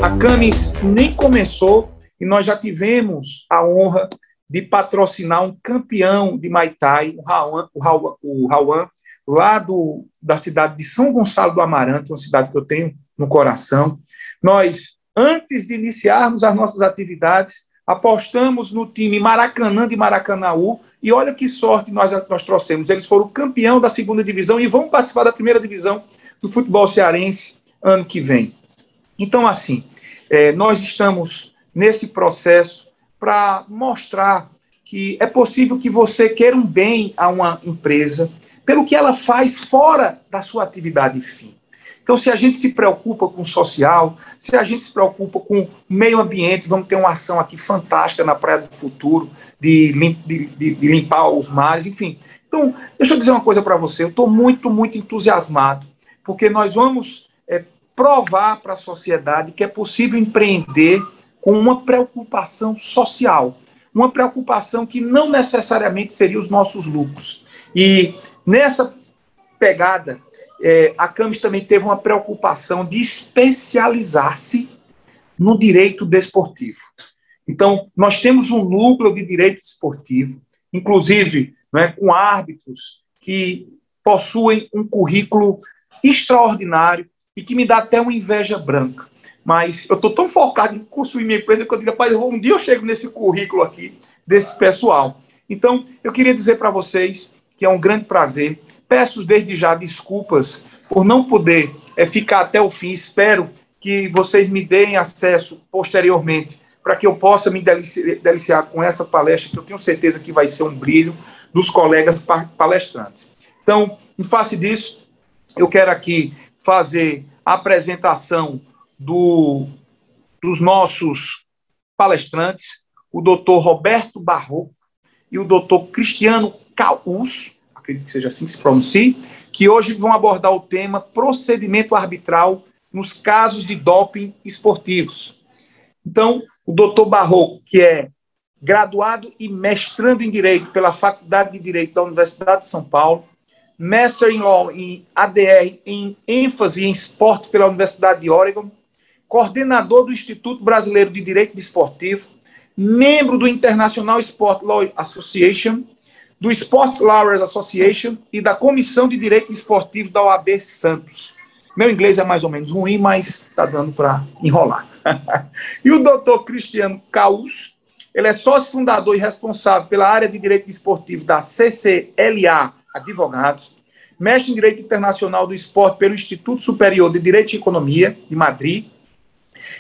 A Camis nem começou e nós já tivemos a honra de patrocinar um campeão de Muay Thai, o Rauan, lá da cidade de São Gonçalo do Amarante, uma cidade que eu tenho no coração. Nós, antes de iniciarmos as nossas atividades, apostamos no time Maracanã de Maracanaú e olha que sorte nós trouxemos. Eles foram campeão da segunda divisão e vão participar da primeira divisão do futebol cearense ano que vem. Então, assim, nós estamos nesse processo para mostrar que é possível que você queira um bem a uma empresa pelo que ela faz fora da sua atividade fim. Então, se a gente se preocupa com o social, se a gente se preocupa com o meio ambiente, vamos ter uma ação aqui fantástica na Praia do Futuro, de limpar os mares, enfim. Então, deixa eu dizer uma coisa para você, eu estou muito, muito entusiasmado, porque nós vamos provar para a sociedade que é possível empreender com uma preocupação social, uma preocupação que não necessariamente seria os nossos lucros. E nessa pegada, a Camis também teve uma preocupação de especializar-se no direito desportivo. Então, nós temos um núcleo de direito desportivo, inclusive com árbitros que possuem um currículo extraordinário e que me dá até uma inveja branca. Mas eu estou tão focado em construir minha empresa que eu digo, rapaz, um dia eu chego nesse currículo aqui desse pessoal. Então, eu queria dizer para vocês que é um grande prazer. Peço desde já desculpas por não poder ficar até o fim. Espero que vocês me deem acesso posteriormente para que eu possa me deliciar com essa palestra, que eu tenho certeza que vai ser um brilho dos colegas palestrantes. Então, em face disso, eu quero aqui fazer a apresentação dos nossos palestrantes, o doutor Roberto Barroco e o doutor Cristiano Caus, acredito que seja assim que se pronuncie, que hoje vão abordar o tema procedimento arbitral nos casos de doping esportivos. Então, o doutor Barroco, que é graduado e mestrando em Direito pela Faculdade de Direito da Universidade de São Paulo, Master in Law em ADR em ênfase em esporte pela Universidade de Oregon, coordenador do Instituto Brasileiro de Direito Desportivo, membro do International Sport Law Association, do Sport Lawyers Association e da Comissão de Direito Desportivo da OAB Santos. Meu inglês é mais ou menos ruim, mas está dando para enrolar. E o doutor Cristiano Caus, ele é sócio fundador e responsável pela área de Direito Desportivo da CCLA Advogados, mestre em Direito Internacional do Esporte pelo Instituto Superior de Direito e Economia, de Madrid,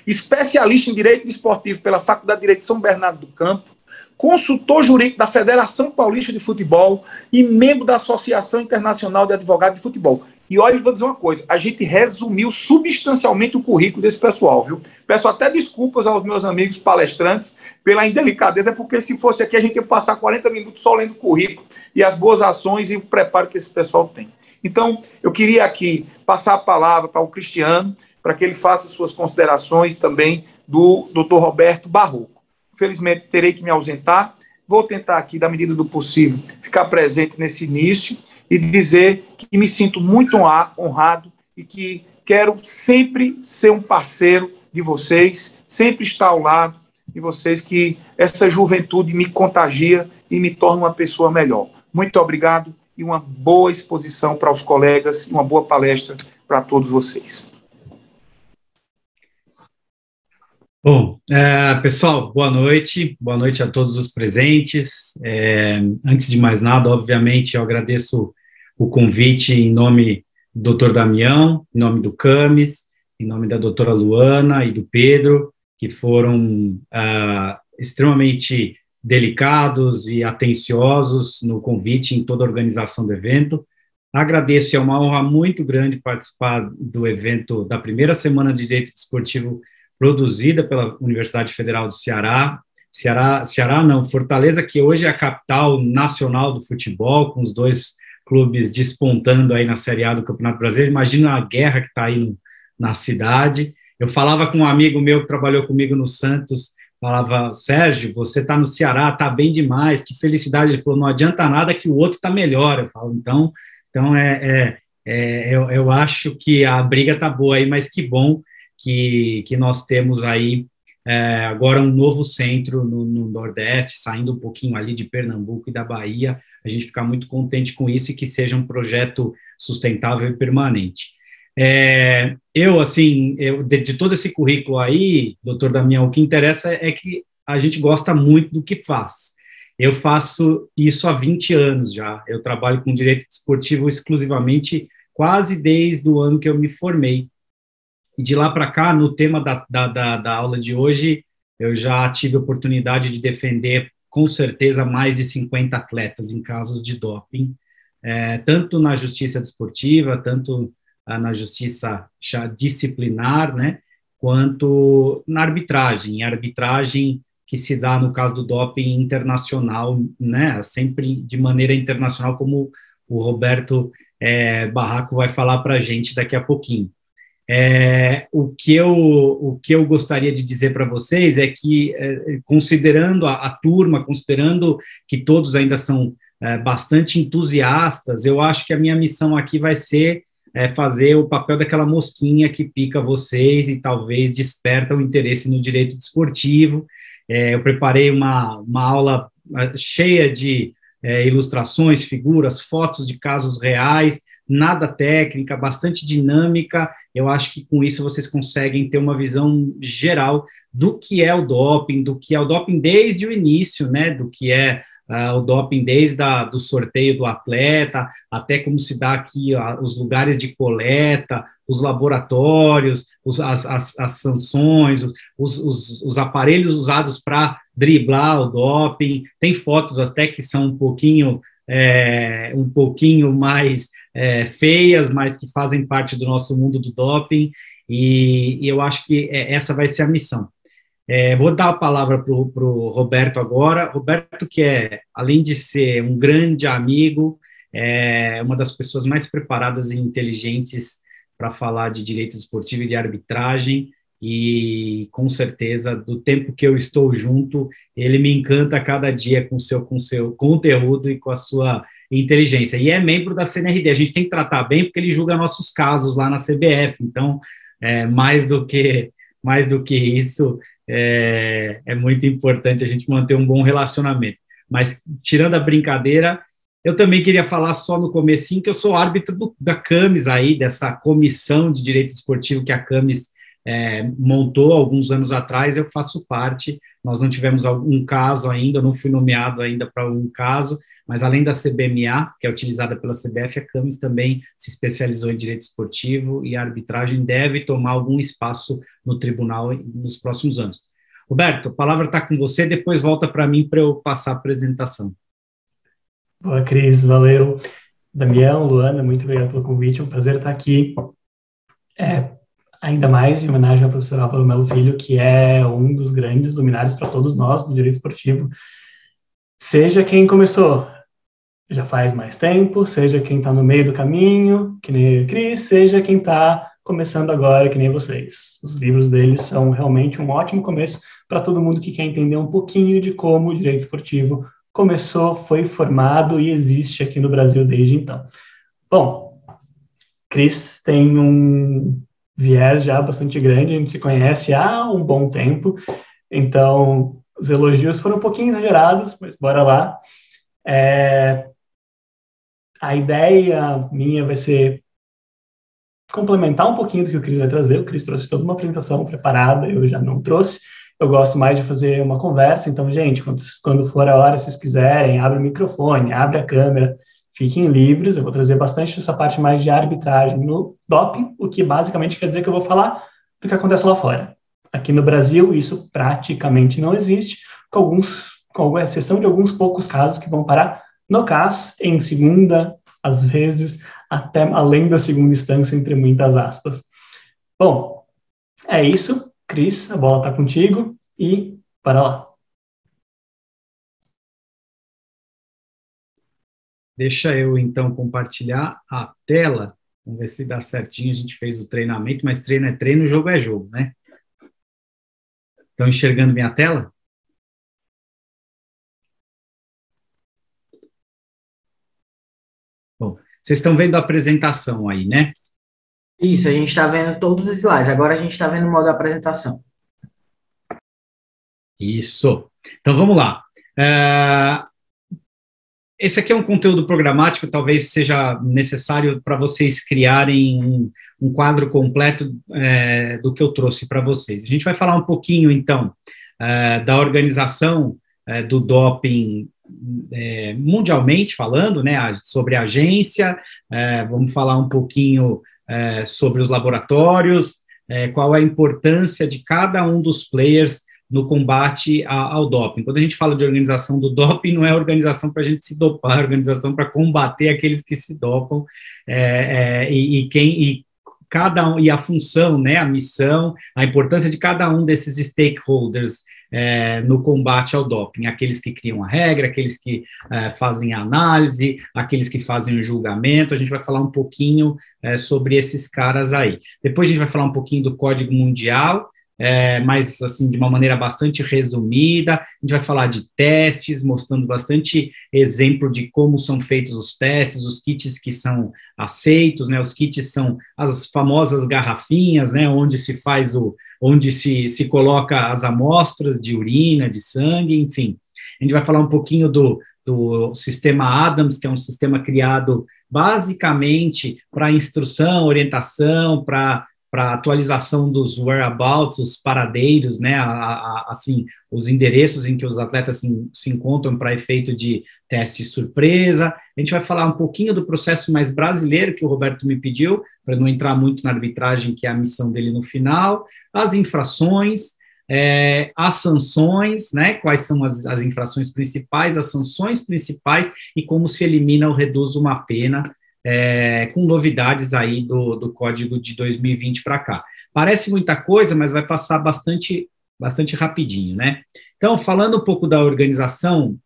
especialista em Direito Desportivo pela Faculdade de Direito de São Bernardo do Campo, consultor jurídico da Federação Paulista de Futebol e membro da Associação Internacional de Advogados de Futebol. E olha, eu vou dizer uma coisa, a gente resumiu substancialmente o currículo desse pessoal, viu? Peço até desculpas aos meus amigos palestrantes pela indelicadeza, porque se fosse aqui a gente ia passar 40 minutos só lendo o currículo e as boas ações e o preparo que esse pessoal tem. Então, eu queria aqui passar a palavra para o Cristiano, para que ele faça suas considerações também do Dr. Roberto Barroco. Infelizmente, terei que me ausentar. Vou tentar aqui, da medida do possível, ficar presente nesse início e dizer que me sinto muito honrado e que quero sempre ser um parceiro de vocês, sempre estar ao lado de vocês, que essa juventude me contagia e me torna uma pessoa melhor. Muito obrigado e uma boa exposição para os colegas, uma boa palestra para todos vocês. Bom, pessoal, boa noite a todos os presentes. Antes de mais nada, obviamente, eu agradeço o convite em nome do Dr. Damião, em nome do Camis, em nome da doutora Luana e do Pedro, que foram extremamente delicados e atenciosos no convite em toda a organização do evento. Agradeço, é uma honra muito grande participar do evento da primeira semana de Direito Desportivo produzida pela Universidade Federal do Ceará. Fortaleza, que hoje é a capital nacional do futebol, com os dois clubes despontando aí na Série A do Campeonato Brasileiro. Imagina a guerra que está aí na cidade. Eu falava com um amigo meu que trabalhou comigo no Santos, falava, Sérgio, você está no Ceará, está bem demais, que felicidade. Ele falou, não adianta nada que o outro está melhor. Eu falo, então eu acho que a briga está boa aí, mas que bom que nós temos aí agora um novo centro no Nordeste, saindo um pouquinho ali de Pernambuco e da Bahia. A gente fica muito contente com isso e que seja um projeto sustentável e permanente. De todo esse currículo aí, doutor Damião, o que interessa é que a gente gosta muito do que faz. Eu faço isso há 20 anos já. Eu trabalho com direito desportivo exclusivamente quase desde o ano que eu me formei. E de lá para cá, no tema da aula de hoje, eu já tive a oportunidade de defender, com certeza, mais de 50 atletas em casos de doping, tanto na justiça desportiva, tanto na justiça disciplinar, né, quanto na arbitragem. Arbitragem que se dá no caso do doping internacional, né, sempre de maneira internacional, como o Roberto Barraco vai falar para a gente daqui a pouquinho. O que eu gostaria de dizer para vocês é que, considerando a turma, considerando que todos ainda são bastante entusiastas, eu acho que a minha missão aqui vai ser fazer o papel daquela mosquinha que pica vocês e talvez desperta o interesse no direito desportivo. Eu preparei uma aula cheia de ilustrações, figuras, fotos de casos reais, nada técnica, bastante dinâmica. Eu acho que com isso vocês conseguem ter uma visão geral do que é o doping desde o início, né, do que é o doping desde do sorteio do atleta, até como se dá aqui os lugares de coleta, os laboratórios, as sanções, os aparelhos usados para driblar o doping. Tem fotos até que são um pouquinho mais feias, mas que fazem parte do nosso mundo do doping, e eu acho que essa vai ser a missão. Vou dar a palavra para o Roberto agora. Roberto, que além de ser um grande amigo, é uma das pessoas mais preparadas e inteligentes para falar de direito esportivo e de arbitragem, e com certeza, do tempo que eu estou junto, ele me encanta a cada dia com seu conteúdo e com a sua inteligência. E é membro da CNRD, a gente tem que tratar bem, porque ele julga nossos casos lá na CBF, então, mais do que isso, é muito importante a gente manter um bom relacionamento. Mas, tirando a brincadeira, eu também queria falar só no comecinho que eu sou árbitro da CAMES aí, dessa comissão de direito esportivo que a CAMES montou alguns anos atrás. Eu faço parte. Nós não tivemos algum caso ainda, eu não fui nomeado ainda para um caso, mas além da CBMA, que é utilizada pela CBF, a CAMES também se especializou em direito esportivo, e a arbitragem deve tomar algum espaço no tribunal nos próximos anos. Roberto, a palavra está com você, depois volta para mim para eu passar a apresentação. Boa, Cris, valeu. Damião, Luana, muito obrigado pelo convite, é um prazer estar aqui. Ainda mais em homenagem ao professor Álvaro Melo Filho, que é um dos grandes luminares para todos nós do direito esportivo. Seja quem começou já faz mais tempo, seja quem está no meio do caminho, que nem a Cris, seja quem está começando agora, que nem vocês. Os livros deles são realmente um ótimo começo para todo mundo que quer entender um pouquinho de como o direito esportivo começou, foi formado e existe aqui no Brasil desde então. Bom, Cris tem um viés já bastante grande, a gente se conhece há um bom tempo, então os elogios foram um pouquinho exagerados, mas bora lá. A ideia minha vai ser complementar um pouquinho do que o Cris vai trazer. O Cris trouxe toda uma apresentação preparada, eu já não trouxe. Eu gosto mais de fazer uma conversa, então, gente, quando for a hora, se vocês quiserem, abre o microfone, abre a câmera, fiquem livres. Eu vou trazer bastante essa parte mais de arbitragem no doping, o que basicamente quer dizer que eu vou falar do que acontece lá fora. Aqui no Brasil, isso praticamente não existe, com exceção de alguns poucos casos que vão parar no CAS, em segunda, às vezes, até além da segunda instância, entre muitas aspas. Bom, é isso. Cris, a bola está contigo e para lá. Deixa eu, então, compartilhar a tela. Vamos ver se dá certinho. A gente fez o treinamento, mas treino é treino, jogo é jogo, né? Estão enxergando minha tela? Bom, vocês estão vendo a apresentação aí, né? Isso, a gente está vendo todos os slides. Agora a gente está vendo o modo apresentação. Isso. Então, vamos lá. Esse aqui é um conteúdo programático, talvez seja necessário para vocês criarem um quadro completo do que eu trouxe para vocês. A gente vai falar um pouquinho, então, da organização do doping mundialmente falando, né, sobre a agência, vamos falar um pouquinho sobre os laboratórios, qual é a importância de cada um dos players no combate ao doping. Quando a gente fala de organização do doping, não é organização para a gente se dopar, é organização para combater aqueles que se dopam, cada um, e a função, né, a missão, a importância de cada um desses stakeholders no combate ao doping, aqueles que criam a regra, aqueles que fazem a análise, aqueles que fazem o julgamento. A gente vai falar um pouquinho sobre esses caras aí. Depois a gente vai falar um pouquinho do Código Mundial, mas assim, de uma maneira bastante resumida. A gente vai falar de testes, mostrando bastante exemplo de como são feitos os testes, os kits que são aceitos, né? Os kits são as famosas garrafinhas, né? Onde se coloca as amostras de urina, de sangue, enfim. A gente vai falar um pouquinho do sistema Adams, que é um sistema criado basicamente para instrução, orientação, para atualização dos whereabouts, os paradeiros, né, assim, os endereços em que os atletas se encontram para efeito de teste surpresa. A gente vai falar um pouquinho do processo mais brasileiro, que o Roberto me pediu, para não entrar muito na arbitragem, que é a missão dele no final, as infrações, as sanções, né, quais são as infrações principais, as sanções principais e como se elimina ou reduz uma pena, com novidades aí do código de 2020 para cá. Parece muita coisa, mas vai passar bastante rapidinho, né? Então, falando um pouco da organização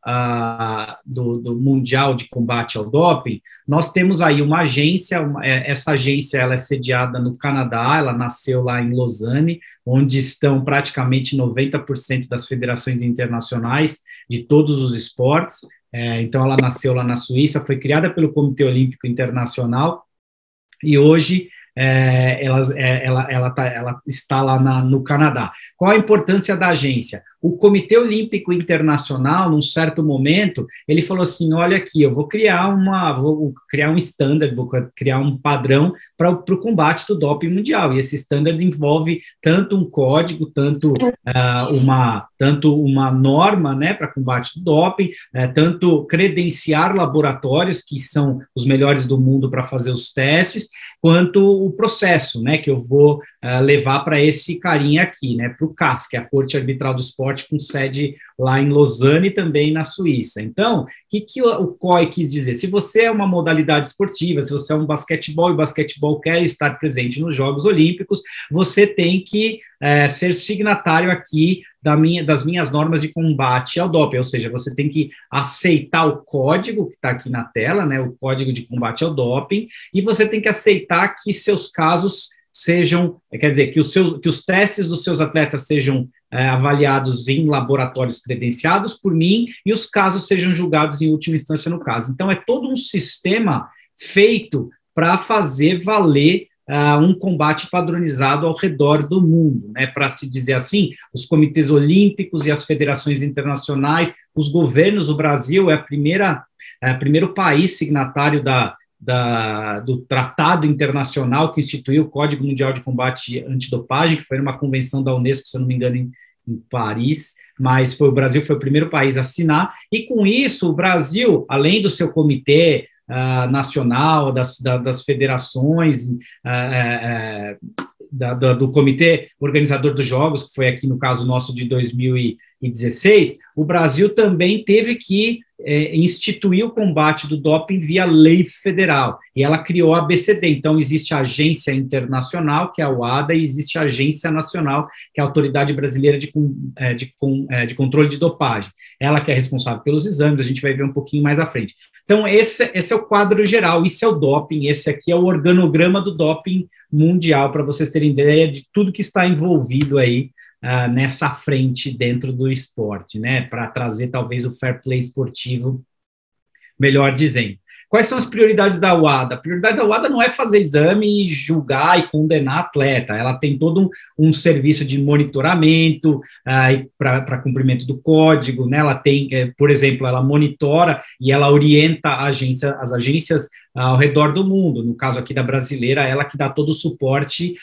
do Mundial de Combate ao Doping, nós temos aí uma agência, essa agência ela é sediada no Canadá, ela nasceu lá em Lausanne, onde estão praticamente 90% das federações internacionais de todos os esportes. Então, ela nasceu lá na Suíça, foi criada pelo Comitê Olímpico Internacional, e hoje ela está lá no Canadá. Qual a importância da agência? O Comitê Olímpico Internacional, num certo momento, ele falou assim, olha aqui, eu vou criar um standard, vou criar um padrão para o combate do doping mundial, e esse standard envolve tanto um código, tanto uma norma, né, para combate do doping, tanto credenciar laboratórios, que são os melhores do mundo para fazer os testes, quanto o processo, né, que eu vou levar para esse carinha aqui, né, para o CAS, que é a Corte Arbitral do Esporte, com sede lá em Lausanne e também na Suíça. Então, o que o COI quis dizer? Se você é uma modalidade esportiva, se você é um basquetebol e o basquetebol quer estar presente nos Jogos Olímpicos, você tem que ser signatário aqui das minhas normas de combate ao doping, ou seja, você tem que aceitar o código que está aqui na tela, né, o código de combate ao doping, e você tem que aceitar que seus casos sejam, quer dizer, que os testes dos seus atletas sejam avaliados em laboratórios credenciados por mim e os casos sejam julgados em última instância no caso. Então, é todo um sistema feito para fazer valer um combate padronizado ao redor do mundo, né? Para se dizer assim, os comitês olímpicos e as federações internacionais, os governos, o Brasil é o primeiro país signatário do Tratado Internacional que instituiu o Código Mundial de Combate Antidopagem, que foi uma convenção da Unesco, se eu não me engano, em Paris, mas o Brasil foi o primeiro país a assinar, e com isso o Brasil, além do seu comitê nacional, das federações, do comitê organizador dos Jogos, que foi aqui no caso nosso de 2016, o Brasil também teve que instituir o combate do doping via lei federal, e ela criou a ABCD. Então, existe a Agência Internacional, que é a WADA, e existe a Agência Nacional, que é a Autoridade Brasileira de Controle de Dopagem. Ela que é responsável pelos exames, a gente vai ver um pouquinho mais à frente. Então, esse é o quadro geral, isso é o doping, esse aqui é o organograma do doping mundial, para vocês terem ideia de tudo que está envolvido aí nessa frente dentro do esporte, né, para trazer talvez o fair play esportivo, melhor dizendo. quais são as prioridades da UADA? A prioridade da UADA não é fazer exame e julgar e condenar atleta, ela tem todo um serviço de monitoramento para cumprimento do código, né? Ela tem, por exemplo, ela monitora e ela orienta as agências ao redor do mundo, no caso aqui da brasileira, ela que dá todo o suporte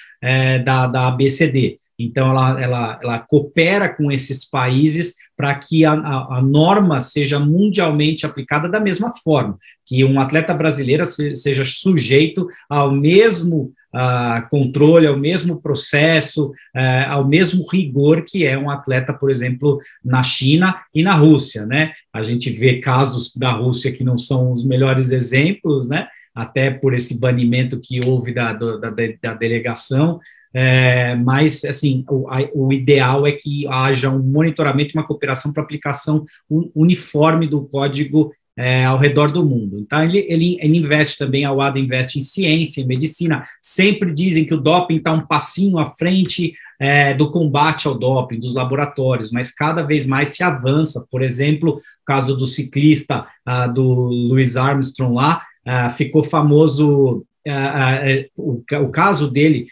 da ABCD. Então, ela coopera com esses países para que a norma seja mundialmente aplicada da mesma forma, que um atleta brasileiro seja sujeito ao mesmo controle, ao mesmo processo, ao mesmo rigor que é um atleta, por exemplo, na China e na Rússia, né? A gente vê casos da Rússia que não são os melhores exemplos, né? Até por esse banimento que houve da delegação, mas, assim, o ideal é que haja um monitoramento, uma cooperação para aplicação uniforme do código ao redor do mundo. Então, ele investe também, a UADA investe em ciência, em medicina, sempre dizem que o doping está um passinho à frente do combate ao doping, dos laboratórios, mas cada vez mais se avança. Por exemplo, o caso do ciclista do Louis Armstrong lá, ficou famoso. O caso dele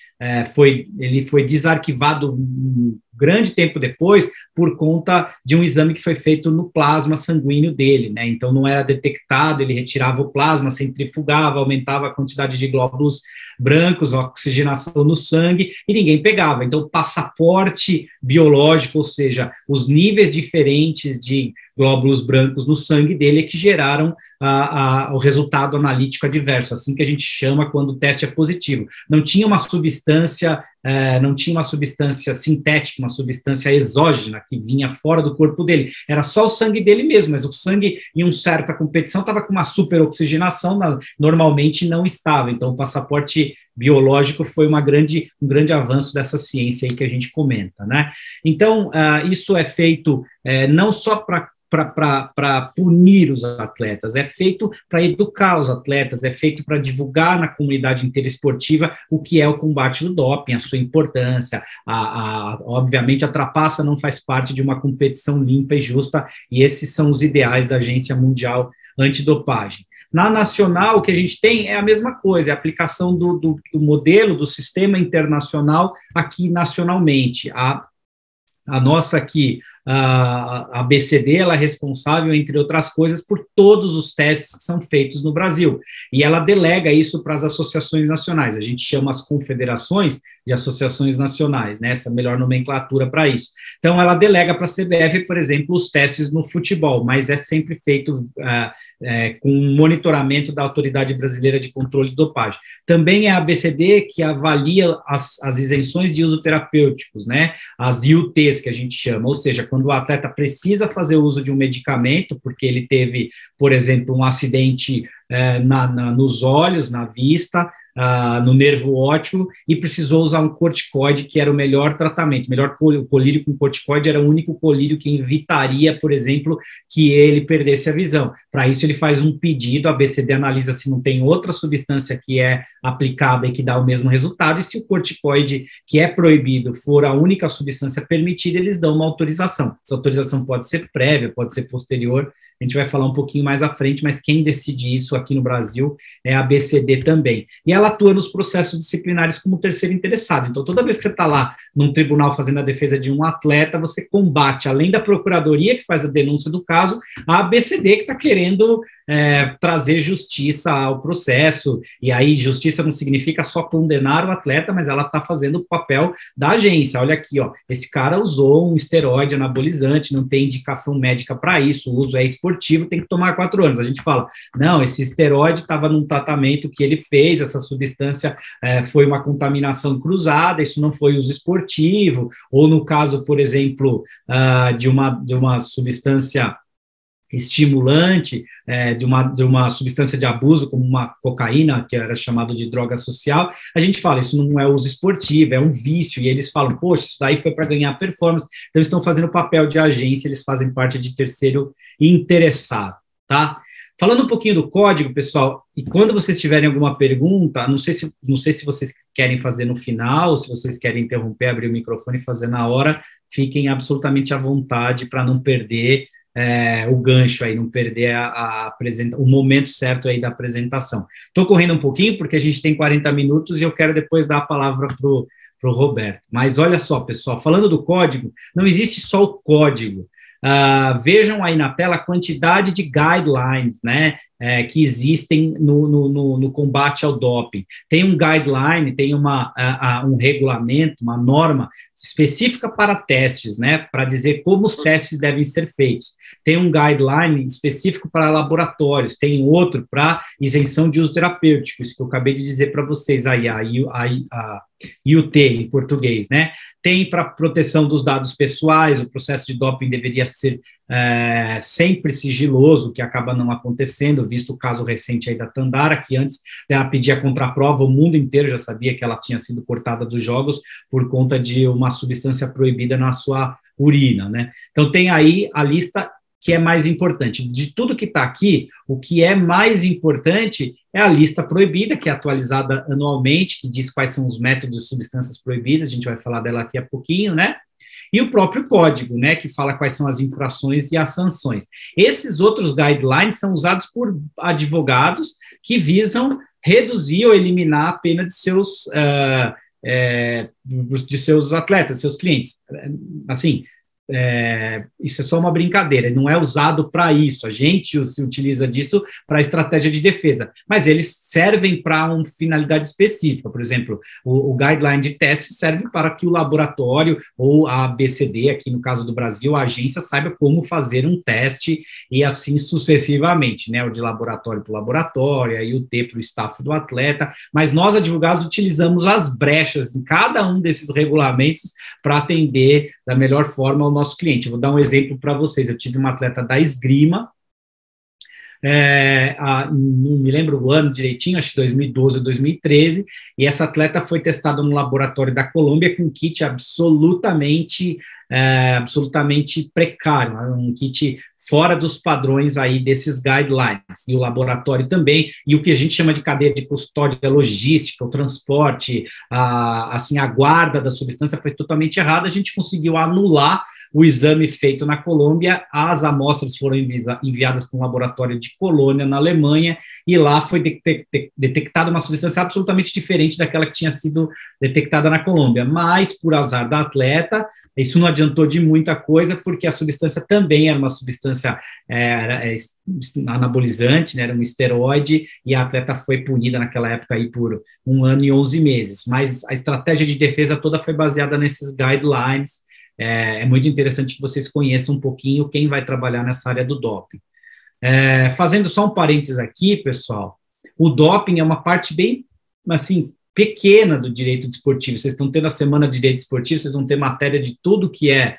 ele foi desarquivado um grande tempo depois por conta de um exame que foi feito no plasma sanguíneo dele, né? Então não era detectado, ele retirava o plasma, centrifugava, aumentava a quantidade de glóbulos brancos, a oxigenação no sangue, e ninguém pegava. Então o passaporte biológico, ou seja, os níveis diferentes de glóbulos brancos no sangue dele é que geraram o resultado analítico adverso, assim que a gente chama quando o teste é positivo. Não tinha uma substância sintética, uma substância exógena que vinha fora do corpo dele, era só o sangue dele mesmo, mas o sangue em uma certa competição estava com uma superoxigenação, normalmente não estava. Então o passaporte biológico foi um grande avanço dessa ciência aí que a gente comenta, né? Então, isso é feito não só para punir os atletas, é feito para educar os atletas, é feito para divulgar na comunidade interesportiva o que é o combate do doping, a sua importância. Obviamente, a trapaça não faz parte de uma competição limpa e justa, e esses são os ideais da Agência Mundial Antidopagem. Na nacional, o que a gente tem é a mesma coisa, é a aplicação do modelo, do sistema internacional aqui nacionalmente. A nossa aqui, a ABCD, ela é responsável, entre outras coisas, por todos os testes que são feitos no Brasil, e ela delega isso para as associações nacionais, a gente chama as confederações de associações nacionais, né, essa melhor nomenclatura para isso. Então, ela delega para a CBF, por exemplo, os testes no futebol, mas é sempre feito com monitoramento da Autoridade Brasileira de Controle de Dopagem. Também é a ABCD que avalia as isenções de uso terapêuticos, né, as IUTs, que a gente chama, ou seja, quando o atleta precisa fazer uso de um medicamento, porque ele teve, por exemplo, um acidente nos olhos, na vista, no nervo óptico, e precisou usar um corticoide, que era o melhor tratamento. O melhor colírio com corticoide era o único colírio que evitaria, por exemplo, que ele perdesse a visão. Para isso, ele faz um pedido, a ABCD analisa se não tem outra substância que é aplicada e que dá o mesmo resultado, e se o corticoide, que é proibido, for a única substância permitida, eles dão uma autorização. Essa autorização pode ser prévia, pode ser posterior, a gente vai falar um pouquinho mais à frente, mas quem decide isso aqui no Brasil é a ABCD também. E ela atua nos processos disciplinares como terceiro interessado. Então, toda vez que você está lá num tribunal fazendo a defesa de um atleta, você combate, além da procuradoria que faz a denúncia do caso, a ABCD que está querendo trazer justiça ao processo. E aí, justiça não significa só condenar o atleta, mas ela está fazendo o papel da agência. Olha aqui, ó, esse cara usou um esteroide anabolizante, não tem indicação médica para isso, o uso é esportivo, tem que tomar 4 anos. A gente fala, não, esse esteroide estava num tratamento que ele fez, essa substância foi uma contaminação cruzada, isso não foi uso esportivo, ou no caso, por exemplo, de uma substância estimulante, de uma substância de abuso, como uma cocaína, que era chamado de droga social, a gente fala, isso não é uso esportivo, é um vício, e eles falam, poxa, isso daí foi para ganhar performance, então estão fazendo papel de agência, eles fazem parte de terceiro interessado, tá? Falando um pouquinho do código, pessoal, e quando vocês tiverem alguma pergunta, não sei se vocês querem fazer no final, se vocês querem interromper, abrir o microfone e fazer na hora, fiquem absolutamente à vontade para não perder o gancho aí, não perder o momento certo aí da apresentação. Estou correndo um pouquinho, porque a gente tem 40 minutos e eu quero depois dar a palavra para o Roberto. Mas olha só, pessoal, falando do código, não existe só o código. Vejam aí na tela a quantidade de guidelines, né, que existem no combate ao doping. Tem um guideline, tem um regulamento, uma norma específica para testes, né, para dizer como os testes devem ser feitos. Tem um guideline específico para laboratórios, tem outro para isenção de uso terapêutico, isso que eu acabei de dizer para vocês aí, a IUT em português, né? Tem para proteção dos dados pessoais, o processo de doping deveria ser sempre sigiloso, que acaba não acontecendo, visto o caso recente aí da Tandara, que antes dela pedir a contraprova, o mundo inteiro já sabia que ela tinha sido cortada dos jogos por conta de uma substância proibida na sua urina, né? Então tem aí a lista que é mais importante. De tudo que está aqui, o que é mais importante é a lista proibida, que é atualizada anualmente, que diz quais são os métodos de substâncias proibidas, a gente vai falar dela aqui a pouquinho, né? E o próprio código, né, que fala quais são as infrações e as sanções. Esses outros guidelines são usados por advogados que visam reduzir ou eliminar a pena de seus atletas, seus clientes. Assim, isso é só uma brincadeira, não é usado para isso, a gente se utiliza disso para estratégia de defesa, mas eles servem para uma finalidade específica. Por exemplo, o guideline de teste serve para que o laboratório ou a ABCD, aqui no caso do Brasil, a agência saiba como fazer um teste e assim sucessivamente, né, o de laboratório para o laboratório, aí o T para o staff do atleta, mas nós, advogados, utilizamos as brechas em cada um desses regulamentos para atender da melhor forma ao nosso cliente. Eu vou dar um exemplo para vocês. Eu tive uma atleta da esgrima, não me lembro o ano direitinho, acho que 2012 ou 2013, e essa atleta foi testada no laboratório da Colômbia com um kit absolutamente precário, um kit fora dos padrões aí desses guidelines, e o laboratório também, e o que a gente chama de cadeia de custódia logística, o transporte, a guarda da substância foi totalmente errada. A gente conseguiu anular o exame feito na Colômbia, as amostras foram enviadas para um laboratório de Colônia, na Alemanha, e lá foi detectada uma substância absolutamente diferente daquela que tinha sido detectada na Colômbia, mas, por azar da atleta, isso não adiantou de muita coisa, porque a substância também era uma substância anabolizante, né, era um esteroide, e a atleta foi punida naquela época aí por 1 ano e 11 meses, mas a estratégia de defesa toda foi baseada nesses guidelines. É muito interessante que vocês conheçam um pouquinho quem vai trabalhar nessa área do doping. Fazendo só um parênteses aqui, pessoal, o doping é uma parte bem, assim, pequena do direito desportivo. Vocês estão tendo a semana de direito desportivo, vocês vão ter matéria de tudo que é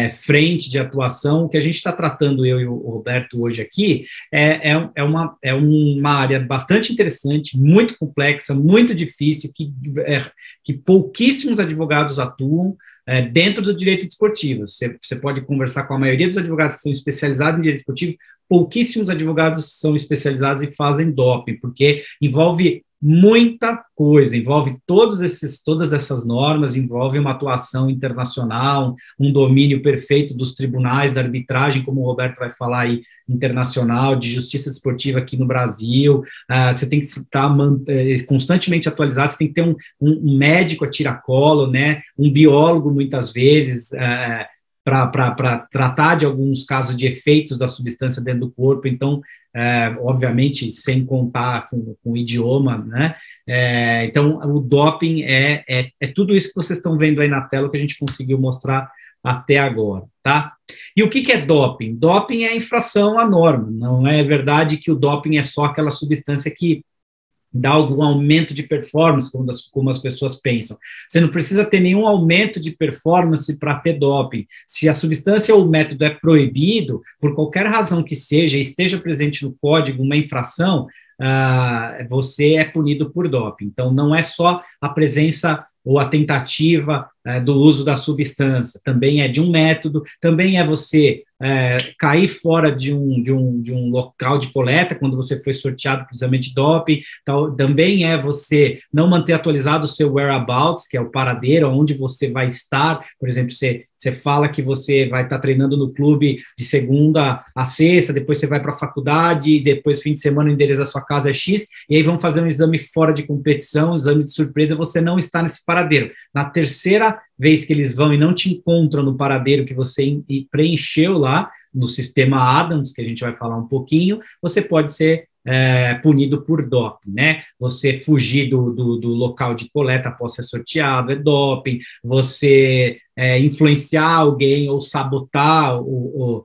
frente de atuação. O que a gente está tratando, eu e o Roberto, hoje aqui, é uma área bastante interessante, muito complexa, muito difícil, que pouquíssimos advogados atuam dentro do direito desportivo. Você pode conversar com a maioria dos advogados que são especializados em direito desportivo, pouquíssimos advogados são especializados e fazem doping, porque envolve muita coisa, envolve todas essas normas, envolve uma atuação internacional, um domínio perfeito dos tribunais, da arbitragem, como o Roberto vai falar aí, internacional, de justiça desportiva aqui no Brasil. Você tem que estar constantemente atualizado, você tem que ter um médico a tiracolo, né, um biólogo, muitas vezes, para tratar de alguns casos de efeitos da substância dentro do corpo. Então, obviamente, sem contar com o idioma, né? Então, o doping é tudo isso que vocês estão vendo aí na tela, que a gente conseguiu mostrar até agora, tá? E o que é doping? Doping é infração à norma. Não é verdade que o doping é só aquela substância que dá algum aumento de performance, como as pessoas pensam. Você não precisa ter nenhum aumento de performance para ter doping. Se a substância ou o método é proibido, por qualquer razão que seja, esteja presente no código uma infração, você é punido por doping. Então, não é só a presença ou a tentativa do uso da substância, também é de um método, também é você cair fora de um local de coleta, quando você foi sorteado precisamente de doping, também é você não manter atualizado o seu whereabouts, que é o paradeiro, onde você vai estar. Por exemplo, você você fala que você vai estar treinando no clube de segunda a sexta, depois você vai para a faculdade, depois fim de semana o endereço da sua casa é X, e aí vão fazer um exame fora de competição, um exame de surpresa, você não está nesse paradeiro. Na terceira vez que eles vão e não te encontram no paradeiro que você preencheu lá, no sistema Adams, que a gente vai falar um pouquinho, você pode ser punido por doping, né? Você fugir do local de coleta após ser sorteado é doping, você influenciar alguém ou sabotar o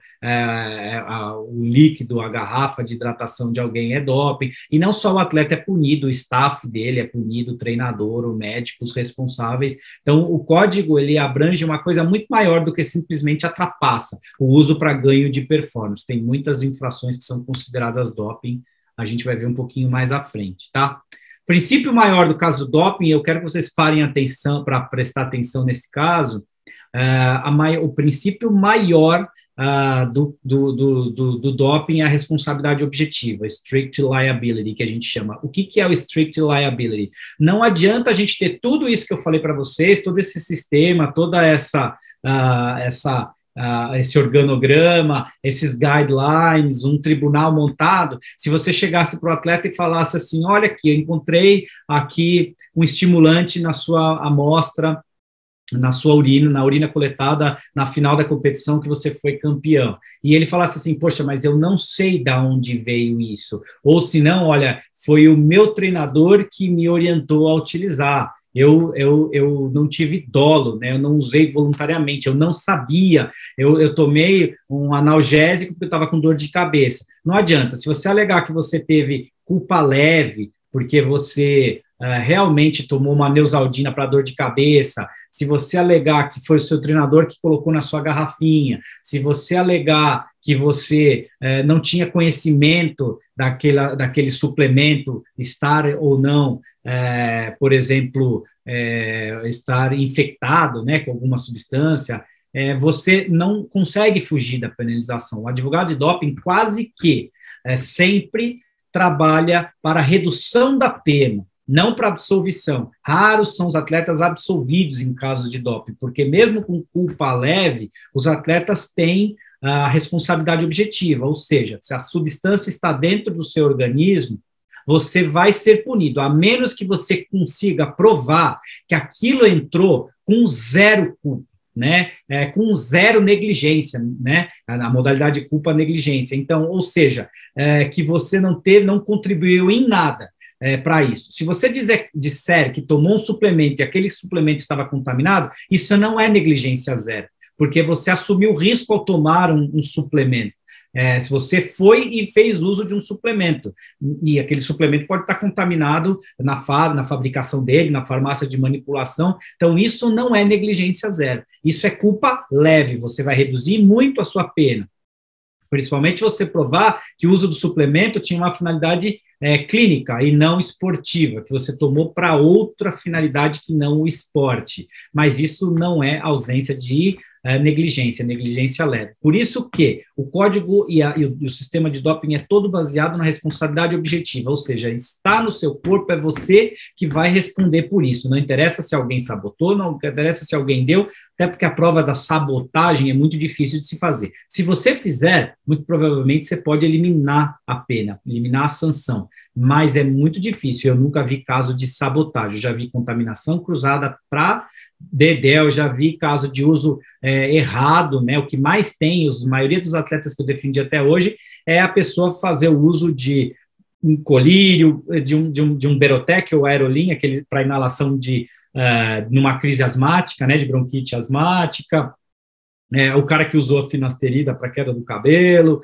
líquido, a garrafa de hidratação de alguém é doping, e não só o atleta é punido, o staff dele é punido, o treinador, o médico, os responsáveis. Então, o código, ele abrange uma coisa muito maior do que simplesmente a trapaça, o uso para ganho de performance. Tem muitas infrações que são consideradas doping, a gente vai ver um pouquinho mais à frente, tá? Princípio maior do caso do doping, eu quero que vocês parem atenção, para prestar atenção nesse caso, o princípio maior do doping é a responsabilidade objetiva, strict liability, que a gente chama. O que é o strict liability? Não adianta a gente ter tudo isso que eu falei para vocês, todo esse sistema, toda esse organograma, esses guidelines, um tribunal montado, se você chegasse para o atleta e falasse assim, olha aqui, eu encontrei aqui um estimulante na sua amostra, na sua urina, na urina coletada na final da competição que você foi campeão, e ele falasse assim, poxa, mas eu não sei de onde veio isso, ou se não, olha, foi o meu treinador que me orientou a utilizar, eu não tive dolo, né? Eu não usei voluntariamente, eu não sabia, eu tomei um analgésico porque eu estava com dor de cabeça. Não adianta, se você alegar que você teve culpa leve, porque você realmente tomou uma Neosaldina para dor de cabeça, se você alegar que foi o seu treinador que colocou na sua garrafinha, se você alegar que você não tinha conhecimento daquele suplemento, estar ou não, por exemplo, estar infectado, né, com alguma substância, você não consegue fugir da penalização. O advogado de doping quase que sempre trabalha para redução da pena, não para absolvição. Raros são os atletas absolvidos em caso de doping, porque mesmo com culpa leve, os atletas têm a responsabilidade objetiva, ou seja, se a substância está dentro do seu organismo, você vai ser punido, a menos que você consiga provar que aquilo entrou com zero culpa, né? Com zero negligência, né? A modalidade de culpa negligência. Então, ou seja, que você não contribuiu em nada para isso. Se você disser que tomou um suplemento e aquele suplemento estava contaminado, isso não é negligência zero, porque você assumiu o risco ao tomar um suplemento. Se você foi e fez uso de um suplemento, e aquele suplemento pode estar contaminado na fabricação dele, na farmácia de manipulação, então isso não é negligência zero, isso é culpa leve, você vai reduzir muito a sua pena, principalmente você provar que o uso do suplemento tinha uma finalidade clínica e não esportiva, que você tomou para outra finalidade que não o esporte, mas isso não é ausência de negligência leve. Por isso que o código e o sistema de doping é todo baseado na responsabilidade objetiva, ou seja, está no seu corpo, é você que vai responder por isso. Não interessa se alguém sabotou, não interessa se alguém deu, até porque a prova da sabotagem é muito difícil de se fazer. Se você fizer, muito provavelmente você pode eliminar a pena, eliminar a sanção, mas é muito difícil. Eu nunca vi caso de sabotagem, eu já vi contaminação cruzada para Dedé, eu já vi caso de uso errado, né? O que mais tem, a maioria dos atletas que eu defendi até hoje, é a pessoa fazer o uso de um colírio, de um Berotec ou Aerolin, aquele para inalação numa crise asmática, né? De bronquite asmática. O cara que usou a finasterida para queda do cabelo,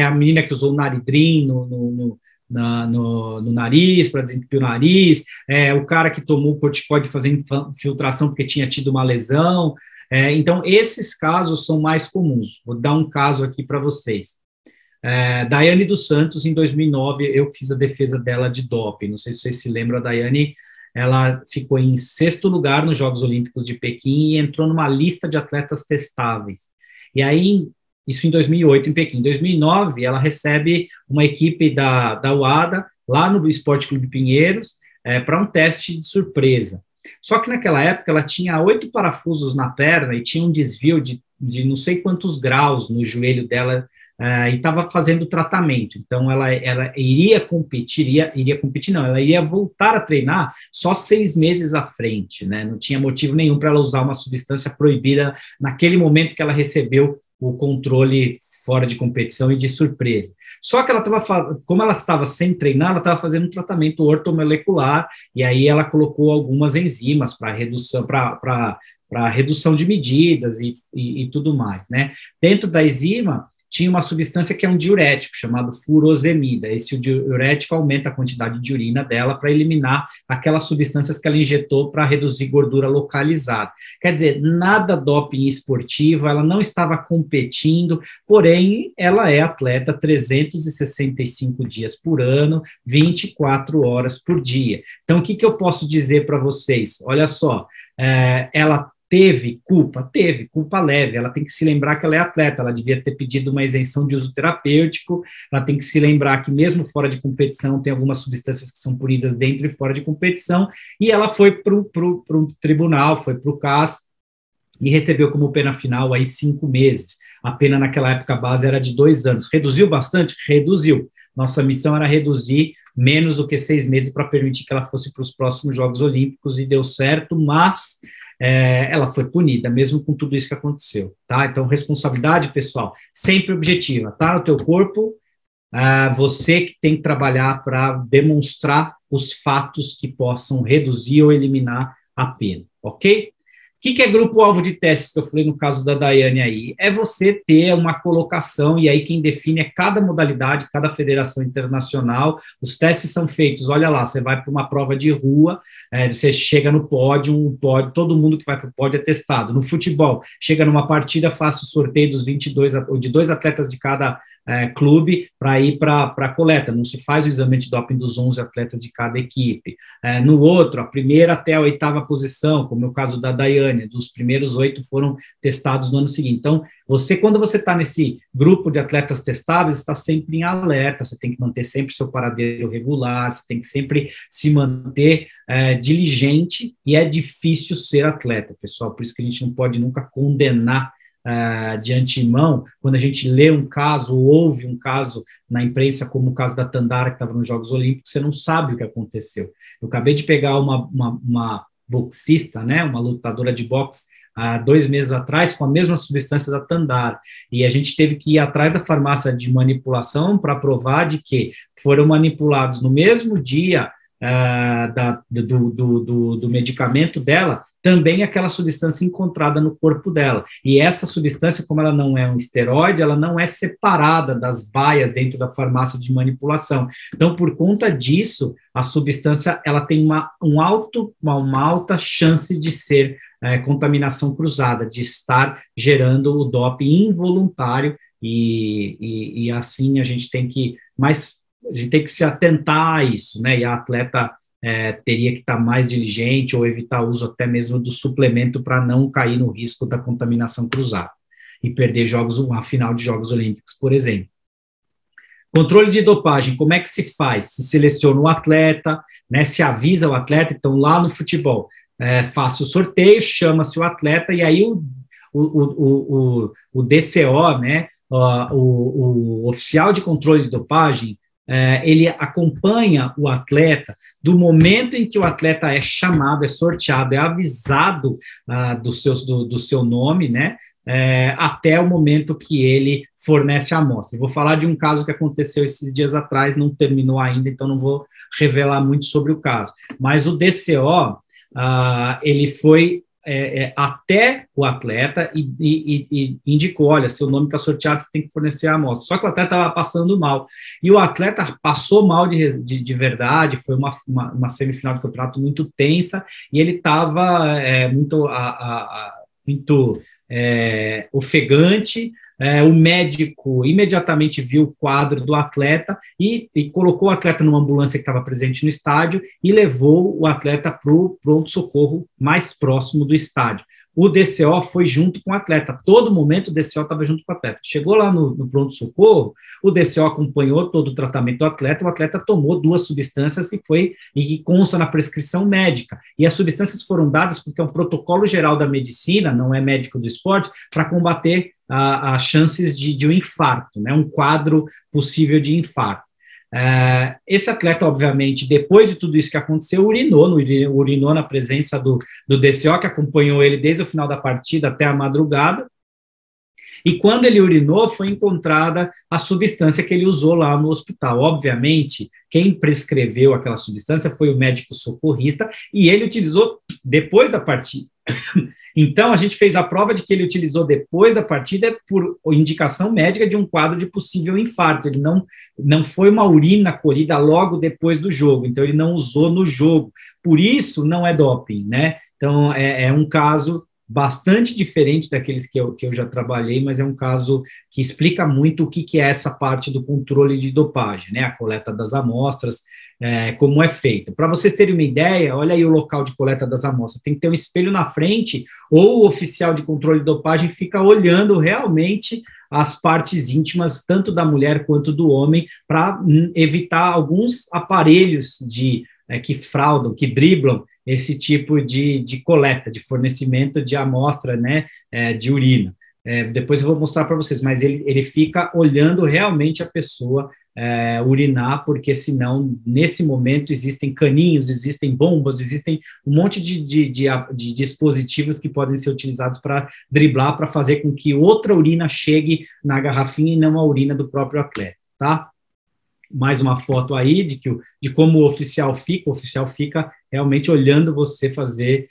a menina que usou o Naridrim no nariz, para desentupir o nariz, o cara que tomou corticoide fazendo infiltração porque tinha tido uma lesão. Então, esses casos são mais comuns. Vou dar um caso aqui para vocês. Daiane dos Santos, em 2009, eu fiz a defesa dela de doping. Não sei se vocês se lembram, a Daiane, ela ficou em 6º lugar nos Jogos Olímpicos de Pequim e entrou numa lista de atletas testáveis. E aí, isso em 2008, em Pequim. Em 2009, ela recebe uma equipe da UADA, lá no Esporte Clube Pinheiros, para um teste de surpresa. Só que naquela época ela tinha 8 parafusos na perna e tinha um desvio de não sei quantos graus no joelho dela, e estava fazendo tratamento. Então ela iria competir, não, ela ia voltar a treinar só 6 meses à frente, né? Não tinha motivo nenhum para ela usar uma substância proibida naquele momento que ela recebeu o controle fora de competição e de surpresa. Só que ela estava, como ela estava sem treinar, ela estava fazendo um tratamento ortomolecular, e aí ela colocou algumas enzimas para redução de medidas e tudo mais, né? Dentro da enzima, tinha uma substância que é um diurético, chamado furosemida. Esse diurético aumenta a quantidade de urina dela para eliminar aquelas substâncias que ela injetou para reduzir gordura localizada. Quer dizer, nada doping esportivo, ela não estava competindo, porém, ela é atleta 365 dias por ano, 24 horas por dia. Então, o que eu posso dizer para vocês? Olha só, ela teve culpa leve, ela tem que se lembrar que ela é atleta, ela devia ter pedido uma isenção de uso terapêutico, ela tem que se lembrar que mesmo fora de competição tem algumas substâncias que são punidas dentro e fora de competição, e ela foi para o tribunal, foi para o CAS, e recebeu como pena final aí 5 meses, a pena naquela época base era de 2 anos, reduziu bastante? Reduziu, nossa missão era reduzir menos do que 6 meses para permitir que ela fosse para os próximos Jogos Olímpicos, e deu certo, mas ela foi punida, mesmo com tudo isso que aconteceu, tá? Então, responsabilidade, pessoal, sempre objetiva, tá? O teu corpo, você que tem que trabalhar para demonstrar os fatos que possam reduzir ou eliminar a pena, ok? O que é grupo-alvo de testes, que eu falei no caso da Daiane aí? É você ter uma colocação, e aí quem define é cada modalidade, cada federação internacional, os testes são feitos, olha lá, você vai para uma prova de rua, você chega no pódio, todo mundo que vai para o pódio é testado. No futebol, chega numa partida, faça o sorteio dos 22, de 2 atletas de cada clube para ir para a coleta, não se faz o exame de doping dos 11 atletas de cada equipe. No outro, a primeira até a 8ª posição, como é o caso da Daiane, dos primeiros 8 foram testados no ano seguinte. Então, quando você está nesse grupo de atletas testáveis, está sempre em alerta, você tem que manter sempre seu paradeiro regular, você tem que sempre se manter diligente, e é difícil ser atleta, pessoal, por isso que a gente não pode nunca condenar de antemão, quando a gente lê um caso, ou ouve um caso na imprensa, como o caso da Tandara, que estava nos Jogos Olímpicos, você não sabe o que aconteceu. Eu acabei de pegar uma boxista, né, uma lutadora de boxe, há 2 meses atrás, com a mesma substância da Tandara, e a gente teve que ir atrás da farmácia de manipulação para provar de que foram manipulados no mesmo dia do medicamento dela, também aquela substância encontrada no corpo dela. E essa substância, como ela não é um esteroide, ela não é separada das baias dentro da farmácia de manipulação. Então, por conta disso, a substância ela tem uma alta chance de ser contaminação cruzada, de estar gerando o doping involuntário, e assim a gente tem que se atentar a isso, né? E a atleta teria que estar mais diligente ou evitar o uso até mesmo do suplemento para não cair no risco da contaminação cruzada e perder uma final de Jogos Olímpicos, por exemplo. Controle de dopagem, como é que se faz? Se seleciona o atleta, né? Se avisa o atleta, então lá no futebol, faça o sorteio, chama-se o atleta, e aí o DCO, né? O oficial de controle de dopagem, ele acompanha o atleta do momento em que o atleta é chamado, é sorteado, é avisado do seu nome, né, até o momento que ele fornece a amostra. Eu vou falar de um caso que aconteceu esses dias atrás, não terminou ainda, então não vou revelar muito sobre o caso. Mas o DCO, ele foi até o atleta e indicou, olha, seu nome está sorteado, você tem que fornecer a amostra. Só que o atleta estava passando mal. E o atleta passou mal de verdade, foi uma semifinal de campeonato muito tensa, e ele estava muito ofegante. O médico imediatamente viu o quadro do atleta e colocou o atleta numa ambulância que estava presente no estádio e levou o atleta para o pronto-socorro mais próximo do estádio. o DCO foi junto com o atleta. Todo momento o DCO estava junto com o atleta. Chegou lá no pronto-socorro, o DCO acompanhou todo o tratamento do atleta, o atleta tomou 2 substâncias e consta na prescrição médica. E as substâncias foram dadas porque é um protocolo geral da medicina, não é médico do esporte, para combater as chances de um infarto, né, um quadro possível de infarto. Esse atleta, obviamente, depois de tudo isso que aconteceu, urinou na presença do DCO, que acompanhou ele desde o final da partida até a madrugada, e quando ele urinou, foi encontrada a substância que ele usou lá no hospital. Obviamente, quem prescreveu aquela substância foi o médico socorrista, e ele utilizou depois da partida. Então, a gente fez a prova de que ele utilizou depois da partida por indicação médica de um quadro de possível infarto. Ele não foi uma urina colhida logo depois do jogo, então ele não usou no jogo. Por isso, não é doping, né? Então, é um caso bastante diferente daqueles que eu já trabalhei, mas é um caso que explica muito o que é essa parte do controle de dopagem, né? A coleta das amostras, como é feita. Para vocês terem uma ideia, olha aí o local de coleta das amostras, tem que ter um espelho na frente, ou o oficial de controle de dopagem fica olhando realmente as partes íntimas, tanto da mulher quanto do homem, para evitar alguns aparelhos que fraudam, que driblam esse tipo de coleta, de fornecimento de amostra, né, de urina. Depois eu vou mostrar para vocês, mas ele fica olhando realmente a pessoa urinar, porque senão, nesse momento, existem caninhos, existem bombas, existem um monte de dispositivos que podem ser utilizados para driblar, para fazer com que outra urina chegue na garrafinha e não a urina do próprio atleta, tá? Mais uma foto aí de como o oficial fica realmente olhando você fazer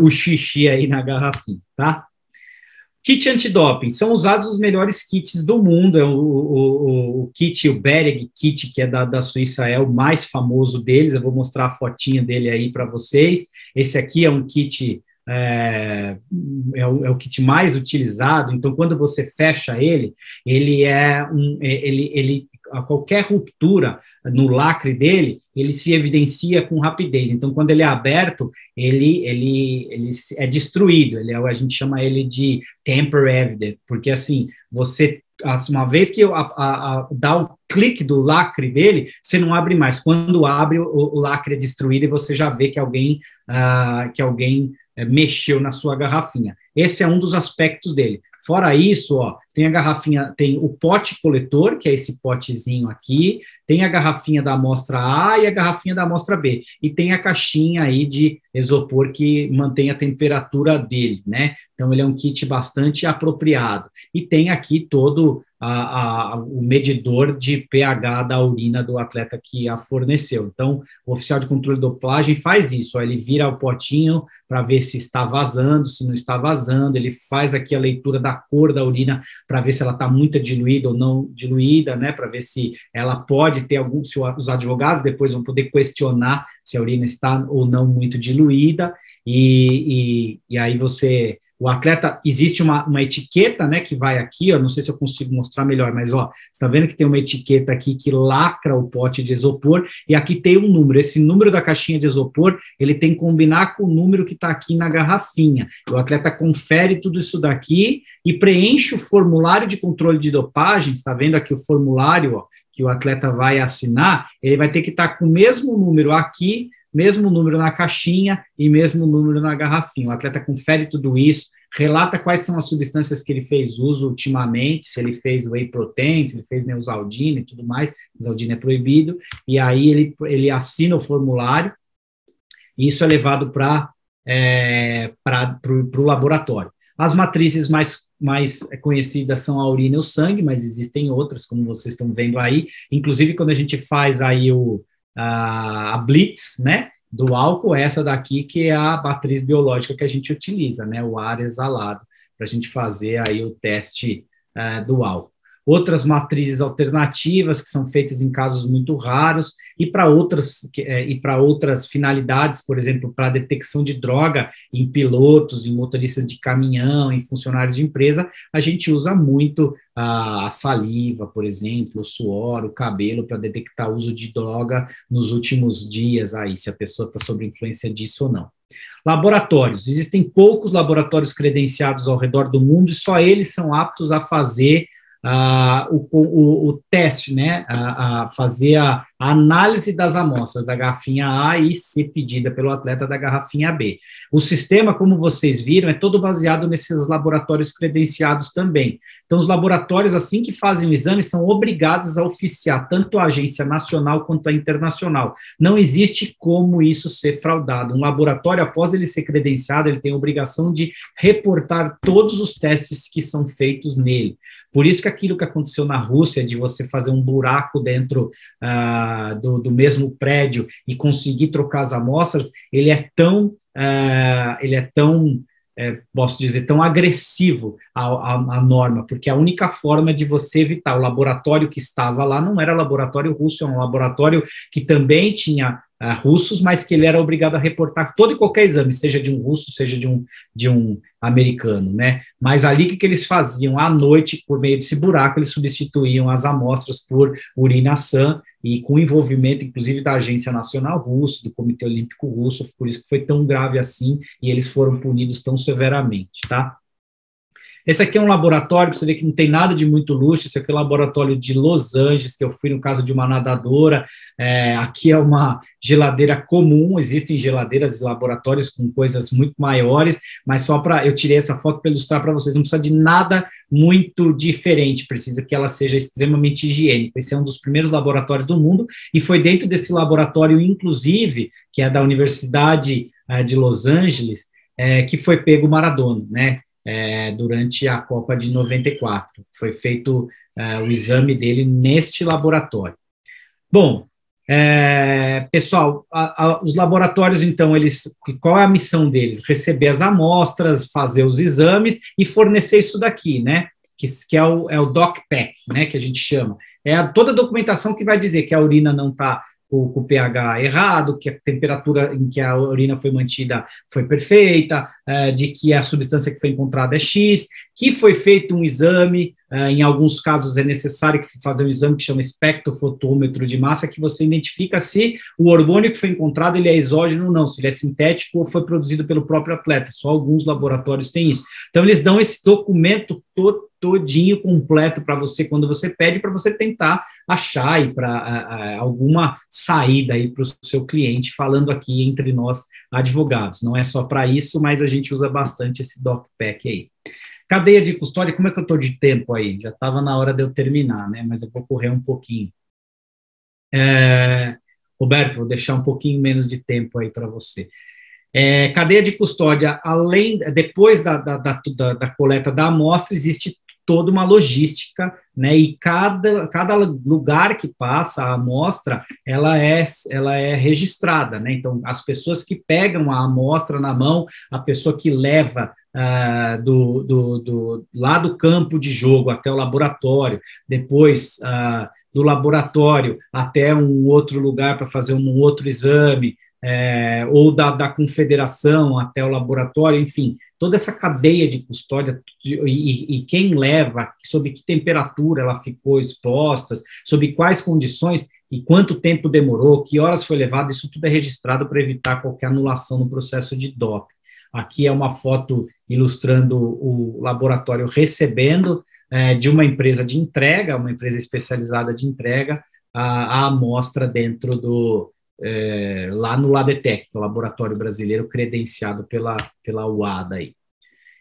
o xixi aí na garrafinha, tá? Kit antidoping, são usados os melhores kits do mundo, o kit, o Bereg Kit, que é da Suíça, é o mais famoso deles, eu vou mostrar a fotinha dele aí para vocês. Esse aqui é um kit, é o kit mais utilizado, então quando você fecha ele a qualquer ruptura no lacre dele, ele se evidencia com rapidez. Então, quando ele é aberto, ele é destruído. A gente chama ele de tamper evident, porque assim, uma vez que dá o clique do lacre dele, você não abre mais. Quando abre, o lacre é destruído e você já vê que alguém mexeu na sua garrafinha. Esse é um dos aspectos dele. Fora isso, tem a garrafinha, tem o pote coletor, que é esse potezinho aqui, tem a garrafinha da amostra A e a garrafinha da amostra B, e tem a caixinha aí de isopor que mantém a temperatura dele, né? Então, ele é um kit bastante apropriado. E tem aqui todo o medidor de pH da urina do atleta que a forneceu. Então, o oficial de controle de dopagem faz isso, ele vira o potinho para ver se está vazando, se não está vazando, ele faz aqui a leitura da cor da urina para ver se ela está muito diluída ou não diluída, né, para ver se ela pode ter se os advogados depois vão poder questionar se a urina está ou não muito diluída, e aí o atleta, existe uma etiqueta, né, que vai aqui, não sei se eu consigo mostrar melhor, mas, você está vendo que tem uma etiqueta aqui que lacra o pote de isopor, e aqui tem um número, esse número da caixinha de isopor, ele tem que combinar com o número que está aqui na garrafinha. O atleta confere tudo isso daqui e preenche o formulário de controle de dopagem, está vendo aqui o formulário, que o atleta vai assinar, ele vai ter que estar com o mesmo número aqui, mesmo número na caixinha e mesmo número na garrafinha. O atleta confere tudo isso, relata quais são as substâncias que ele fez uso ultimamente, se ele fez whey protein, se ele fez neosaldina e tudo mais, neosaldina é proibido, e aí ele assina o formulário, e isso é levado para o laboratório. As matrizes mais conhecidas são a urina e o sangue, mas existem outras, como vocês estão vendo aí, inclusive quando a gente faz aí a blitz, né, do álcool, essa daqui que é a matriz biológica que a gente utiliza, né, o ar exalado, para a gente fazer aí o teste do álcool. outras matrizes alternativas que são feitas em casos muito raros, e para outras finalidades, por exemplo, para detecção de droga em pilotos, em motoristas de caminhão, em funcionários de empresa, a gente usa muito a saliva, por exemplo, o suor, o cabelo, para detectar o uso de droga nos últimos dias, aí, se a pessoa está sob influência disso ou não. Laboratórios. Existem poucos laboratórios credenciados ao redor do mundo e só eles são aptos a fazer o teste, né, a fazer a análise das amostras da garrafinha A e ser pedida pelo atleta da garrafinha B. O sistema, como vocês viram, é todo baseado nesses laboratórios credenciados também. Então, os laboratórios, assim que fazem o exame, são obrigados a oficiar tanto a agência nacional quanto a internacional. Não existe como isso ser fraudado. Um laboratório, após ele ser credenciado, ele tem a obrigação de reportar todos os testes que são feitos nele. Por isso que aquilo que aconteceu na Rússia, de você fazer um buraco dentro do mesmo prédio e conseguir trocar as amostras, ele é tão, posso dizer, tão agressivo à norma, porque a única forma de você evitar, o laboratório que estava lá não era laboratório russo, é um laboratório que também tinha russos, mas que ele era obrigado a reportar todo e qualquer exame, seja de um russo, seja de um americano, né? Mas ali, o que eles faziam? À noite, por meio desse buraco, eles substituíam as amostras por urinação, e com envolvimento, inclusive, da Agência Nacional Russa, do Comitê Olímpico Russo, por isso que foi tão grave assim, e eles foram punidos tão severamente, tá? Esse aqui é um laboratório, para você ver que não tem nada de muito luxo, esse aqui é o laboratório de Los Angeles, que eu fui no caso de uma nadadora, aqui é uma geladeira comum, existem geladeiras e laboratórios com coisas muito maiores, mas só eu tirei essa foto para ilustrar para vocês, não precisa de nada muito diferente, precisa que ela seja extremamente higiênica. Esse é um dos primeiros laboratórios do mundo, e foi dentro desse laboratório, inclusive, que é da Universidade de Los Angeles, que foi pego o Maradona, né? Durante a Copa de 94. Foi feito o exame dele neste laboratório. Bom, pessoal, os laboratórios, então, qual é a missão deles? Receber as amostras, fazer os exames e fornecer isso daqui, né? Que é o DocPack, né? Que a gente chama. Toda a documentação que vai dizer que a urina não está com o pH errado, que a temperatura em que a urina foi mantida foi perfeita, de que a substância que foi encontrada é X, que foi feito um exame, em alguns casos é necessário fazer um exame que chama espectrofotômetro de massa, que você identifica se o hormônio que foi encontrado ele é exógeno ou não, se ele é sintético ou foi produzido pelo próprio atleta, só alguns laboratórios têm isso. Então, eles dão esse documento todinho completo para você, quando você pede, para você tentar achar aí para alguma saída aí para o seu cliente, falando aqui entre nós advogados. Não é só para isso, mas a gente usa bastante esse DocPack aí. Cadeia de custódia, como é que eu estou de tempo aí? Já estava na hora de eu terminar, né? Mas eu vou correr um pouquinho. Roberto, vou deixar um pouquinho menos de tempo aí para você. Cadeia de custódia, depois da coleta da amostra, existe toda uma logística, né, e cada lugar que passa a amostra, ela é registrada, né, então as pessoas que pegam a amostra na mão, a pessoa que leva lá do campo de jogo até o laboratório, depois do laboratório até um outro lugar para fazer um outro exame, ou da confederação até o laboratório, enfim, toda essa cadeia de custódia e quem leva, sob que temperatura ela ficou exposta, sob quais condições e quanto tempo demorou, que horas foi levado, isso tudo é registrado para evitar qualquer anulação no processo de doping. Aqui é uma foto ilustrando o laboratório recebendo de uma empresa de entrega, uma empresa especializada de entrega, a amostra dentro lá no LADETEC, que é o laboratório brasileiro credenciado pela UADA aí.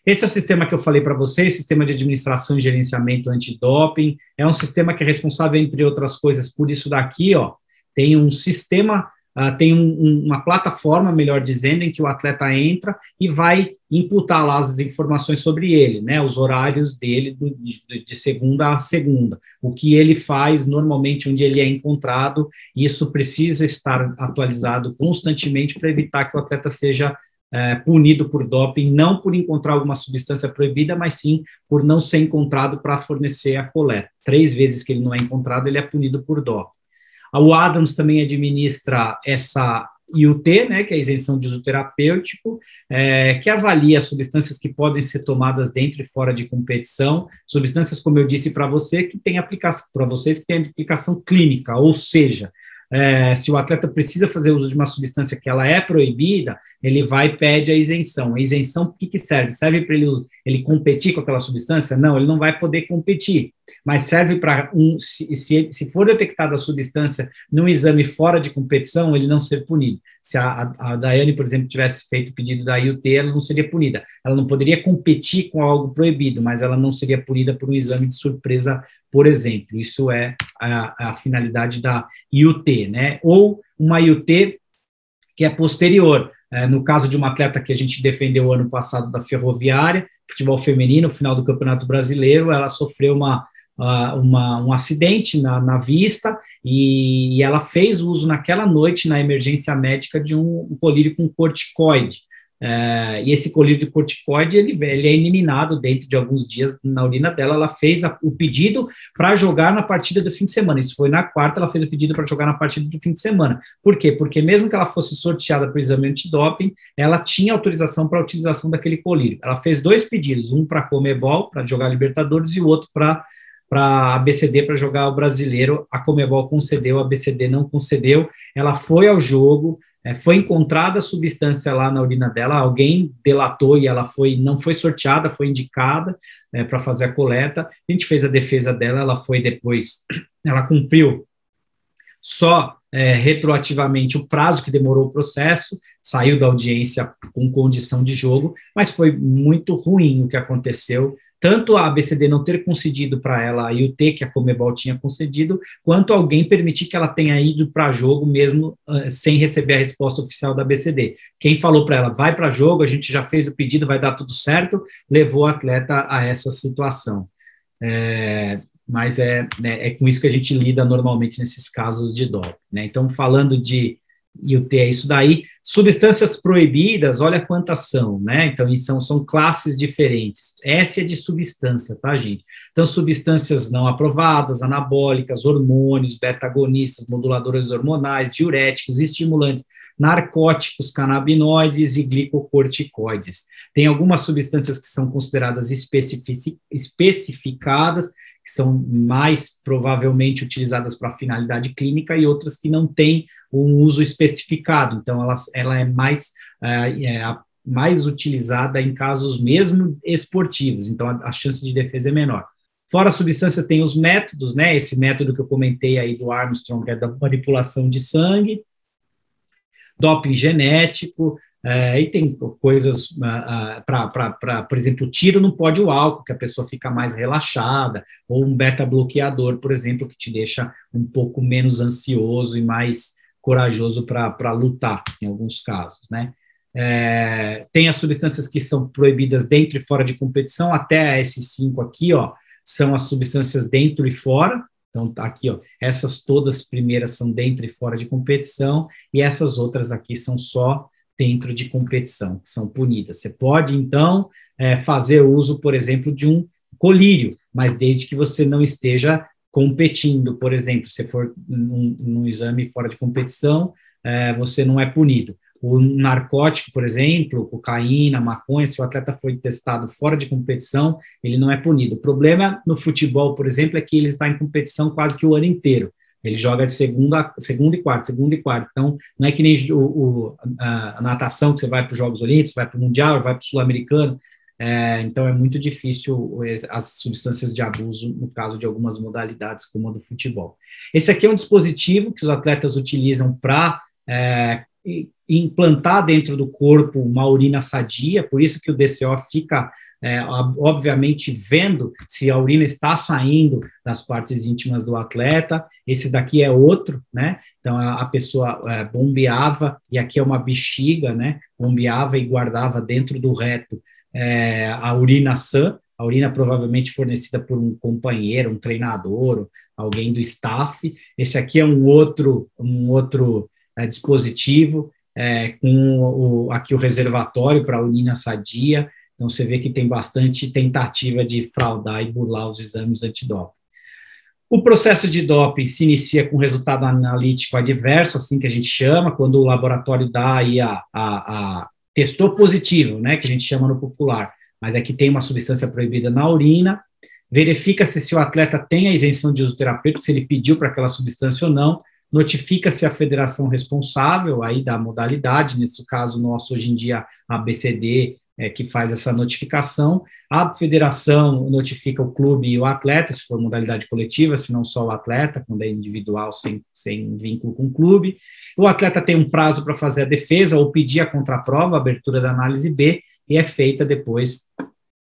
Esse é o sistema que eu falei para vocês, sistema de administração e gerenciamento antidoping, é um sistema que é responsável, entre outras coisas, por isso daqui, ó, tem um sistema, tem uma plataforma, melhor dizendo, em que o atleta entra e vai imputar lá as informações sobre ele, né, os horários dele de segunda a segunda, o que ele faz normalmente, onde ele é encontrado, isso precisa estar atualizado constantemente para evitar que o atleta seja punido por doping, não por encontrar alguma substância proibida, mas sim por não ser encontrado para fornecer a coleta. 3 vezes que ele não é encontrado, ele é punido por doping. O Adams também administra essa IUT, né, que é a isenção de uso terapêutico, que avalia substâncias que podem ser tomadas dentro e fora de competição, substâncias, como eu disse para você, que tem aplicação, para vocês, que tem aplicação clínica, ou seja, se o atleta precisa fazer uso de uma substância que ela é proibida, ele vai e pede a isenção. A isenção, por que serve? Serve para ele competir com aquela substância? Não, ele não vai poder competir, mas serve para, se for detectada a substância num exame fora de competição, ele não ser punido. Se a Daiane, por exemplo, tivesse feito o pedido da IUT, ela não seria punida. Ela não poderia competir com algo proibido, mas ela não seria punida por um exame de surpresa, por exemplo. Isso é a finalidade da IUT, né? Ou uma IUT que é posterior. No caso de uma atleta que a gente defendeu ano passado da Ferroviária, futebol feminino, no final do Campeonato Brasileiro, ela sofreu um acidente na vista e ela fez uso naquela noite, na emergência médica, de um colírio com corticoide. E esse colírio de corticoide, ele é eliminado dentro de alguns dias na urina dela. Ela fez o pedido para jogar na partida do fim de semana. Isso foi na quarta, ela fez o pedido para jogar na partida do fim de semana. Por quê? Porque mesmo que ela fosse sorteada para o exame antidoping, ela tinha autorização para a utilização daquele colírio. Ela fez 2 pedidos, um para a Conmebol, para jogar Libertadores, e o outro para a ABCD, para jogar o Brasileiro. A Conmebol concedeu, a ABCD não concedeu. Ela foi ao jogo, foi encontrada a substância lá na urina dela, alguém delatou e ela não foi sorteada, foi indicada para fazer a coleta. A gente fez a defesa dela, ela foi depois, ela cumpriu só retroativamente o prazo que demorou o processo, saiu da audiência com condição de jogo, mas foi muito ruim o que aconteceu, tanto a ABCD não ter concedido para ela a IUT, que a Conmebol tinha concedido, quanto alguém permitir que ela tenha ido para jogo mesmo sem receber a resposta oficial da ABCD. Quem falou para ela, vai para jogo, a gente já fez o pedido, vai dar tudo certo, levou o atleta a essa situação. Mas é com isso que a gente lida normalmente nesses casos de doping, né? Então, falando de IUT, é isso daí. Substâncias proibidas, olha quantas são, né? Então, são classes diferentes. Essa é de substância, tá, gente? Então, substâncias não aprovadas, anabólicas, hormônios, beta-agonistas, moduladores hormonais, diuréticos, estimulantes, narcóticos, canabinoides e glicocorticoides. Tem algumas substâncias que são consideradas especificadas, que são mais provavelmente utilizadas para finalidade clínica, e outras que não têm um uso especificado. Então, ela é mais utilizada em casos mesmo esportivos, então a chance de defesa é menor. Fora a substância, tem os métodos, né? Esse método que eu comentei aí do Armstrong, é da manipulação de sangue, doping genético, e tem coisas por exemplo, o tiro não pode o álcool, que a pessoa fica mais relaxada, ou um beta-bloqueador, por exemplo, que te deixa um pouco menos ansioso e mais corajoso para lutar, em alguns casos, né? Tem as substâncias que são proibidas dentro e fora de competição, até esses 5 aqui, ó, são as substâncias dentro e fora. Então, aqui, ó, essas todas primeiras são dentro e fora de competição, e essas outras aqui são só dentro de competição, que são punidas. Você pode, então, fazer uso, por exemplo, de um colírio, mas desde que você não esteja competindo, por exemplo, se for num exame fora de competição, você não é punido. O narcótico, por exemplo, cocaína, maconha, se o atleta foi testado fora de competição, ele não é punido. O problema no futebol, por exemplo, é que ele está em competição quase que o ano inteiro. Ele joga de segunda e quarta. Então, não é que nem a natação, que você vai para os Jogos Olímpicos, vai para o Mundial, vai para o Sul-Americano. Então, é muito difícil as substâncias de abuso no caso de algumas modalidades, como a do futebol. Esse aqui é um dispositivo que os atletas utilizam para implantar dentro do corpo uma urina sadia, por isso que o DCO fica, obviamente, vendo se a urina está saindo das partes íntimas do atleta. Esse daqui é outro, né? Então, a pessoa bombeava, e aqui é uma bexiga, né? Bombeava e guardava dentro do reto a urina sã, a urina provavelmente fornecida por um companheiro, um treinador, alguém do staff. Esse aqui é um outro dispositivo com aqui o reservatório para a urina sadia. Então, você vê que tem bastante tentativa de fraudar e burlar os exames antidoping. O processo de doping se inicia com resultado analítico adverso, assim que a gente chama, quando o laboratório dá aí testou positivo, né, que a gente chama no popular, mas é que tem uma substância proibida na urina, verifica-se se o atleta tem a isenção de uso terapêutico, se ele pediu para aquela substância ou não, notifica-se a federação responsável aí da modalidade, nesse caso nosso hoje em dia a ABCD, que faz essa notificação, a federação notifica o clube e o atleta, se for modalidade coletiva, se não só o atleta, quando é individual, sem vínculo com o clube. O atleta tem um prazo para fazer a defesa ou pedir a contraprova, a abertura da análise B, e é feita depois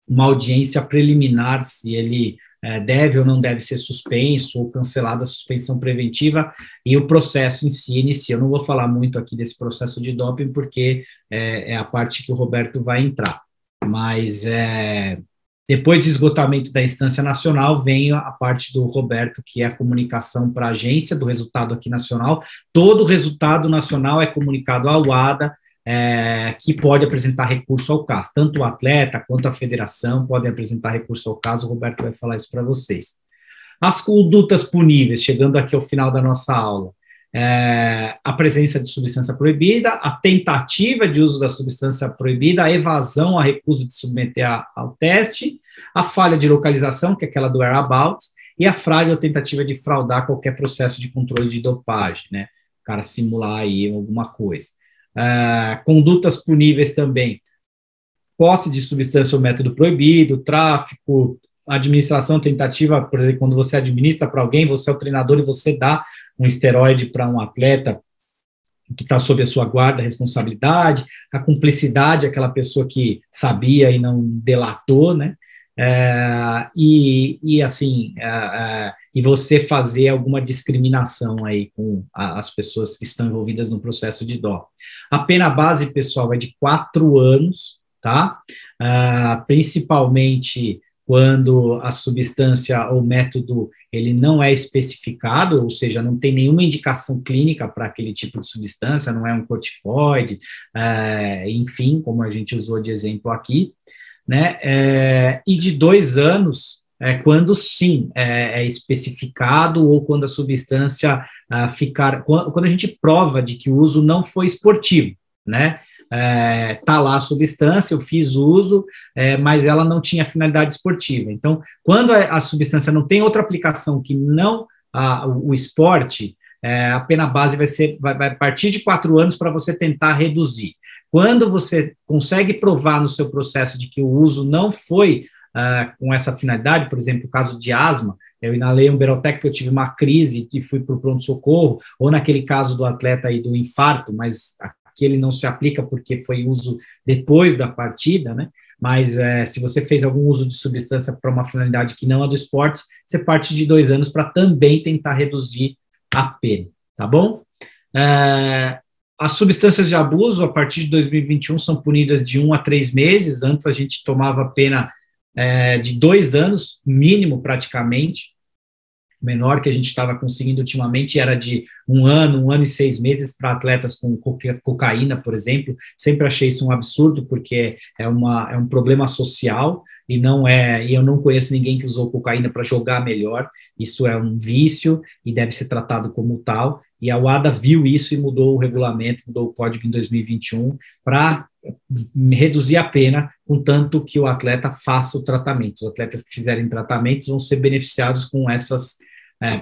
uma audiência preliminar, se ele deve ou não deve ser suspenso ou cancelada a suspensão preventiva, e o processo em si inicia. Eu não vou falar muito aqui desse processo de doping, porque é a parte que o Roberto vai entrar, mas depois do esgotamento da instância nacional, vem a parte do Roberto, que é a comunicação para a agência do resultado aqui nacional. Todo o resultado nacional é comunicado ao WADA, que pode apresentar recurso ao CAS. Tanto o atleta quanto a federação podem apresentar recurso ao CAS, o Roberto vai falar isso para vocês. As condutas puníveis, chegando aqui ao final da nossa aula, a presença de substância proibida, a tentativa de uso da substância proibida, a evasão, a recusa de submeter ao teste, a falha de localização, que é aquela do whereabouts, e a fraude ou tentativa de fraudar qualquer processo de controle de dopagem, né? O cara simular aí alguma coisa. Condutas puníveis também, posse de substância ou método proibido, tráfico, administração, tentativa, por exemplo, quando você administra para alguém, você é o treinador e você dá um esteroide para um atleta que está sob a sua guarda, responsabilidade, a cumplicidade, aquela pessoa que sabia e não delatou, né? E você fazer alguma discriminação aí com as pessoas que estão envolvidas no processo de doping. A pena base, pessoal, é de 4 anos, tá? Principalmente quando a substância ou método ele não é especificado, ou seja, não tem nenhuma indicação clínica para aquele tipo de substância, não é um corticoide, enfim, como a gente usou de exemplo aqui, né? E de 2 anos, quando sim é especificado ou quando a substância quando a gente prova de que o uso não foi esportivo, né? Tá lá a substância, eu fiz uso, mas ela não tinha finalidade esportiva. Então, quando a substância não tem outra aplicação que não o esporte, a pena base vai partir de 4 anos para você tentar reduzir. Quando você consegue provar no seu processo de que o uso não foi com essa finalidade, por exemplo, o caso de asma, eu inalei um Berotec porque eu tive uma crise e fui para o pronto-socorro, ou naquele caso do atleta aí do infarto, mas que ele não se aplica porque foi uso depois da partida, né? Mas se você fez algum uso de substância para uma finalidade que não é do esporte, você parte de 2 anos para também tentar reduzir a pena, tá bom? As substâncias de abuso, a partir de 2021, são punidas de 1 a 3 meses, antes a gente tomava pena de 2 anos, mínimo praticamente, o menor que a gente estava conseguindo ultimamente era de 1 ano e 6 meses para atletas com cocaína, por exemplo. Sempre achei isso um absurdo, porque é um problema social e eu não conheço ninguém que usou cocaína para jogar melhor. Isso é um vício e deve ser tratado como tal. E a UADA viu isso e mudou o regulamento, mudou o código em 2021 para reduzir a pena, contanto que o atleta faça o tratamento. Os atletas que fizerem tratamentos vão ser beneficiados com essas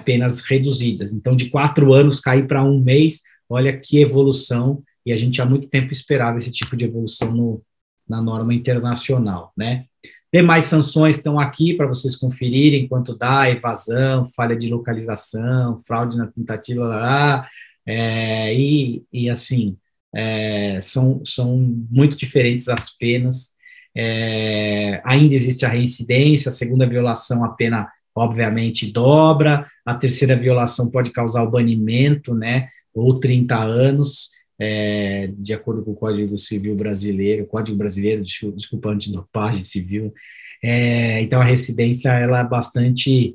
penas reduzidas. Então, de 4 anos cair para 1 mês, olha que evolução, e a gente há muito tempo esperava esse tipo de evolução na norma internacional, né? Demais sanções estão aqui para vocês conferirem quanto dá, evasão, falha de localização, fraude na tentativa, e assim, são muito diferentes as penas. Ainda existe a reincidência, a segunda violação, a pena, obviamente, dobra, a terceira violação pode causar o banimento, né, ou 30 anos, de acordo com o Código Civil Brasileiro, desculpa, antidopagem civil. Então, a reincidência, ela é bastante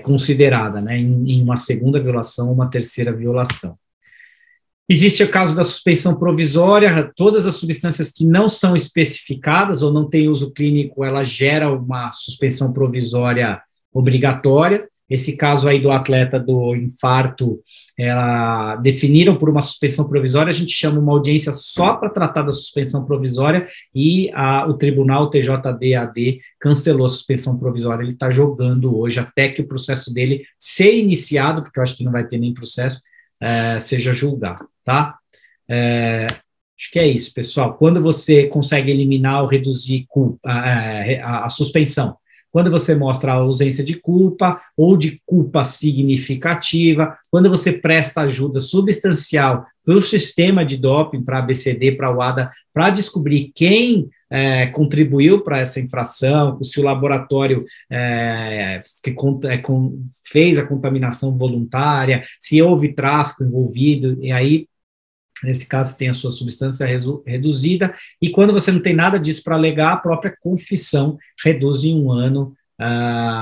considerada, né, em uma segunda violação ou uma terceira violação. Existe o caso da suspensão provisória, todas as substâncias que não são especificadas ou não têm uso clínico, ela gera uma suspensão provisória obrigatória. Esse caso aí do atleta do infarto, ela definiram por uma suspensão provisória, a gente chama uma audiência só para tratar da suspensão provisória e o tribunal TJD-AD cancelou a suspensão provisória, ele está jogando hoje até que o processo dele ser iniciado, porque eu acho que não vai ter nem processo, seja julgado, tá? Acho que é isso, pessoal. Quando você consegue eliminar ou reduzir a suspensão, quando você mostra a ausência de culpa ou de culpa significativa, quando você presta ajuda substancial para o sistema de doping, para a ABCD, para a UADA, para descobrir quem contribuiu para essa infração, se o laboratório fez a contaminação voluntária, se houve tráfico envolvido, e aí, nesse caso, tem a sua substância reduzida, e quando você não tem nada disso para alegar, a própria confissão reduz em 1 ano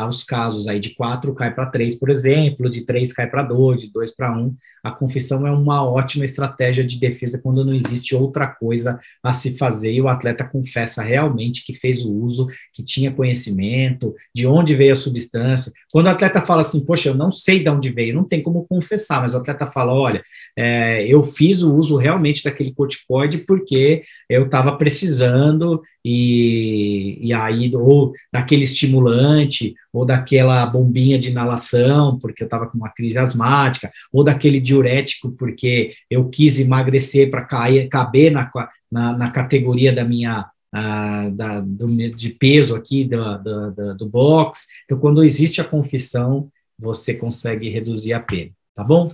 os casos, aí de 4 cai para 3, por exemplo, de 3 cai para 2, de 2 para 1, a confissão é uma ótima estratégia de defesa quando não existe outra coisa a se fazer e o atleta confessa realmente que fez o uso, que tinha conhecimento, de onde veio a substância. Quando o atleta fala assim, poxa, eu não sei de onde veio, não tem como confessar, mas o atleta fala, olha, eu fiz o uso realmente daquele corticoide porque eu estava precisando e aí, ou daquele estimulante, ou daquela bombinha de inalação, porque eu estava com uma crise asmática, ou daquele diurético, porque eu quis emagrecer para caber na categoria da minha, de peso aqui do box. Então, quando existe a confissão, você consegue reduzir a pena, tá bom?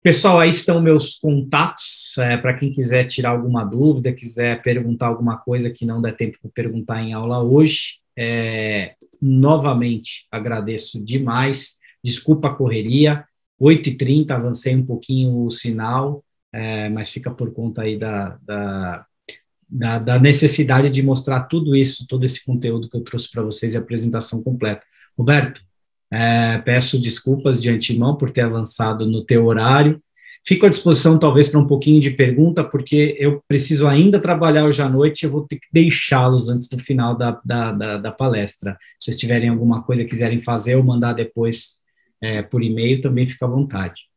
Pessoal, aí estão meus contatos, para quem quiser tirar alguma dúvida, quiser perguntar alguma coisa que não der tempo para perguntar em aula hoje, novamente agradeço demais, desculpa a correria, 8h30, avancei um pouquinho o sinal, mas fica por conta aí da necessidade de mostrar tudo isso, todo esse conteúdo que eu trouxe para vocês e a apresentação completa. Roberto, peço desculpas de antemão por ter avançado no teu horário, fico à disposição talvez para um pouquinho de pergunta, porque eu preciso ainda trabalhar hoje à noite, eu vou ter que deixá-los antes do final da palestra. Se vocês tiverem alguma coisa que quiserem fazer ou mandar depois por e-mail, também fica à vontade.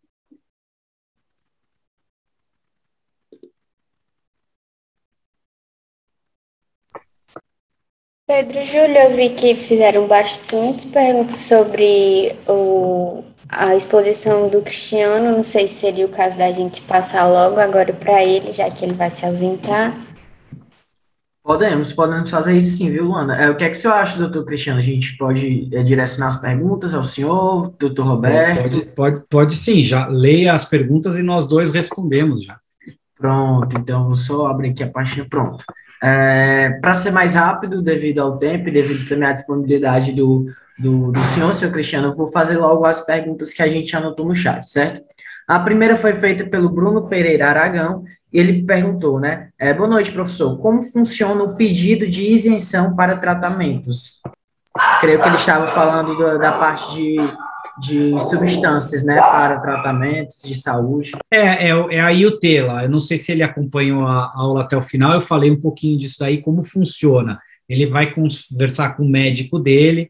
Pedro, Júlia, eu vi que fizeram bastantes perguntas sobre a exposição do Cristiano. Não sei se seria o caso da gente passar logo agora para ele, já que ele vai se ausentar. Podemos fazer isso sim, viu, Luana? O que é que o senhor acha, doutor Cristiano? A gente pode direcionar as perguntas ao senhor, doutor Roberto? Pode sim, já leia as perguntas e nós dois respondemos já. Pronto, então vou só abrir aqui a pastinha, pronto. Para ser mais rápido, devido ao tempo e devido também à disponibilidade do senhor Cristiano, eu vou fazer logo as perguntas que a gente anotou no chat, certo? A primeira foi feita pelo Bruno Pereira Aragão, e ele perguntou, né? Boa noite, professor. Como funciona o pedido de isenção para tratamentos? Creio que ele estava falando da parte de substâncias, né, para tratamentos de saúde. É a IUT lá, eu não sei se ele acompanhou a aula até o final, eu falei um pouquinho disso daí, como funciona. Ele vai conversar com o médico dele,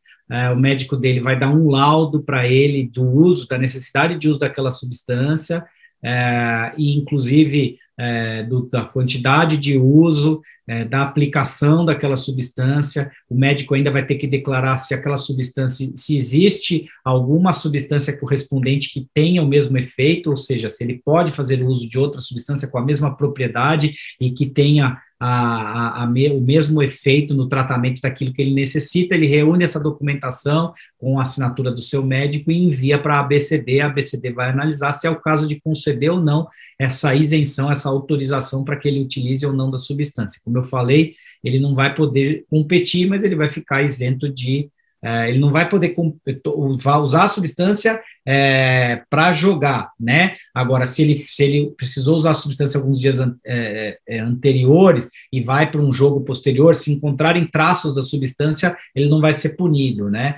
o médico dele vai dar um laudo para ele do uso, da necessidade de uso daquela substância, e inclusive da quantidade de uso, da aplicação daquela substância. O médico ainda vai ter que declarar se aquela substância, se existe alguma substância correspondente que tenha o mesmo efeito, ou seja, se ele pode fazer uso de outra substância com a mesma propriedade e que tenha o mesmo efeito no tratamento daquilo que ele necessita. Ele reúne essa documentação com a assinatura do seu médico e envia para a ABCD vai analisar se é o caso de conceder ou não essa isenção, essa autorização para que ele utilize ou não da substância. Como eu falei, ele não vai poder competir, mas ele vai ficar isento ele não vai poder usar a substância para jogar, né? Agora, se ele precisou usar a substância alguns dias anteriores e vai para um jogo posterior, se encontrarem traços da substância, ele não vai ser punido, né?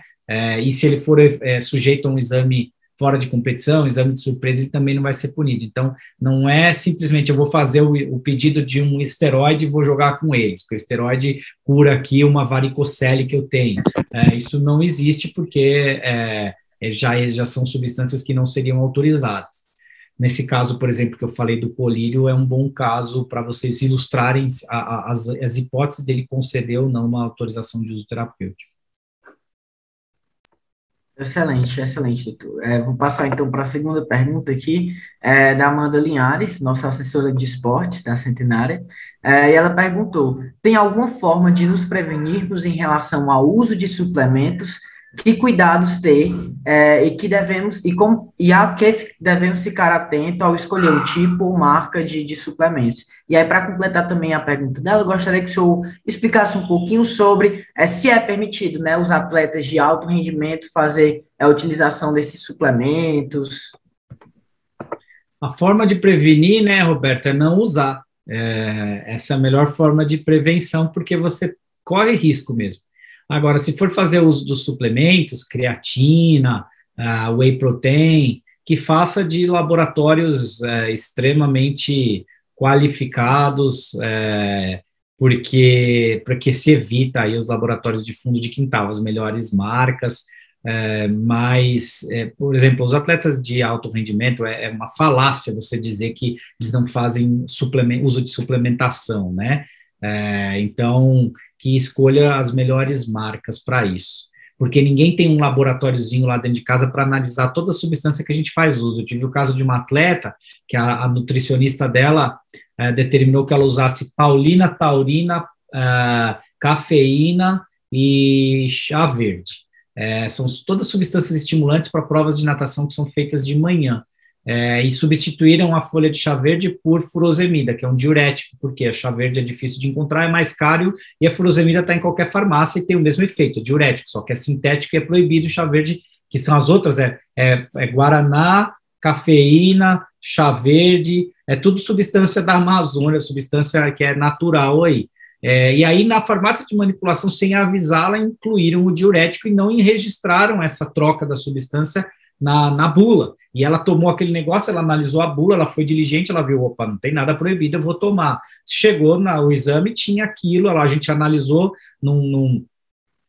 E se ele for sujeito a um exame fora de competição, exame de surpresa, ele também não vai ser punido. Então, não é simplesmente eu vou fazer o pedido de um esteroide e vou jogar com eles, porque o esteroide cura aqui uma varicocele que eu tenho. Isso não existe porque já são substâncias que não seriam autorizadas. Nesse caso, por exemplo, que eu falei do colírio, é um bom caso para vocês ilustrarem as hipóteses dele conceder ou não uma autorização de uso terapêutico. Excelente, excelente, doutor. Vou passar, então, para a segunda pergunta aqui, da Amanda Linhares, nossa assessora de esportes da Centenária, e ela perguntou, tem alguma forma de nos prevenirmos em relação ao uso de suplementos, que cuidados ter, e a que devemos ficar atento ao escolher o tipo ou marca de suplementos. E aí, para completar também a pergunta dela, eu gostaria que o senhor explicasse um pouquinho sobre se é permitido, né, os atletas de alto rendimento fazer a utilização desses suplementos. A forma de prevenir, né, Roberto, é não usar. Essa é a melhor forma de prevenção, porque você corre risco mesmo. Agora, se for fazer uso dos suplementos, creatina, whey protein, que faça de laboratórios extremamente qualificados, porque se evita aí os laboratórios de fundo de quintal, as melhores marcas, por exemplo, os atletas de alto rendimento, é uma falácia você dizer que eles não fazem uso de suplementação, né? Então, que escolha as melhores marcas para isso, porque ninguém tem um laboratóriozinho lá dentro de casa para analisar toda a substância que a gente faz uso. Eu tive o caso de uma atleta, que a nutricionista dela determinou que ela usasse paulina, taurina, cafeína e chá verde. São todas substâncias estimulantes para provas de natação que são feitas de manhã. E substituíram a folha de chá verde por furosemida, que é um diurético, porque a chá verde é difícil de encontrar, é mais caro, e a furosemida está em qualquer farmácia e tem o mesmo efeito, diurético, só que é sintético e é proibido. O chá verde, que são as outras, guaraná, cafeína, chá verde, é tudo substância da Amazônia, substância que é natural aí. E aí, na farmácia de manipulação, sem avisá-la, incluíram o diurético e não registraram essa troca da substância na bula, e ela tomou aquele negócio, ela analisou a bula, ela foi diligente, ela viu, opa, não tem nada proibido, eu vou tomar. Chegou o exame, tinha aquilo, a gente analisou no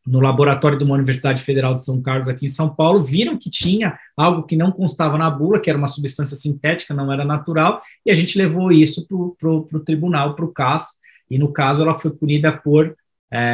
laboratório de uma Universidade Federal de São Carlos, aqui em São Paulo, viram que tinha algo que não constava na bula, que era uma substância sintética, não era natural, e a gente levou isso para o tribunal, para o CAS, e no caso ela foi punida por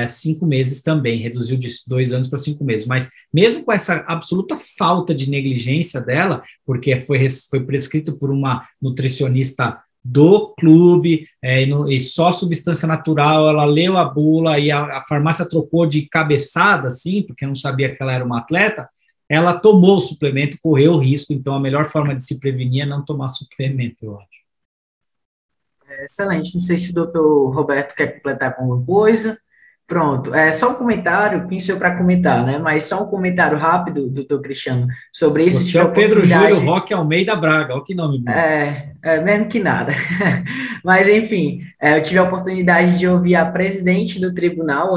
5 meses também, reduziu de 2 anos para 5 meses, mas mesmo com essa absoluta falta de negligência dela, porque foi prescrito por uma nutricionista do clube, e só substância natural, ela leu a bula e a farmácia trocou de cabeçada, assim, porque não sabia que ela era uma atleta, ela tomou o suplemento, correu o risco. Então a melhor forma de se prevenir é não tomar suplemento, eu acho. Excelente, não sei se o doutor Roberto quer completar com alguma coisa. Pronto, só um comentário, quem sou eu para comentar, né? Mas só um comentário rápido, doutor Cristiano, sobre isso. Você é o Pedro Júlio Roque Almeida Braga, olha que nome bom. Mesmo que nada. Mas, enfim, eu tive a oportunidade de ouvir a presidente do tribunal,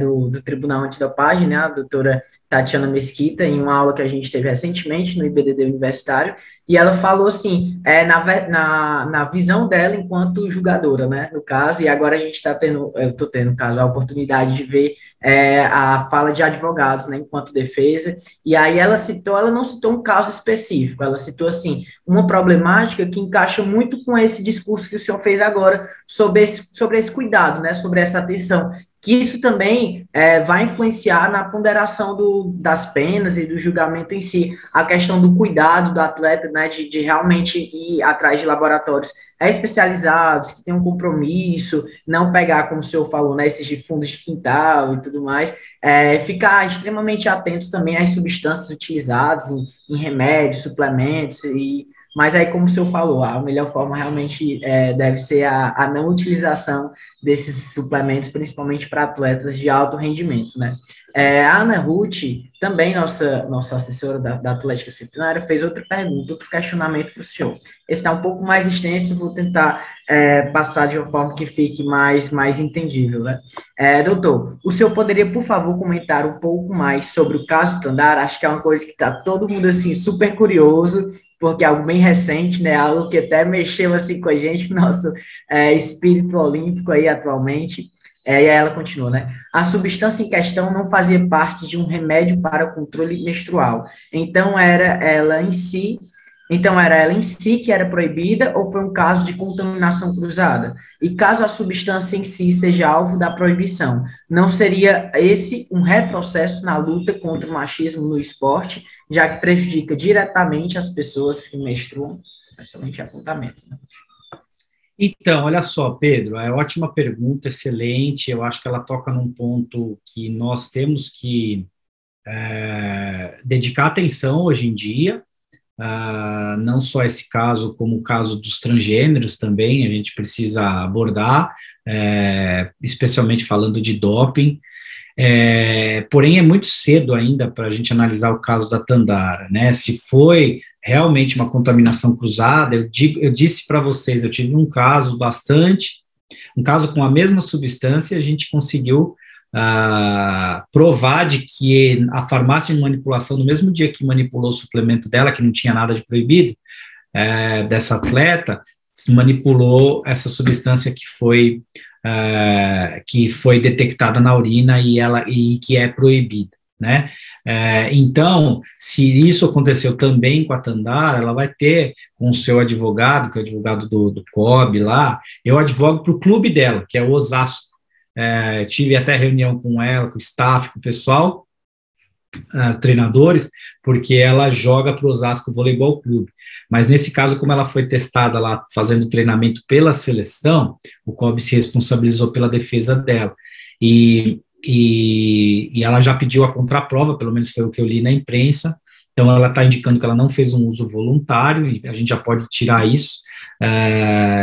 do Tribunal Antidopagem, né, a doutora Tatiana Mesquita, em uma aula que a gente teve recentemente no IBDD Universitário, e ela falou assim, na visão dela enquanto julgadora, né, no caso, e agora a gente eu estou tendo, no caso, a oportunidade de ver a fala de advogados, né, enquanto defesa, e aí ela não citou um caso específico, ela citou, assim, uma problemática que encaixa muito com esse discurso que o senhor fez agora sobre esse cuidado, né, sobre essa atenção, que isso também vai influenciar na ponderação das penas e do julgamento em si, a questão do cuidado do atleta, né, de realmente ir atrás de laboratórios especializados, que tem um compromisso, não pegar, como o senhor falou, né, esses de fundos de quintal e tudo mais, ficar extremamente atentos também às substâncias utilizadas em remédios, suplementos, mas aí, como o senhor falou, a melhor forma realmente deve ser a não utilização desses suplementos, principalmente para atletas de alto rendimento, né? A Ana Ruth, também nossa assessora da Atlética Centenária, fez outra pergunta, outro questionamento para o senhor. Esse está um pouco mais extenso, vou tentar passar de uma forma que fique mais entendível, né? Doutor, o senhor poderia, por favor, comentar um pouco mais sobre o caso Tandara? Acho que é uma coisa que está todo mundo, assim, super curioso, porque é algo bem recente, né? Algo que até mexeu, assim, com a gente, nosso espírito olímpico aí atualmente. E aí ela continua, né? A substância em questão não fazia parte de um remédio para o controle menstrual. Então era ela em si que era proibida ou foi um caso de contaminação cruzada? E caso a substância em si seja alvo da proibição, não seria esse um retrocesso na luta contra o machismo no esporte, já que prejudica diretamente as pessoas que menstruam? Excelente apontamento, né? Então, olha só, Pedro, é ótima pergunta, excelente. Eu acho que ela toca num ponto que nós temos que dedicar atenção hoje em dia, não só esse caso, como o caso dos transgêneros também, a gente precisa abordar, especialmente falando de doping. Porém, é muito cedo ainda para a gente analisar o caso da Tandara, né? Se foi realmente uma contaminação cruzada, eu disse para vocês, eu tive um caso com a mesma substância, a gente conseguiu provar de que a farmácia de manipulação, no mesmo dia que manipulou o suplemento dela, que não tinha nada de proibido, dessa atleta, manipulou essa substância que foi detectada na urina e que é proibida, né? Então, se isso aconteceu também com a Tandara, ela vai ter com o seu advogado, que é o advogado do COB lá, eu advogo para o clube dela, que é o Osasco. Tive até reunião com ela, com o staff, com o pessoal, treinadores, porque ela joga para o Osasco Voleibol Clube. Mas nesse caso, como ela foi testada lá fazendo treinamento pela seleção, o COB se responsabilizou pela defesa dela. E ela já pediu a contraprova, pelo menos foi o que eu li na imprensa, então ela está indicando que ela não fez um uso voluntário, e a gente já pode tirar isso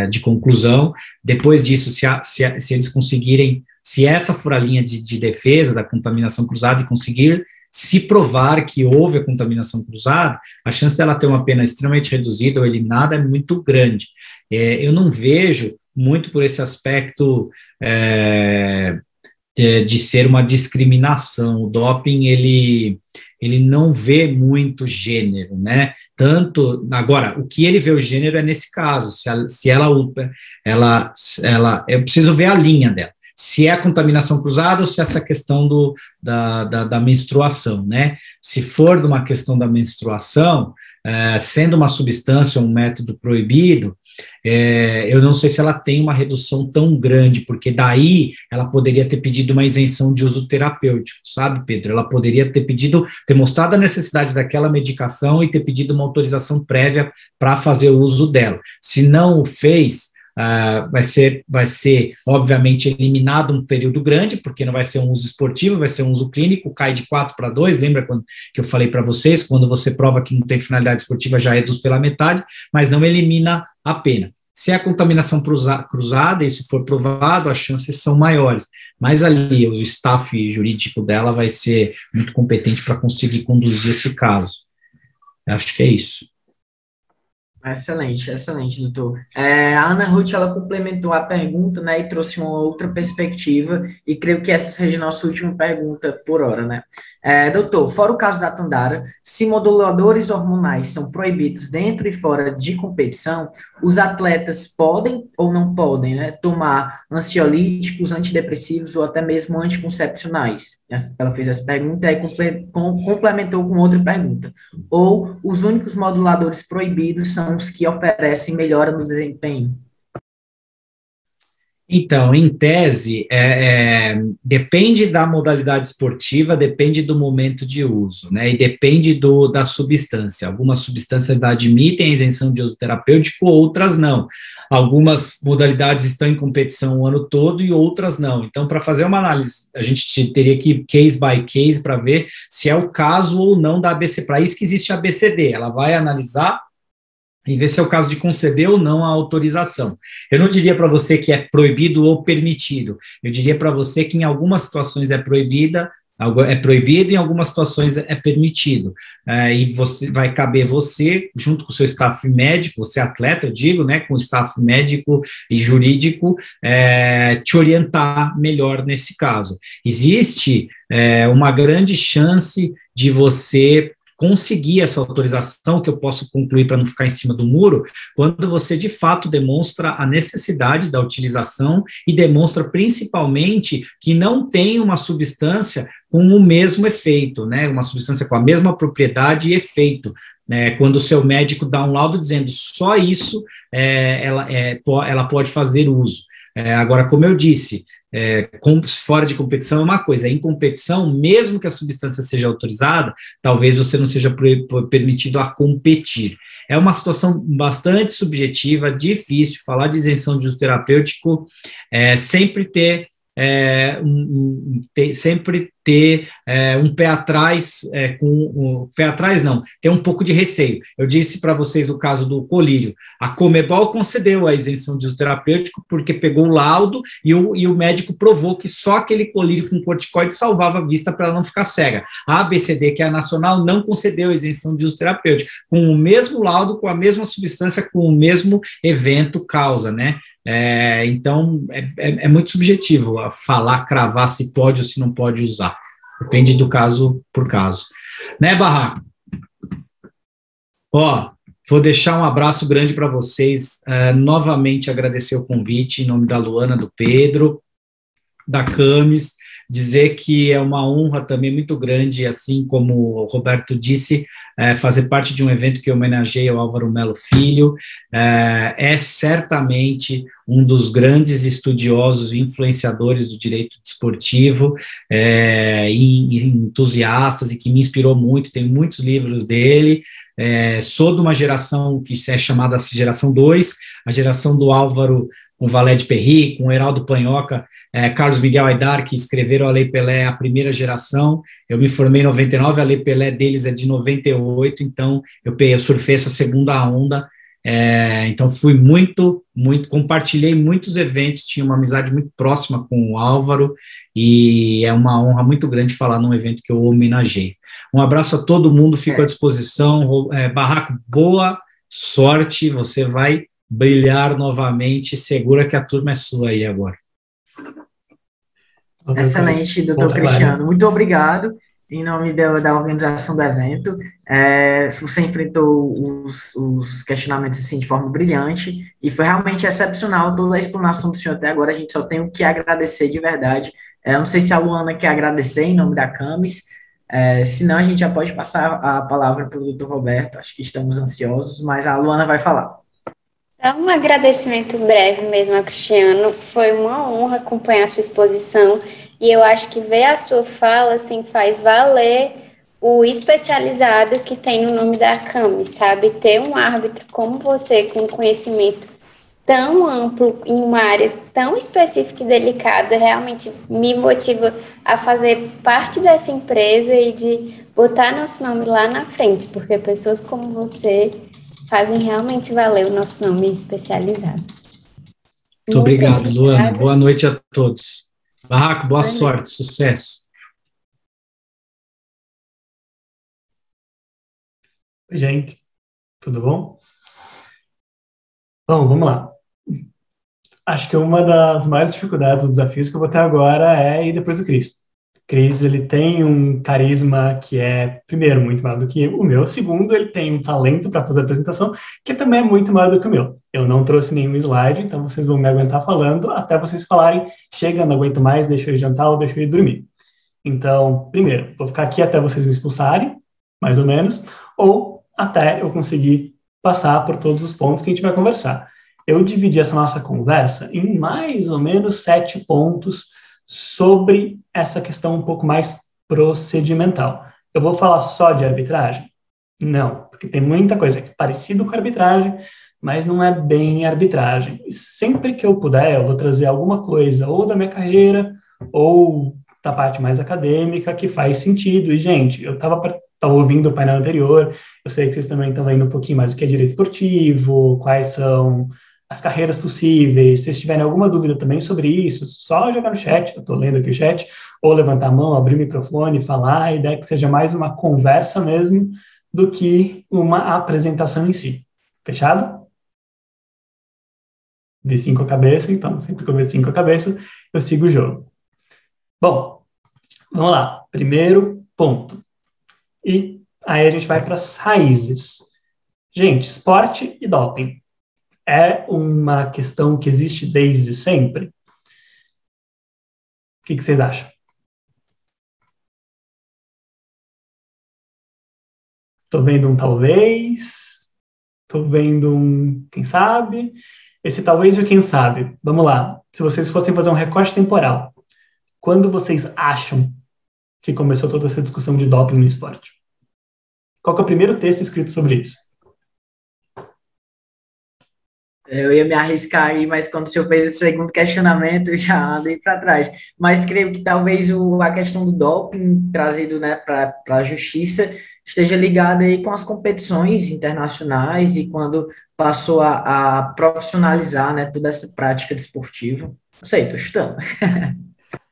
de conclusão. Depois disso, se eles conseguirem, se essa for a linha de defesa da contaminação cruzada e conseguir se provar que houve a contaminação cruzada, a chance dela ter uma pena extremamente reduzida ou eliminada é muito grande. Eu não vejo muito por esse aspecto de ser uma discriminação. O doping, ele não vê muito gênero, né? Tanto, agora, o que ele vê o gênero é nesse caso, se ela eu preciso ver a linha dela, se é a contaminação cruzada ou se é essa questão da menstruação, né? Se for de uma questão da menstruação, sendo uma substância ou um método proibido, eu não sei se ela tem uma redução tão grande, porque daí ela poderia ter pedido uma isenção de uso terapêutico, sabe, Pedro? Ela poderia ter mostrado a necessidade daquela medicação e ter pedido uma autorização prévia para fazer o uso dela. Se não o fez, vai ser, obviamente, eliminado um período grande, porque não vai ser um uso esportivo, vai ser um uso clínico, cai de 4-2, lembra que eu falei para vocês, quando você prova que não tem finalidade esportiva, já reduz pela metade, mas não elimina a pena. Se é a contaminação cruzada, isso for provado, as chances são maiores, mas ali o staff jurídico dela vai ser muito competente para conseguir conduzir esse caso. Acho que é isso. Excelente, excelente, doutor. A Ana Ruth, ela complementou a pergunta, né, e trouxe uma outra perspectiva, e creio que essa seja a nossa última pergunta por hora, né? Doutor, fora o caso da Tandara, se moduladores hormonais são proibidos dentro e fora de competição, os atletas podem ou não podem, né, tomar ansiolíticos, antidepressivos ou até mesmo anticoncepcionais? Ela fez essa pergunta e complementou com outra pergunta. Ou os únicos moduladores proibidos são os que oferecem melhora no desempenho? Então, em tese, depende da modalidade esportiva, depende do momento de uso, né, e depende da substância. Algumas substâncias admitem a isenção de uso terapêutico, outras não. Algumas modalidades estão em competição o ano todo e outras não. Então, para fazer uma análise, a gente teria que ir case by case para ver se é o caso ou não da ABC. Para isso que existe a ABCD, ela vai analisar e ver se é o caso de conceder ou não a autorização. Eu não diria para você que é proibido ou permitido, eu diria para você que em algumas situações é proibida É proibido, em algumas situações é permitido. E vai caber você, junto com o seu staff médico, você atleta, eu digo, né, com o staff médico e jurídico, te orientar melhor nesse caso. Existe uma grande chance de você conseguir essa autorização, que eu posso concluir para não ficar em cima do muro, quando você de fato demonstra a necessidade da utilização e demonstra principalmente que não tem uma substância com o mesmo efeito, né, uma substância com a mesma propriedade e efeito, né, quando o seu médico dá um laudo dizendo só isso, ela pode fazer uso. Agora, como eu disse, fora de competição é uma coisa, em competição, mesmo que a substância seja autorizada, talvez você não seja permitido a competir. É uma situação bastante subjetiva, difícil. Falar de isenção de uso terapêutico sempre ter um pé atrás, ter um pouco de receio. Eu disse para vocês o caso do colírio. A Conmebol concedeu a isenção de uso terapêutico porque pegou o laudo e o médico provou que só aquele colírio com corticoide salvava a vista para ela não ficar cega. A ABCD, que é a nacional, não concedeu a isenção de uso terapêutico, com o mesmo laudo, com a mesma substância, com o mesmo evento causa, né? Então, é muito subjetivo falar, cravar se pode ou se não pode usar. Depende do caso por caso. Né, Barraco? Vou deixar um abraço grande para vocês. Novamente agradecer o convite em nome da Luana, do Pedro, da Camis, dizer que é uma honra também muito grande, assim como o Roberto disse, fazer parte de um evento que homenageia o Álvaro Melo Filho. É certamente um dos grandes estudiosos e influenciadores do direito desportivo, e entusiastas, e que me inspirou muito. Tenho muitos livros dele. Sou de uma geração que é chamada geração 2, a geração do Álvaro com Valé de Perry, com Heraldo Panhoca, Carlos Miguel Aidar, que escreveram a Lei Pelé, a primeira geração. Eu me formei em 99, a Lei Pelé deles é de 98, então eu surfei essa segunda onda. Então fui compartilhei muitos eventos, tinha uma amizade muito próxima com o Álvaro, e é uma honra muito grande falar num evento que eu homenageei. Um abraço a todo mundo, fico à disposição. Barraco, boa sorte, você vai brilhar novamente, segura que a turma é sua aí agora. Excelente, doutor Cristiano, muito obrigado. Em nome da organização do evento, você enfrentou os questionamentos assim, de forma brilhante, e foi realmente excepcional toda a explanação do senhor até agora. A gente só tem o que agradecer de verdade. Não sei se a Luana quer agradecer em nome da Camis, senão a gente já pode passar a palavra para o doutor Roberto. Acho que estamos ansiosos, mas a Luana vai falar. Então, um agradecimento breve mesmo ao Cristiano. Foi uma honra acompanhar a sua exposição, e eu acho que ver a sua fala assim, faz valer o especializado que tem no nome da Camis, sabe? Ter um árbitro como você, com conhecimento tão amplo em uma área tão específica e delicada, realmente me motiva a fazer parte dessa empresa e de botar nosso nome lá na frente, porque pessoas como você fazem realmente valer o nosso nome especializado. Muito obrigado, Luana. Boa noite a todos. Barraco, boa sorte, sucesso. Oi, gente. Tudo bom? Bom, vamos lá. Acho que uma das maiores dificuldades, dos desafios que eu vou ter agora é ir depois do Cris. Cris, ele tem um carisma que é, primeiro, muito maior do que o meu. Segundo, ele tem um talento para fazer a apresentação, que também é muito maior do que o meu. Eu não trouxe nenhum slide, então vocês vão me aguentar falando até vocês falarem, chega, não aguento mais, deixa eu ir jantar ou deixa eu ir dormir. Então, primeiro, vou ficar aqui até vocês me expulsarem, mais ou menos, ou até eu conseguir passar por todos os pontos que a gente vai conversar. Eu dividi essa nossa conversa em mais ou menos 7 pontos sobre essa questão um pouco mais procedimental. Eu vou falar só de arbitragem? Não, porque tem muita coisa que é parecido com arbitragem, mas não é bem arbitragem. E sempre que eu puder, eu vou trazer alguma coisa, ou da minha carreira, ou da parte mais acadêmica, que faz sentido. E, gente, eu estava ouvindo o painel anterior, eu sei que vocês também estão vendo um pouquinho mais o que é direito esportivo, quais são as carreiras possíveis. Se vocês tiverem alguma dúvida também sobre isso, só jogar no chat, eu estou lendo aqui o chat, ou levantar a mão, abrir o microfone, falar. A ideia é que seja mais uma conversa mesmo do que uma apresentação em si. Fechado? Vi 5 a cabeça, então sempre que eu ver 5 a cabeça, eu sigo o jogo. Bom, vamos lá. Primeiro ponto. E aí a gente vai para as raízes. Gente, esporte e doping é uma questão que existe desde sempre? O que vocês acham? Estou vendo um talvez, estou vendo um quem sabe. Esse talvez e o quem sabe. Vamos lá. Se vocês fossem fazer um recorte temporal, quando vocês acham que começou toda essa discussão de doping no esporte? Qual que é o primeiro texto escrito sobre isso? Eu ia me arriscar aí, mas quando o senhor fez o segundo questionamento, eu já andei para trás. Mas creio que talvez a questão do doping trazido, né, para a justiça esteja ligada aí com as competições internacionais e quando passou a profissionalizar, né, toda essa prática desportiva. Não sei, estou chutando.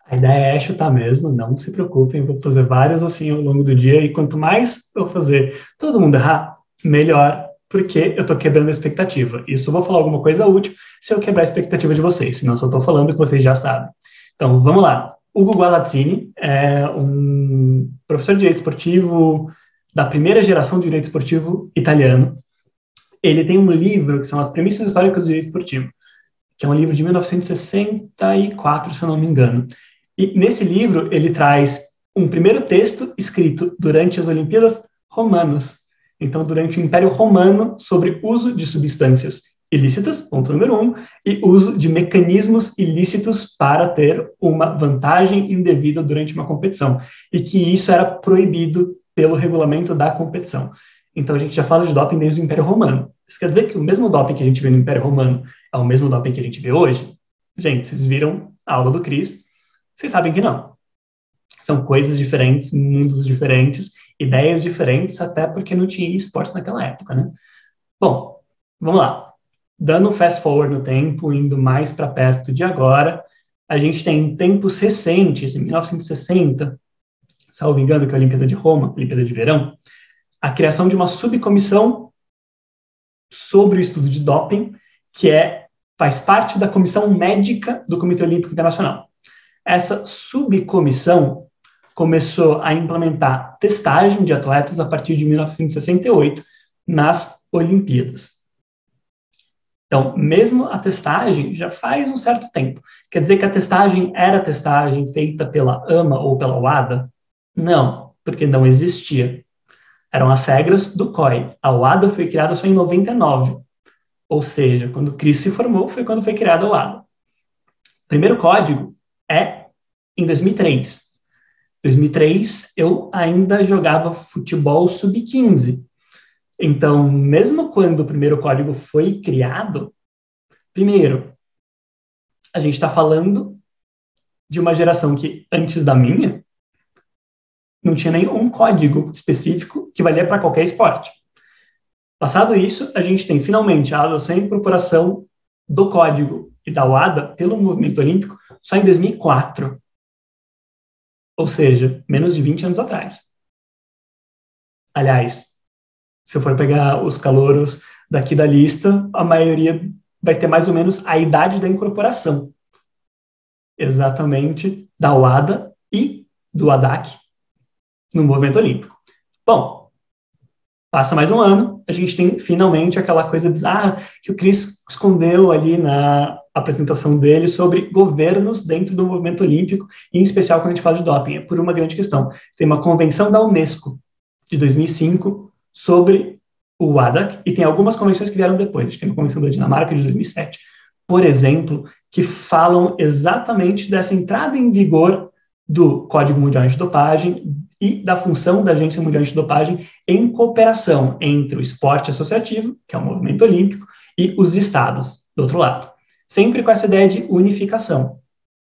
A ideia é chutar mesmo, não se preocupem, vou fazer várias assim ao longo do dia, e quanto mais eu fazer todo mundo errar, melhor, porque eu estou quebrando a expectativa. Isso eu vou falar alguma coisa útil se eu quebrar a expectativa de vocês, senão só estou falando que vocês já sabem. Então, vamos lá. Hugo Gualazzini é um professor de direito esportivo da primeira geração de direito esportivo italiano. Ele tem um livro que são As Premissas Históricas do Direito Esportivo, que é um livro de 1964, se eu não me engano. E nesse livro ele traz um primeiro texto escrito durante as Olimpíadas Romanas. Então, durante o Império Romano, sobre uso de substâncias ilícitas, ponto número 1, e uso de mecanismos ilícitos para ter uma vantagem indevida durante uma competição. E que isso era proibido pelo regulamento da competição. Então, a gente já fala de doping desde o Império Romano. Isso quer dizer que o mesmo doping que a gente vê no Império Romano é o mesmo doping que a gente vê hoje? Gente, vocês viram a aula do Cris, vocês sabem que não. São coisas diferentes, mundos diferentes, ideias diferentes, até porque não tinha esportes naquela época, né? Bom, vamos lá. Dando um fast forward no tempo, indo mais para perto de agora, a gente tem tempos recentes, em 1960, salvo engano, que é a Olimpíada de Roma, Olimpíada de Verão, a criação de uma subcomissão sobre o estudo de doping, que faz parte da comissão médica do Comitê Olímpico Internacional. Essa subcomissão começou a implementar testagem de atletas a partir de 1968 nas Olimpíadas. Então, mesmo a testagem já faz um certo tempo. Quer dizer que a testagem era testagem feita pela AMA ou pela WADA? Não, porque não existia. Eram as regras do COI. A WADA foi criada só em 99. Ou seja, quando o CRIS se formou, foi quando foi criada a WADA. O primeiro código é em 2003. Em 2003, eu ainda jogava futebol sub-15. Então, mesmo quando o primeiro código foi criado, primeiro, a gente está falando de uma geração que, antes da minha, não tinha nenhum código específico que valia para qualquer esporte. Passado isso, a gente tem, finalmente, a adoção e incorporação do código e da WADA pelo movimento olímpico só em 2004. Ou seja, menos de 20 anos atrás. Aliás, se eu for pegar os calouros daqui da lista, a maioria vai ter mais ou menos a idade da incorporação. Exatamente da WADA e do ADAC no movimento olímpico. Bom, passa mais um ano, a gente tem finalmente aquela coisa bizarra que o Cris escondeu ali na apresentação dele sobre governos dentro do movimento olímpico, em especial quando a gente fala de doping, é por uma grande questão. Tem uma convenção da Unesco de 2005 sobre o WADA, e tem algumas convenções que vieram depois. A gente tem uma convenção da Dinamarca de 2007, por exemplo, que falam exatamente dessa entrada em vigor do Código Mundial Antidopagem e da função da Agência Mundial Antidopagem em cooperação entre o esporte associativo, que é o movimento olímpico, e os estados, do outro lado. Sempre com essa ideia de unificação,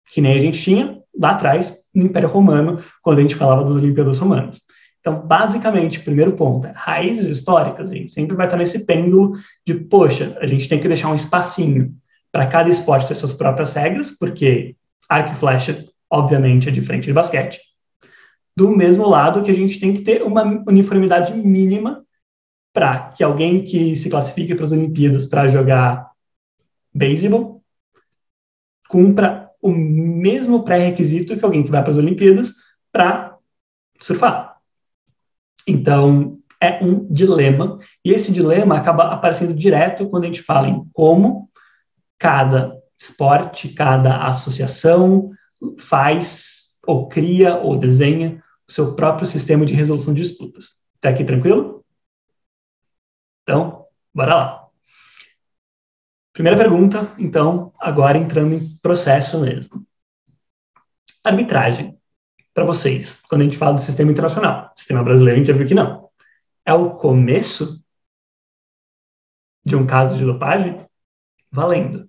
que nem a gente tinha lá atrás, no Império Romano, quando a gente falava das Olimpíadas Romanas. Então, basicamente, o primeiro ponto é raízes históricas. A gente sempre vai estar nesse pêndulo de, poxa, a gente tem que deixar um espacinho para cada esporte ter suas próprias regras, porque arco e flecha, obviamente, é diferente de basquete. Do mesmo lado que a gente tem que ter uma uniformidade mínima para que alguém que se classifique para as Olimpíadas para jogar beisebol cumpra o mesmo pré-requisito que alguém que vai para as Olimpíadas para surfar. Então, é um dilema, e esse dilema acaba aparecendo direto quando a gente fala em como cada esporte, cada associação faz, ou cria, ou desenha o seu próprio sistema de resolução de disputas. Tá aqui tranquilo? Então, bora lá. Primeira pergunta, então, agora entrando em processo mesmo. Arbitragem, para vocês, quando a gente fala do sistema internacional, sistema brasileiro, a gente já viu que não. É o começo de um caso de dopagem? Valendo.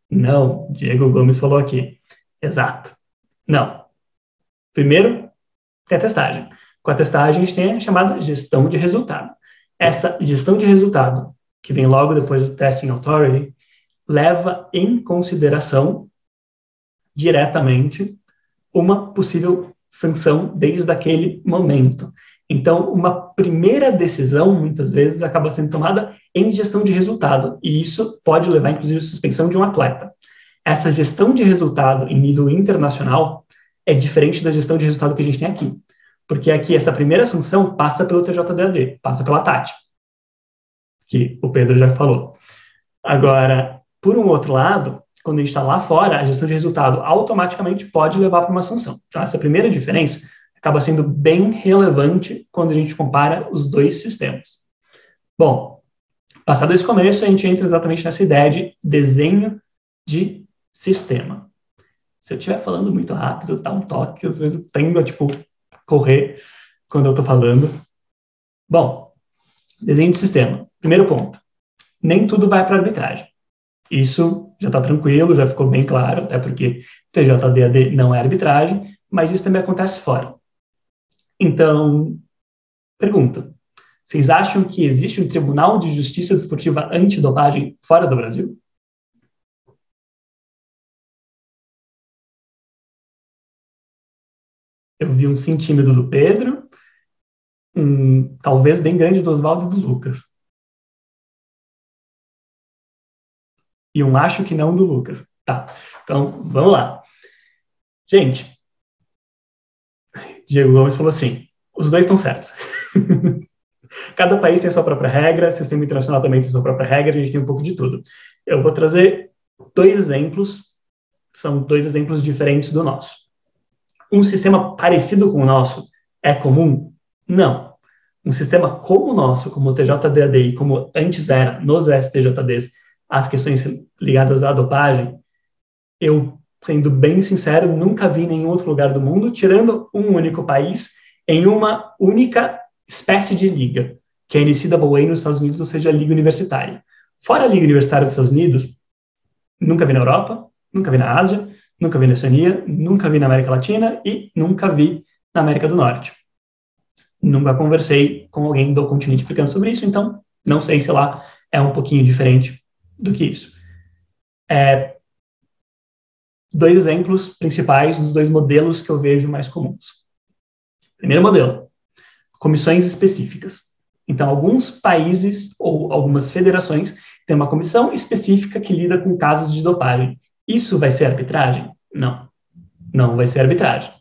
Não, Diego Gomes falou aqui. Exato. Não. Primeiro, tem a testagem. Com a testagem, a gente tem a chamada gestão de resultado. Essa gestão de resultado, que vem logo depois do Testing Authority, leva em consideração diretamente uma possível sanção desde aquele momento. Então, uma primeira decisão, muitas vezes, acaba sendo tomada em gestão de resultado, e isso pode levar, inclusive, à suspensão de um atleta. Essa gestão de resultado em nível internacional é diferente da gestão de resultado que a gente tem aqui, porque aqui essa primeira sanção passa pelo TJDAD, passa pela TAT, que o Pedro já falou. Agora, por um outro lado, quando a gente está lá fora, a gestão de resultado automaticamente pode levar para uma sanção. Então, essa primeira diferença acaba sendo bem relevante quando a gente compara os dois sistemas. Bom, passado esse começo, a gente entra exatamente nessa ideia de desenho de sistema. Se eu estiver falando muito rápido, dá um toque, às vezes eu tendo a, correr quando eu estou falando. Bom, desenho de sistema. Primeiro ponto, nem tudo vai para arbitragem. Isso já está tranquilo, já ficou bem claro, até porque TJDAD não é arbitragem, mas isso também acontece fora. Então, pergunta, vocês acham que existe um Tribunal de Justiça Desportiva Antidopagem fora do Brasil? Eu vi um sim tímido do Pedro, talvez bem grande do Oswaldo e do Lucas. E um acho que não do Lucas. Tá, então vamos lá. Gente, Diego Gomes falou assim, os dois estão certos. Cada país tem a sua própria regra, o sistema internacional também tem a sua própria regra, a gente tem um pouco de tudo. Eu vou trazer dois exemplos, são dois exemplos diferentes do nosso. Um sistema parecido com o nosso é comum? Não. Um sistema como o nosso, como o TJDAD e como antes era nos STJDs, as questões ligadas à dopagem, eu, sendo bem sincero, nunca vi em nenhum outro lugar do mundo, tirando um único país, em uma única espécie de liga, que é a NCAA nos Estados Unidos, ou seja, a Liga Universitária. Fora a Liga Universitária dos Estados Unidos, nunca vi na Europa, nunca vi na Ásia, nunca vi na Oceania, nunca vi na América Latina e nunca vi na América do Norte. Nunca conversei com alguém do continente africano sobre isso, então não sei se lá é um pouquinho diferente do que isso. Dois exemplos principais dos dois modelos que eu vejo mais comuns. Primeiro modelo, comissões específicas. Então, alguns países ou algumas federações têm uma comissão específica que lida com casos de dopagem. Isso vai ser arbitragem? Não. Não vai ser arbitragem.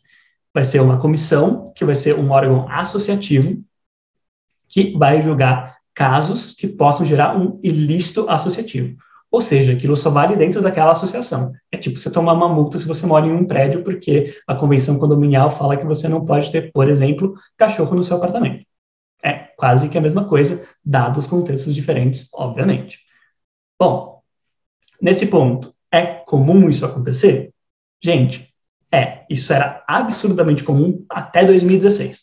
Vai ser uma comissão, que vai ser um órgão associativo, que vai julgar casos que possam gerar um ilícito associativo. Ou seja, aquilo só vale dentro daquela associação. É tipo você tomar uma multa se você mora em um prédio, porque a convenção condominial fala que você não pode ter, por exemplo, cachorro no seu apartamento. É quase que a mesma coisa, dados contextos diferentes, obviamente. Bom, nesse ponto, é comum isso acontecer? Gente, isso era absurdamente comum até 2016.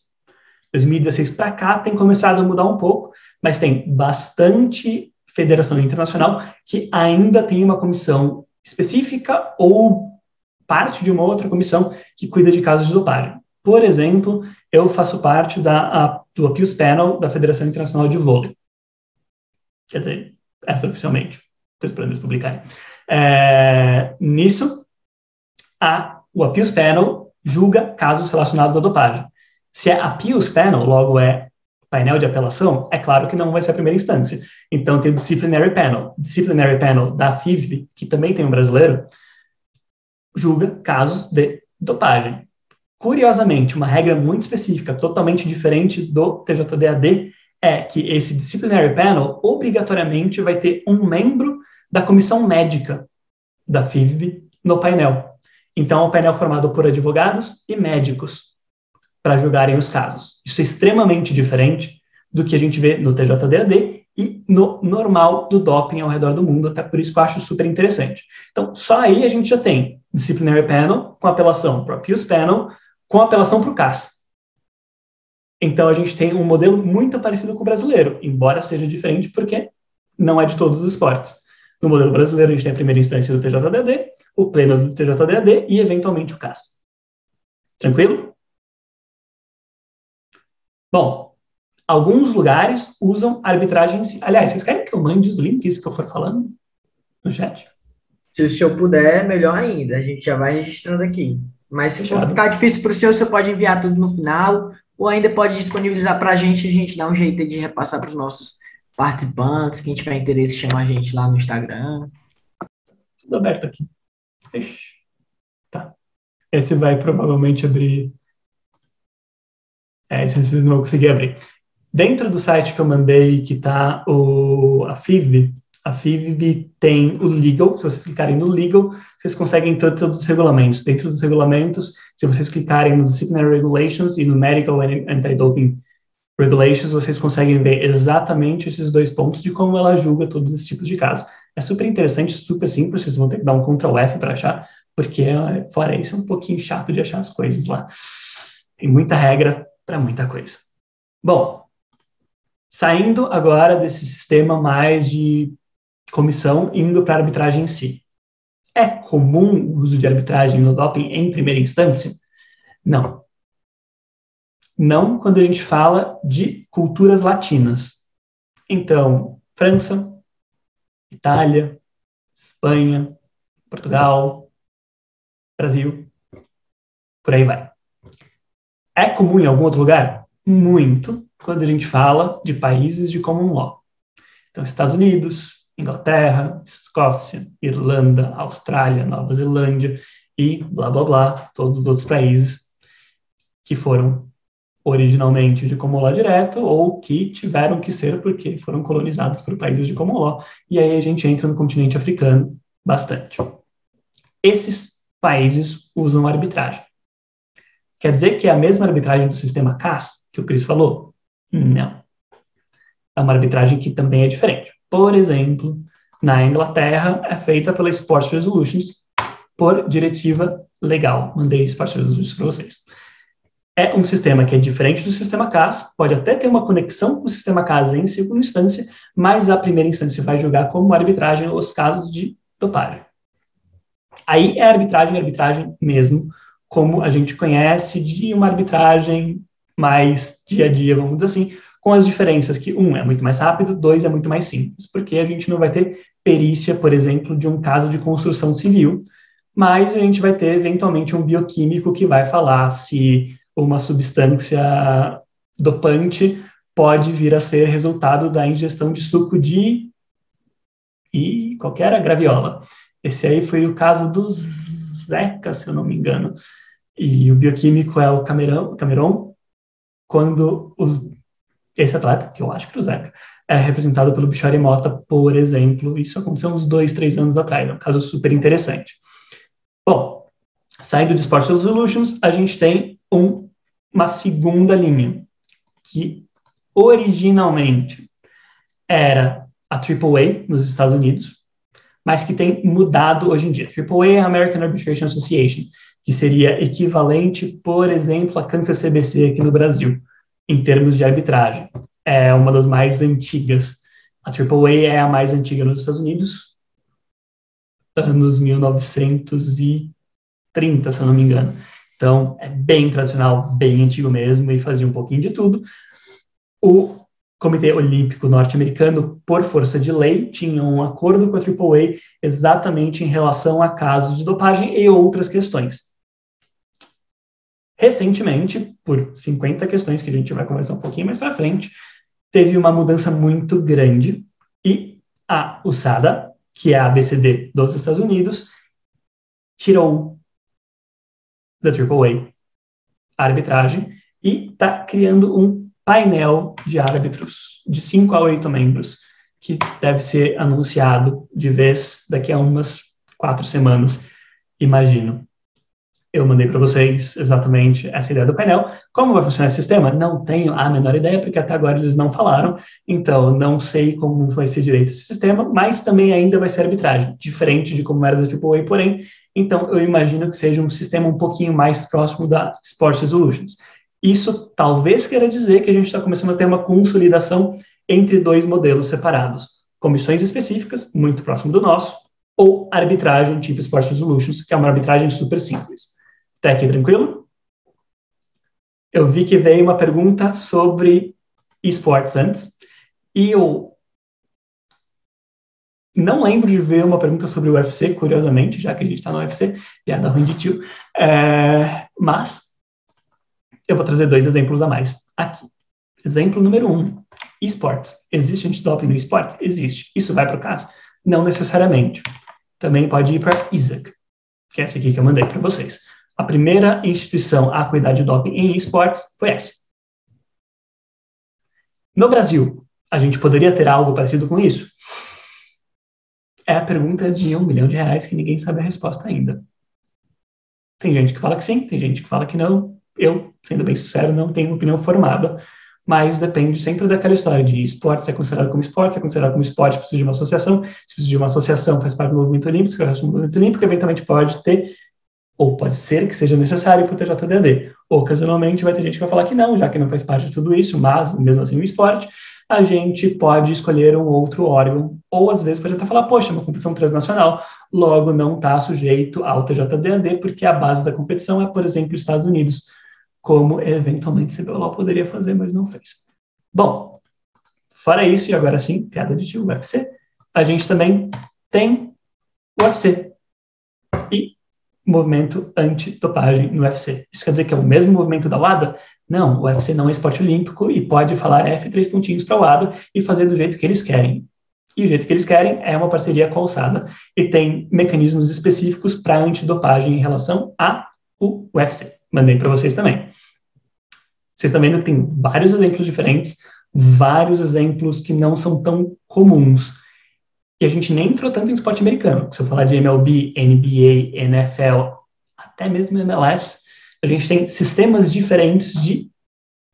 2016 para cá tem começado a mudar um pouco, mas tem bastante federação internacional que ainda tem uma comissão específica ou parte de uma outra comissão que cuida de casos de dopagem. Por exemplo, eu faço parte do Appeals Panel da Federação Internacional de Vôlei. Quer dizer, extraoficialmente. Estou esperando eles publicarem. Nisso, o Appeals Panel julga casos relacionados à dopagem. Se é Appeals Panel, logo é painel de apelação, é claro que não vai ser a primeira instância. Então, tem o Disciplinary Panel. Disciplinary Panel da FIVB, que também tem um brasileiro, julga casos de dopagem. Curiosamente, uma regra muito específica, totalmente diferente do TJDAD, é que esse Disciplinary Panel obrigatoriamente vai ter um membro da comissão médica da FIVB no painel. Então, é um painel formado por advogados e médicos para julgarem os casos. Isso é extremamente diferente do que a gente vê no TJDAD e no normal do doping ao redor do mundo, até por isso que eu acho super interessante. Então, só aí a gente já tem Disciplinary Panel com apelação para o Appeals Panel, com apelação para o CAS. Então, a gente tem um modelo muito parecido com o brasileiro, embora seja diferente porque não é de todos os esportes. No modelo brasileiro, a gente tem a primeira instância do TJDAD, o pleno do TJDAD e, eventualmente, o CAS. Tranquilo? Bom, alguns lugares usam arbitragem... Aliás, vocês querem que eu mande os links que eu for falando no chat? Se o senhor puder, melhor ainda. A gente já vai registrando aqui. Mas se for ficar difícil para o senhor pode enviar tudo no final, ou ainda pode disponibilizar para a gente dá um jeito de repassar para os nossos participantes, quem tiver interesse, chama a gente lá no Instagram. Tudo aberto aqui. Ixi. Tá. Esse vai provavelmente abrir... esse vocês não vão conseguir abrir. Dentro do site que eu mandei, que está a FIVB tem o Legal. Se vocês clicarem no Legal, vocês conseguem todos os regulamentos. Dentro dos regulamentos, se vocês clicarem no Disciplinary Regulations e no Medical and Anti-Doping Regulations, vocês conseguem ver exatamente esses dois pontos de como ela julga todos esses tipos de casos. É super interessante, super simples, vocês vão ter que dar um Ctrl F para achar, porque fora isso é um pouquinho chato de achar as coisas lá. Tem muita regra para muita coisa. Bom, saindo agora desse sistema mais de comissão, indo para a arbitragem em si. É comum o uso de arbitragem no doping em primeira instância? Não. Não quando a gente fala de culturas latinas. Então, França, Itália, Espanha, Portugal, Brasil, por aí vai. É comum em algum outro lugar? Muito, quando a gente fala de países de common law. Então, Estados Unidos, Inglaterra, Escócia, Irlanda, Austrália, Nova Zelândia e blá, blá, blá, todos os outros países que foram originalmente de common law direto ou que tiveram que ser porque foram colonizados por países de common law. E aí a gente entra no continente africano bastante. Esses países usam arbitragem. Quer dizer que é a mesma arbitragem do sistema CAS, que o Chris falou? Não. É uma arbitragem que também é diferente. Por exemplo, na Inglaterra é feita pela Sports Resolutions por diretiva legal. Mandei Sports Resolutions para vocês. É um sistema que é diferente do sistema CAS, pode até ter uma conexão com o sistema CAS em segunda instância, mas a primeira instância vai julgar como arbitragem os casos de dopagem. Aí é arbitragem mesmo, como a gente conhece, de uma arbitragem mais dia a dia, vamos dizer assim, com as diferenças que, 1, é muito mais rápido, 2, é muito mais simples, porque a gente não vai ter perícia, por exemplo, de um caso de construção civil, mas a gente vai ter, eventualmente, um bioquímico que vai falar se uma substância dopante pode vir a ser resultado da ingestão de suco de... e qualquer graviola. Esse aí foi o caso do Zeca, se eu não me engano. E o bioquímico é o Cameron, quando esse atleta, que eu acho que era o Zeca, é representado pelo Bichori Mota, por exemplo. Isso aconteceu uns 2, 3 anos atrás. É um caso super interessante. Bom, saindo de Sports Resolutions, a gente tem uma segunda linha, que originalmente era a AAA nos Estados Unidos, mas que tem mudado hoje em dia. AAA é a American Arbitration Association, que seria equivalente, por exemplo, a Kansas CBC aqui no Brasil, em termos de arbitragem. É uma das mais antigas. A AAA é a mais antiga nos Estados Unidos, anos 1900 e 30, se eu não me engano. Então, é bem tradicional, bem antigo mesmo, e fazia um pouquinho de tudo. O Comitê Olímpico Norte-Americano, por força de lei, tinha um acordo com a AAA exatamente em relação a casos de dopagem e outras questões. Recentemente, por 50 questões que a gente vai conversar um pouquinho mais para frente, teve uma mudança muito grande e a USADA, que é a ABCD dos Estados Unidos, tirou da AAA a arbitragem e está criando um painel de árbitros de 5 a 8 membros, que deve ser anunciado de vez daqui a umas 4 semanas, imagino. Eu mandei para vocês exatamente essa ideia do painel. Como vai funcionar esse sistema? Não tenho a menor ideia, porque até agora eles não falaram, então não sei como vai ser direito esse sistema, mas também ainda vai ser arbitragem, diferente de como era da AAA, porém, então eu imagino que seja um sistema um pouquinho mais próximo da Sports Resolutions. Isso talvez queira dizer que a gente está começando a ter uma consolidação entre dois modelos separados. Comissões específicas, muito próximo do nosso, ou arbitragem tipo Sports Resolutions, que é uma arbitragem super simples. Até aqui tranquilo? Eu vi que veio uma pergunta sobre esportes antes, e eu não lembro de ver uma pergunta sobre o UFC, curiosamente, já que a gente está no UFC, piada ruim de tio, mas eu vou trazer 2 exemplos a mais aqui. Exemplo número 1, esportes. Existe antidoping no esportes? Existe. Isso vai para o CAS? Não necessariamente. Também pode ir para ISAC, que é essa aqui que eu mandei para vocês. A primeira instituição a cuidar de doping em esportes foi essa. No Brasil, a gente poderia ter algo parecido com isso? É a pergunta de R$1 bilhão que ninguém sabe a resposta ainda. Tem gente que fala que sim, tem gente que fala que não. Eu, sendo bem sincero, não tenho opinião formada, mas depende sempre daquela história de esportes é considerado como esporte, precisa de uma associação, se precisa de uma associação, faz parte do movimento olímpico, se faz parte do movimento olímpico, eventualmente pode ter, ou pode ser que seja necessário para o TJDAD. Ocasionalmente vai ter gente que vai falar que não, já que não faz parte de tudo isso, mas, mesmo assim, o esporte, a gente pode escolher um outro órgão, ou às vezes pode até falar, poxa, uma competição transnacional, logo não está sujeito ao TJDAD, porque a base da competição é, por exemplo, Estados Unidos, como eventualmente o CBLOL poderia fazer, mas não fez. Bom, fora isso, e agora sim, piada de tio, UFC, a gente também tem o UFC e movimento antidopagem no UFC. Isso quer dizer que é o mesmo movimento da WADA? Não, o UFC não é esporte olímpico e pode falar F3 pontinhos para a WADA e fazer do jeito que eles querem. E o jeito que eles querem é uma parceria com a USADA e tem mecanismos específicos para antidopagem em relação ao UFC. Mandei para vocês também. Vocês estão vendo que tem vários exemplos diferentes, vários exemplos que não são tão comuns. E a gente nem entrou tanto em esporte americano. Se eu falar de MLB, NBA, NFL, até mesmo MLS, a gente tem sistemas diferentes de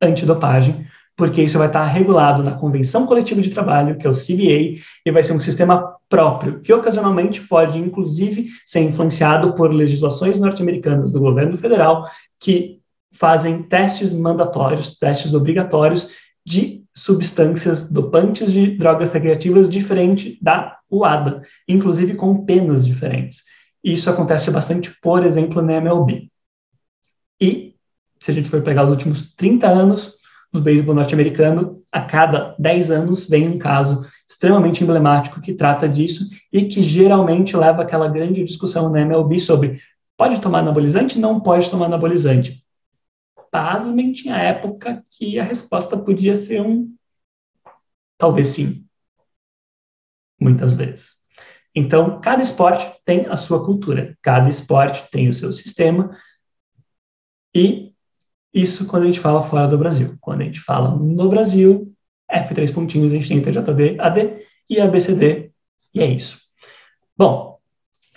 antidopagem, porque isso vai estar regulado na Convenção Coletiva de Trabalho, que é o CBA, e vai ser um sistema próprio, que ocasionalmente pode, inclusive, ser influenciado por legislações norte-americanas do governo federal, que fazem testes mandatórios, testes obrigatórios de substâncias dopantes de drogas recreativas diferente da UADA, inclusive com penas diferentes. Isso acontece bastante, por exemplo, na MLB. E, se a gente for pegar os últimos 30 anos do beisebol norte-americano, a cada 10 anos vem um caso extremamente emblemático que trata disso e que geralmente leva àquela grande discussão na MLB sobre pode tomar anabolizante? Não pode tomar anabolizante. Pasmem, tinha época que a resposta podia ser talvez sim. Muitas vezes. Então, cada esporte tem a sua cultura, cada esporte tem o seu sistema, e isso quando a gente fala fora do Brasil. Quando a gente fala no Brasil, F3 pontinhos, a gente tem o TJD, AD e ABCD, e é isso. Bom,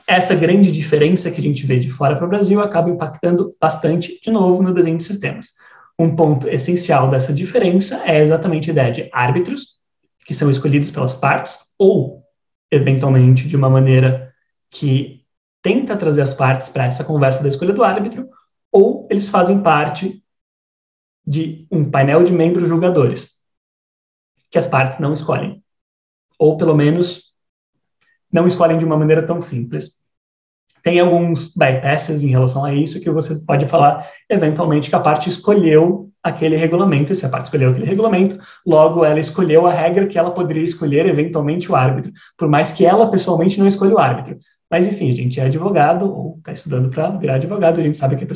essa grande diferença que a gente vê de fora para o Brasil acaba impactando bastante, de novo, no desenho de sistemas. Um ponto essencial dessa diferença é exatamente a ideia de árbitros, que são escolhidos pelas partes, ou, eventualmente, de uma maneira que tenta trazer as partes para essa conversa da escolha do árbitro, ou eles fazem parte de um painel de membros julgadores, que as partes não escolhem. Ou, pelo menos, não escolhem de uma maneira tão simples. Tem alguns bypasses em relação a isso que você pode falar, eventualmente, que a parte escolheu aquele regulamento, e se a parte escolheu aquele regulamento, logo ela escolheu a regra que ela poderia escolher, eventualmente, o árbitro, por mais que ela, pessoalmente, não escolha o árbitro. Mas, enfim, a gente é advogado, ou está estudando para virar advogado, a gente sabe que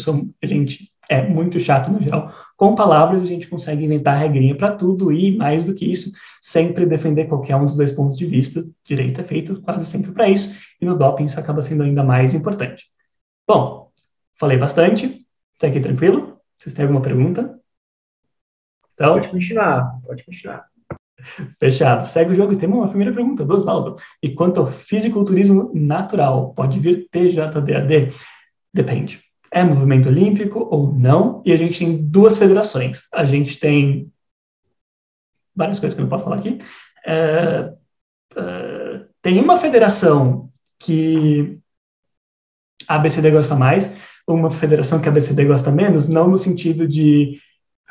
a gente é muito chato, no geral, com palavras, a gente consegue inventar regrinha para tudo, e, mais do que isso, sempre defender qualquer um dos dois pontos de vista. Direito é feito quase sempre para isso, e no doping isso acaba sendo ainda mais importante. Bom, falei bastante, tá aqui tranquilo? Vocês têm alguma pergunta? Então, Pode continuar, pode continuar. fechado. Segue o jogo e temos uma primeira pergunta do Oswaldo. E quanto ao fisiculturismo natural, pode vir TJDAD? Depende. É movimento olímpico ou não? E a gente tem duas federações. A gente tem várias coisas que eu não posso falar aqui. Tem uma federação que a ABCD gosta mais, uma federação que a ABCD gosta menos, não no sentido de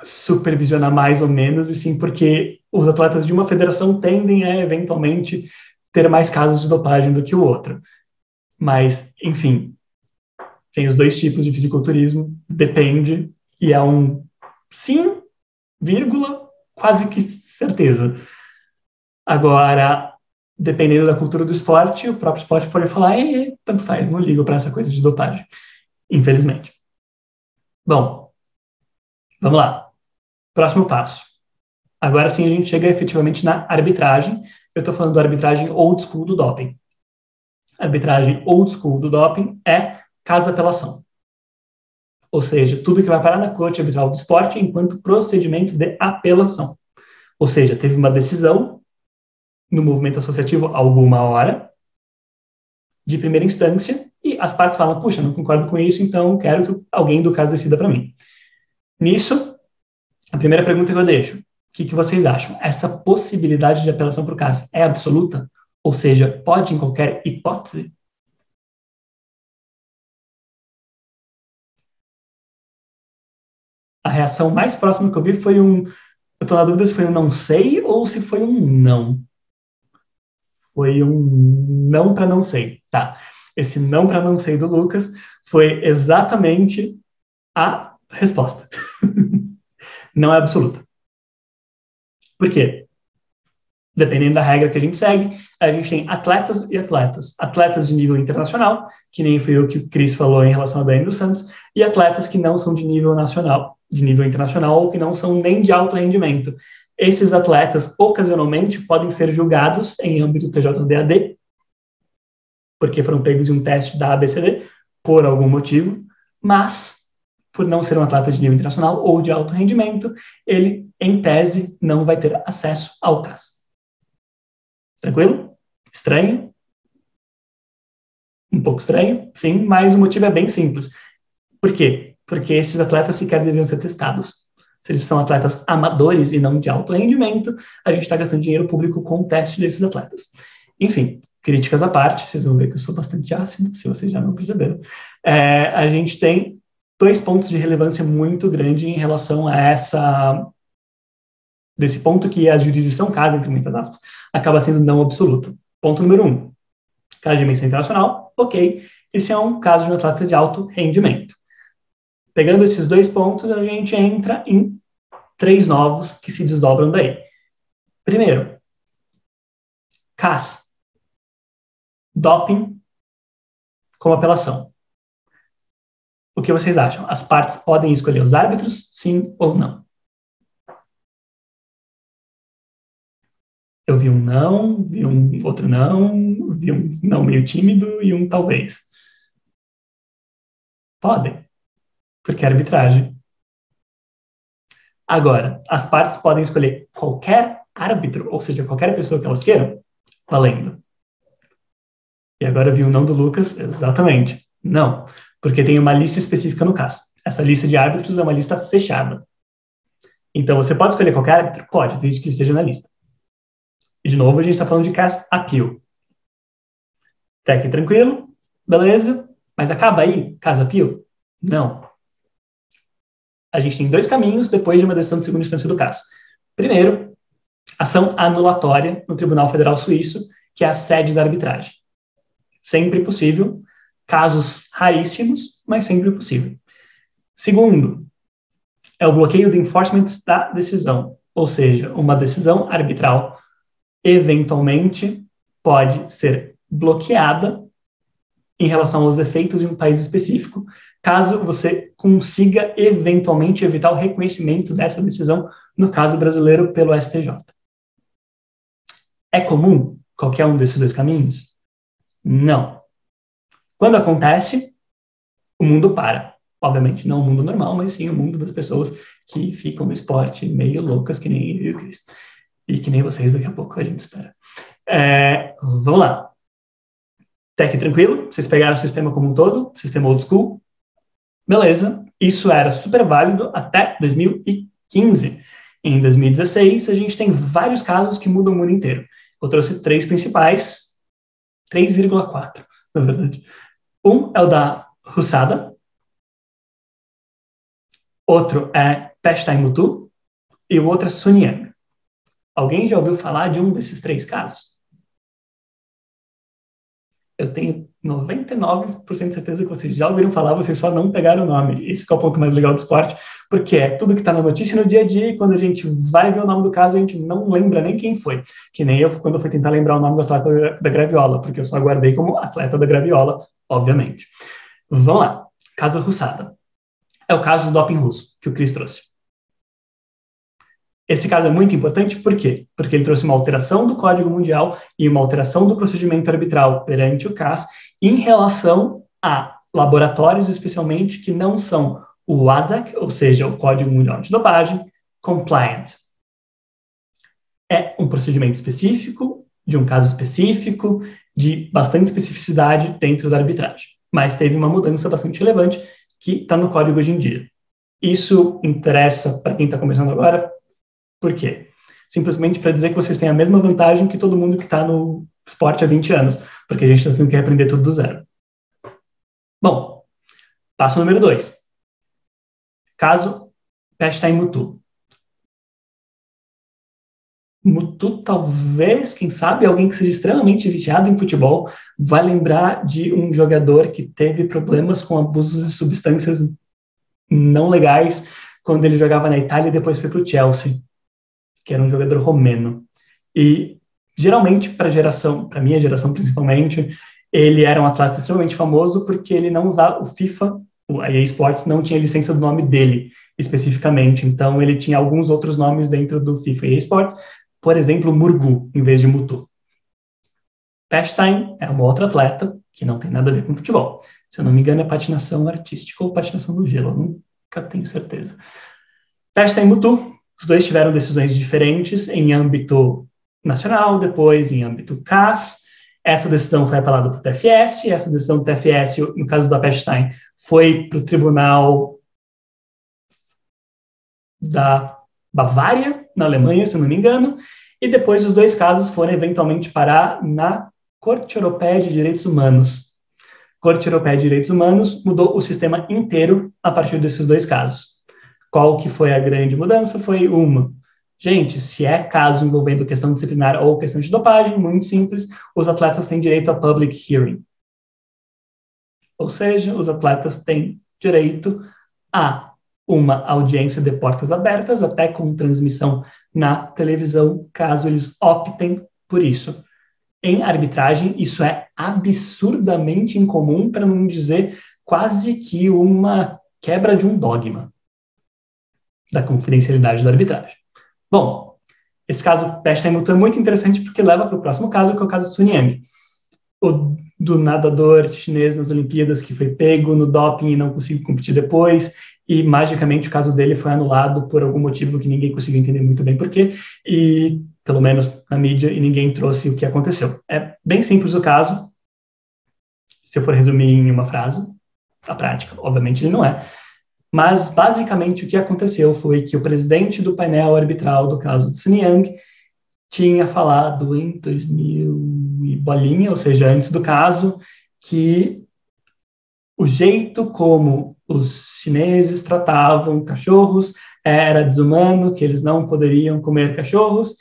supervisionar mais ou menos, e sim porque os atletas de uma federação tendem a, eventualmente, ter mais casos de dopagem do que o outro. Mas, enfim, tem os dois tipos de fisiculturismo, depende, e é um sim, vírgula, quase que certeza. Agora, dependendo da cultura do esporte, o próprio esporte pode falar, tanto faz, não ligo para essa coisa de dopagem, infelizmente. Bom, vamos lá. Próximo passo. Agora sim a gente chega efetivamente na arbitragem. Eu estou falando da arbitragem old school do doping. A arbitragem old school do doping é caso de apelação. Ou seja, tudo que vai parar na Corte Arbitral do Esporte enquanto procedimento de apelação. Ou seja, teve uma decisão no movimento associativo alguma hora, de primeira instância, e as partes falam, puxa, não concordo com isso, então quero que alguém do caso decida para mim. Nisso, a primeira pergunta que eu deixo, o que vocês acham? Essa possibilidade de apelação para o caso é absoluta? Ou seja, pode em qualquer hipótese? A reação mais próxima que eu vi foi eu estou na dúvida se foi um não sei ou se foi um não. Foi um não para não sei. Tá. Esse não para não sei do Lucas foi exatamente a resposta. Não é absoluta. Por quê? Dependendo da regra que a gente segue, a gente tem atletas e atletas. Atletas de nível internacional, que nem foi o que o Cris falou em relação a Dani dos Santos, e atletas que não são de nível nacional, de nível internacional, ou que não são nem de alto rendimento. Esses atletas, ocasionalmente, podem ser julgados em âmbito TJDAD, porque foram pegos em um teste da ABCD, por algum motivo, mas, por não ser um atleta de nível internacional ou de alto rendimento, ele, em tese, não vai ter acesso ao CAS. Tranquilo? Estranho? Um pouco estranho, sim, mas o motivo é bem simples. Por quê? Porque esses atletas sequer deveriam ser testados. Se eles são atletas amadores e não de alto rendimento, a gente está gastando dinheiro público com o teste desses atletas. Enfim, críticas à parte, vocês vão ver que eu sou bastante ácido, se vocês já não perceberam. A gente tem 2 pontos de relevância muito grande em relação a desse ponto que a jurisdição casa, entre muitas aspas, acaba sendo não absoluta. Ponto número 1. Caso de dimensão internacional, ok. Esse é um caso de um atleta de alto rendimento. Pegando esses 2 pontos, a gente entra em 3 novos que se desdobram daí. Primeiro, CAS. Doping como apelação. O que vocês acham? As partes podem escolher os árbitros, sim ou não? Eu vi um não, vi um outro não, vi um não meio tímido e um talvez. Podem, porque é arbitragem. Agora, as partes podem escolher qualquer árbitro, ou seja, qualquer pessoa que elas queiram, valendo. E agora eu vi um não do Lucas, exatamente. Não, porque tem uma lista específica no caso. Essa lista de árbitros é uma lista fechada. Então, você pode escolher qualquer árbitro? Pode, desde que esteja na lista. E, de novo, a gente está falando de CAS Appeal. Até aqui tranquilo, beleza, mas acaba aí, CAS Appeal? Não. A gente tem 2 caminhos depois de uma decisão de segunda instância do caso. Primeiro, ação anulatória no Tribunal Federal Suíço, que é a sede da arbitragem. Sempre possível, Casos raríssimos, mas sempre possível. Segundo, é o bloqueio do enforcement da decisão, ou seja, uma decisão arbitral eventualmente pode ser bloqueada em relação aos efeitos de um país específico, caso você consiga eventualmente evitar o reconhecimento dessa decisão, no caso brasileiro, pelo STJ. É comum qualquer um desses dois caminhos? Não. Quando acontece, o mundo para. Obviamente, não o mundo normal, mas sim o mundo das pessoas que ficam no esporte meio loucas, que nem eu e o Cris. E que nem vocês daqui a pouco, a gente espera. Vamos lá. Até aqui tranquilo? Vocês pegaram o sistema como um todo? Sistema old school? Beleza. Isso era super válido até 2015. Em 2016, a gente tem vários casos que mudam o mundo inteiro. Eu trouxe 3 principais, 3,4, na verdade. Um é o da Husada, outro é Pechstein Mutu e o outro é Sun Yang. Alguém já ouviu falar de um desses 3 casos? Eu tenho 99% de certeza que vocês já ouviram falar, vocês só não pegaram o nome. Esse é o ponto mais legal do esporte, porque é tudo que está na notícia no dia a dia, e quando a gente vai ver o nome do caso, a gente não lembra nem quem foi. Que nem eu, quando eu fui tentar lembrar o nome do atleta da graviola, porque eu só guardei como atleta da graviola, obviamente. Vamos lá. Caso Husada. É o caso do doping russo, que o Cris trouxe. Esse caso é muito importante, por quê? Porque ele trouxe uma alteração do Código Mundial e uma alteração do procedimento arbitral perante o CAS em relação a laboratórios, especialmente, que não são o WADA, ou seja, o Código Mundial Antidopagem, compliant. É um procedimento específico, de um caso específico, de bastante especificidade dentro da arbitragem. Mas teve uma mudança bastante relevante que está no código hoje em dia. Isso interessa para quem está começando agora. Por quê? Simplesmente para dizer que vocês têm a mesma vantagem que todo mundo que está no esporte há 20 anos, porque a gente está tendo que aprender tudo do zero. Bom, passo número 2. Caso Pechstein Mutu. Mutu, talvez, quem sabe, alguém que seja extremamente viciado em futebol vai lembrar de um jogador que teve problemas com abusos de substâncias não legais quando ele jogava na Itália e depois foi para o Chelsea, que era um jogador romeno. E, geralmente, para a minha geração principalmente, ele era um atleta extremamente famoso porque ele não usava o FIFA, a EA Sports não tinha licença do nome dele, especificamente. Então, ele tinha alguns outros nomes dentro do FIFA e EA Sports, por exemplo, Murgu, em vez de Mutu. Pechstein é uma outra atleta que não tem nada a ver com futebol. Se eu não me engano, é patinação artística ou patinação no gelo, eu nunca tenho certeza. Pechstein e Mutu, os dois tiveram decisões diferentes em âmbito nacional, depois em âmbito CAS. Essa decisão foi apelada para o TFS, essa decisão do TFS, no caso da Pechstein, foi para o Tribunal da Bavária, na Alemanha, se eu não me engano, e depois os 2 casos foram eventualmente parar na Corte Europeia de Direitos Humanos. Corte Europeia de Direitos Humanos mudou o sistema inteiro a partir desses 2 casos. Qual que foi a grande mudança? Foi uma. Gente, se é caso envolvendo questão disciplinar ou questão de dopagem, muito simples, os atletas têm direito a public hearing. Ou seja, os atletas têm direito a uma audiência de portas abertas, até com transmissão na televisão, caso eles optem por isso. Em arbitragem, isso é absurdamente incomum, para não dizer quase que uma quebra de um dogma da confidencialidade da arbitragem. Bom, esse caso Pechstein Mutu é muito interessante porque leva para o próximo caso, que é o caso de Sun Yang, o do nadador chinês nas Olimpíadas que foi pego no doping e não conseguiu competir depois, e magicamente o caso dele foi anulado por algum motivo que ninguém conseguiu entender muito bem por quê, e pelo menos na mídia, e ninguém trouxe o que aconteceu. É bem simples o caso, se eu for resumir em uma frase, a prática, obviamente ele não é, mas basicamente o que aconteceu foi que o presidente do painel arbitral do caso de Sun Yang tinha falado em 2000 e bolinha, ou seja, antes do caso, que o jeito como os chineses tratavam cachorros era desumano, que eles não poderiam comer cachorros,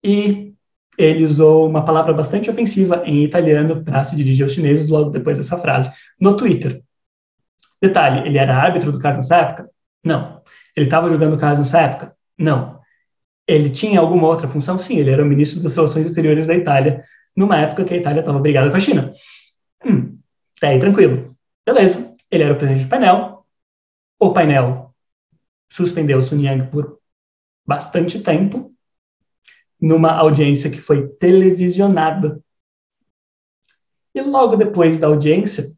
e ele usou uma palavra bastante ofensiva em italiano para se dirigir aos chineses logo depois dessa frase, no Twitter. Detalhe, ele era árbitro do caso nessa época? Não. Ele estava julgando o caso nessa época? Não. Ele tinha alguma outra função? Sim, ele era o ministro das Relações Exteriores da Itália, numa época que a Itália estava brigada com a China. Tá aí, tranquilo. Beleza. Ele era o presidente do painel. O painel suspendeu Sun Yang por bastante tempo, numa audiência que foi televisionada. E logo depois da audiência,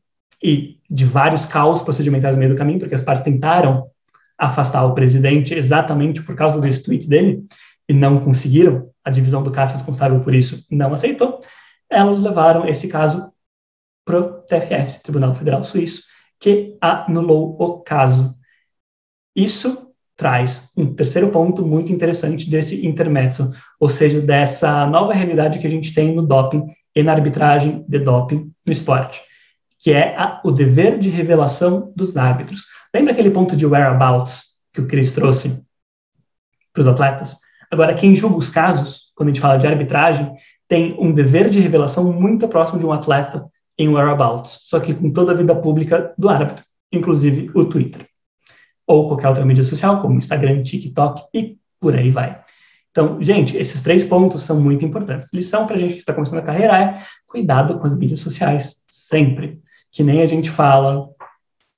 e de vários caos procedimentais no meio do caminho, porque as partes tentaram afastar o presidente exatamente por causa desse tweet dele, e não conseguiram, a divisão do CAS responsável por isso não aceitou, elas levaram esse caso para o TFS, Tribunal Federal Suíço, que anulou o caso. Isso traz um terceiro ponto muito interessante desse intermezzo, ou seja, dessa nova realidade que a gente tem no doping e na arbitragem de doping no esporte, que é o dever de revelação dos árbitros. Lembra aquele ponto de whereabouts que o Chris trouxe para os atletas? Agora, quem julga os casos, quando a gente fala de arbitragem, tem um dever de revelação muito próximo de um atleta em whereabouts, só que com toda a vida pública do árbitro, inclusive o Twitter, ou qualquer outra mídia social, como Instagram, TikTok e por aí vai. Então, gente, esses 3 pontos são muito importantes. Lição para a gente que está começando a carreira é cuidado com as mídias sociais, sempre. Que nem a gente fala,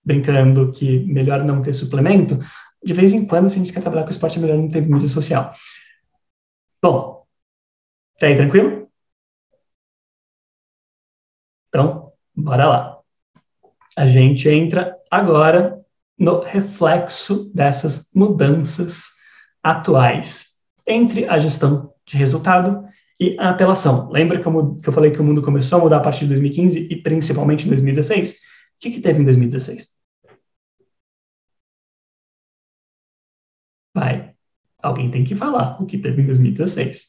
brincando, que melhor não ter suplemento, de vez em quando, se a gente quer trabalhar com esporte, é melhor não ter mídia social. Bom, tá aí tranquilo? Então, bora lá. A gente entra agora no reflexo dessas mudanças atuais entre a gestão de resultado e a apelação. Lembra que eu falei que o mundo começou a mudar a partir de 2015 e principalmente em 2016? O que teve em 2016? Vai. Alguém tem que falar o que teve em 2016.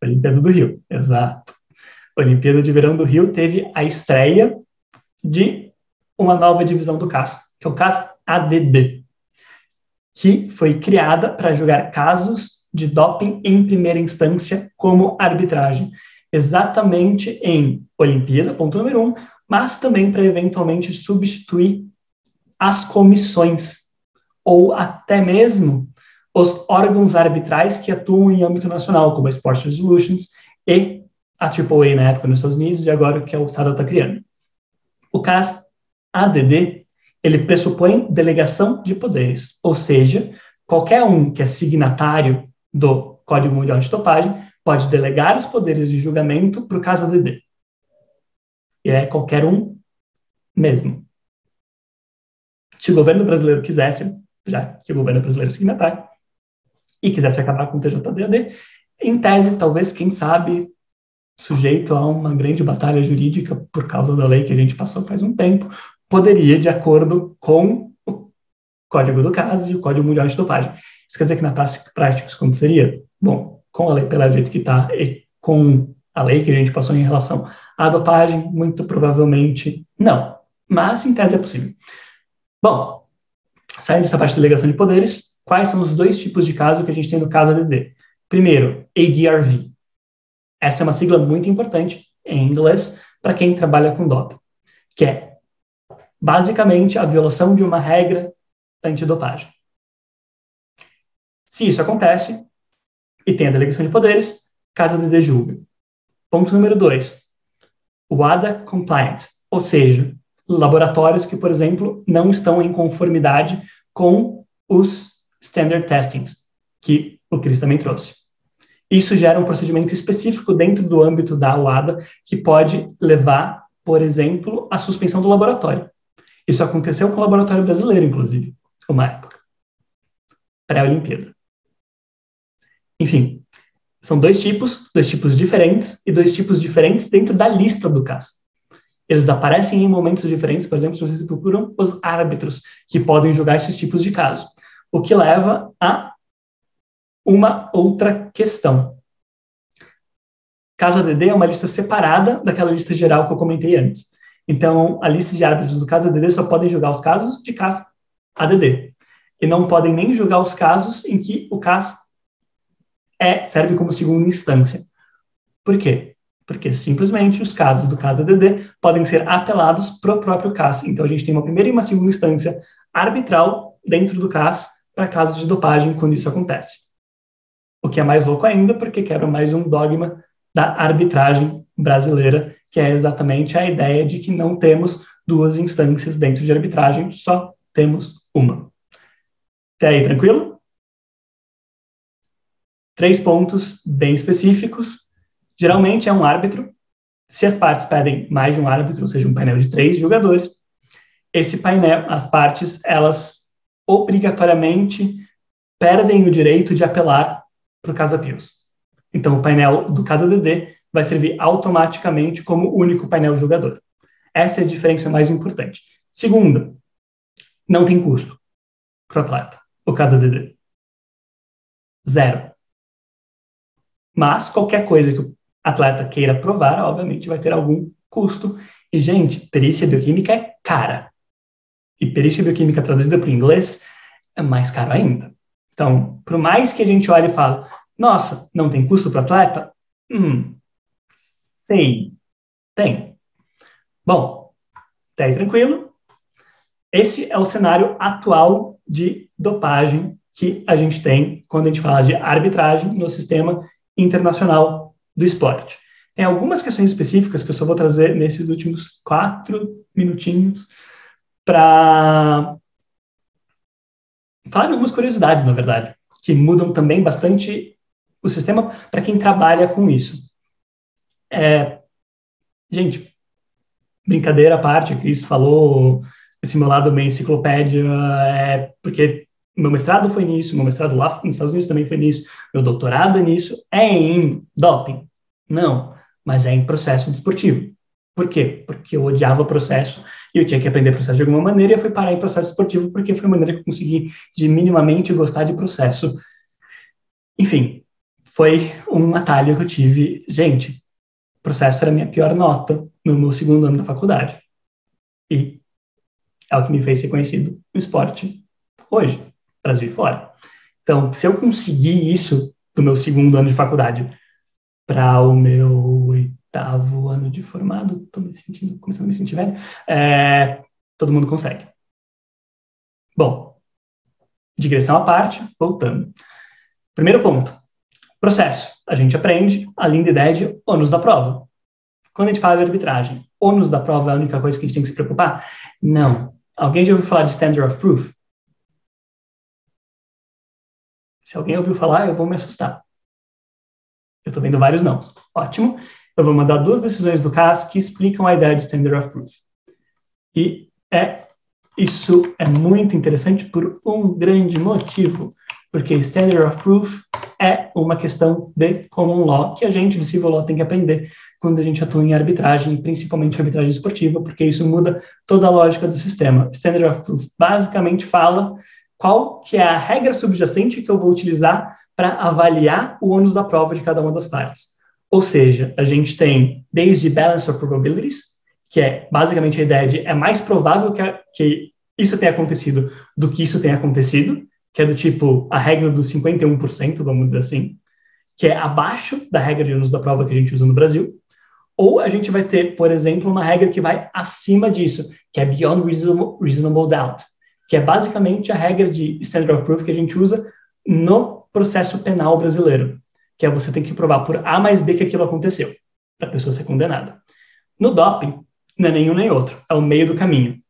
Olimpíada do Rio, exato. A Olimpíada de Verão do Rio teve a estreia de uma nova divisão do CAS, que é o CAS ADD, que foi criada para julgar casos de doping em primeira instância como arbitragem, exatamente em Olimpíada, ponto número 1, mas também para eventualmente substituir as comissões ou até mesmo os órgãos arbitrais que atuam em âmbito nacional, como a Sports Resolutions e a AAA na época nos Estados Unidos e agora que a USADA está criando. O CAS ADD, ele pressupõe delegação de poderes, ou seja, qualquer um que é signatário do Código Mundial de Dopagem pode delegar os poderes de julgamento para o caso ADD. E é qualquer um mesmo. Se o governo brasileiro quisesse, já que o governo brasileiro é signatário, e quisesse acabar com o TJDAD, em tese, talvez, quem sabe, sujeito a uma grande batalha jurídica por causa da lei que a gente passou faz um tempo, poderia, de acordo com o Código do CAS e o Código Mundial de Dopagem. Isso quer dizer que na prática isso aconteceria? Bom, com a lei pela jeito que está e com a lei que a gente passou em relação à dopagem, muito provavelmente não. Mas, em tese, é possível. Bom, saindo dessa parte de delegação de poderes, quais são os 2 tipos de caso que a gente tem no caso ADD? Primeiro, ADRV. Essa é uma sigla muito importante em inglês para quem trabalha com doping, que é basicamente a violação de uma regra antidopagem. Se isso acontece e tem a delegação de poderes, caso ADD julga. Ponto número 2, WADA compliant, ou seja, laboratórios que, por exemplo, não estão em conformidade com os standard testings, que o Chris também trouxe. Isso gera um procedimento específico dentro do âmbito da WADA que pode levar, por exemplo, à suspensão do laboratório. Isso aconteceu com o laboratório brasileiro, inclusive, uma época, pré-Olimpíada. Enfim, são 2 tipos diferentes e 2 tipos diferentes dentro da lista do CAS. Eles aparecem em momentos diferentes, por exemplo, se vocês procuram os árbitros que podem julgar esses tipos de casos, o que leva a uma outra questão. Caso ADD é uma lista separada daquela lista geral que eu comentei antes. Então, a lista de árbitros do caso ADD só podem julgar os casos de CAS ADD. E não podem nem julgar os casos em que o CAS serve como segunda instância. Por quê? Porque simplesmente os casos do caso ADD podem ser apelados para o próprio CAS. Então, a gente tem uma primeira e uma segunda instância arbitral dentro do CAS para casos de dopagem quando isso acontece. O que é mais louco ainda, porque quebra mais um dogma da arbitragem brasileira, que é exatamente a ideia de que não temos duas instâncias dentro de arbitragem, só temos uma. Até aí, tranquilo? 3 pontos bem específicos. Geralmente é um árbitro. Se as partes pedem mais de um árbitro, ou seja, um painel de 3 jogadores, esse painel, as partes, elas obrigatoriamente perdem o direito de apelar para o Casa Pius. Então, o painel do Casa DD vai servir automaticamente como único painel jogador. Essa é a diferença mais importante. Segunda, não tem custo para o atleta, o Casa DD. 0. Mas qualquer coisa que o atleta queira provar, obviamente, vai ter algum custo. E, gente, perícia bioquímica é cara. E perícia bioquímica traduzida para o inglês é mais caro ainda. Então, por mais que a gente olhe e fale, nossa, não tem custo para o atleta? Sei, tem. Bom, tá aí tranquilo? Esse é o cenário atual de dopagem que a gente tem quando a gente fala de arbitragem no sistema internacional do esporte. Tem algumas questões específicas que eu só vou trazer nesses últimos 4 minutinhos para falar de algumas curiosidades, na verdade, que mudam também bastante o sistema para quem trabalha com isso. Gente, brincadeira à parte, que isso falou, esse meu lado meio enciclopédia, porque meu mestrado foi nisso, meu mestrado lá nos Estados Unidos também foi nisso, meu doutorado é nisso, é em doping? Não, mas é em processo desportivo. Por quê? Porque eu odiava processo e eu tinha que aprender processo de alguma maneira e eu fui parar em processo esportivo porque foi a maneira que eu consegui de minimamente gostar de processo. Enfim, foi um atalho que eu tive. Gente, processo era a minha pior nota no meu 2º ano da faculdade. E é o que me fez ser conhecido no esporte hoje, Brasil e fora. Então, se eu conseguir isso do meu 2º ano de faculdade para o meu 8º ano de formado, estou começando a me sentir velho, todo mundo consegue. Bom, digressão à parte, voltando. Primeiro ponto, processo. A gente aprende a linda ideia de ônus da prova. Quando a gente fala de arbitragem, ônus da prova é a única coisa que a gente tem que se preocupar? Não. Alguém já ouviu falar de standard of proof? Se alguém ouviu falar, eu vou me assustar. Eu estou vendo vários não. Ótimo. Eu vou mandar 2 decisões do CAS que explicam a ideia de standard of proof. E isso é muito interessante por um grande motivo. Porque standard of proof é uma questão de common law que a gente, de civil law, tem que aprender quando a gente atua em arbitragem, principalmente arbitragem esportiva, porque isso muda toda a lógica do sistema. Standard of proof basicamente fala qual que é a regra subjacente que eu vou utilizar para avaliar o ônus da prova de cada uma das partes. Ou seja, a gente tem desde balance of probabilities, que é basicamente a ideia de é mais provável que isso tenha acontecido do que isso tenha acontecido, que é do tipo a regra dos 51%, vamos dizer assim, que é abaixo da regra de ônus da prova que a gente usa no Brasil, ou a gente vai ter, por exemplo, uma regra que vai acima disso, que é beyond reasonable doubt, que é basicamente a regra de standard of proof que a gente usa no processo penal brasileiro, que é você tem que provar por A mais B que aquilo aconteceu, para a pessoa ser condenada. No doping, não é nenhum nem outro, é o meio do caminho.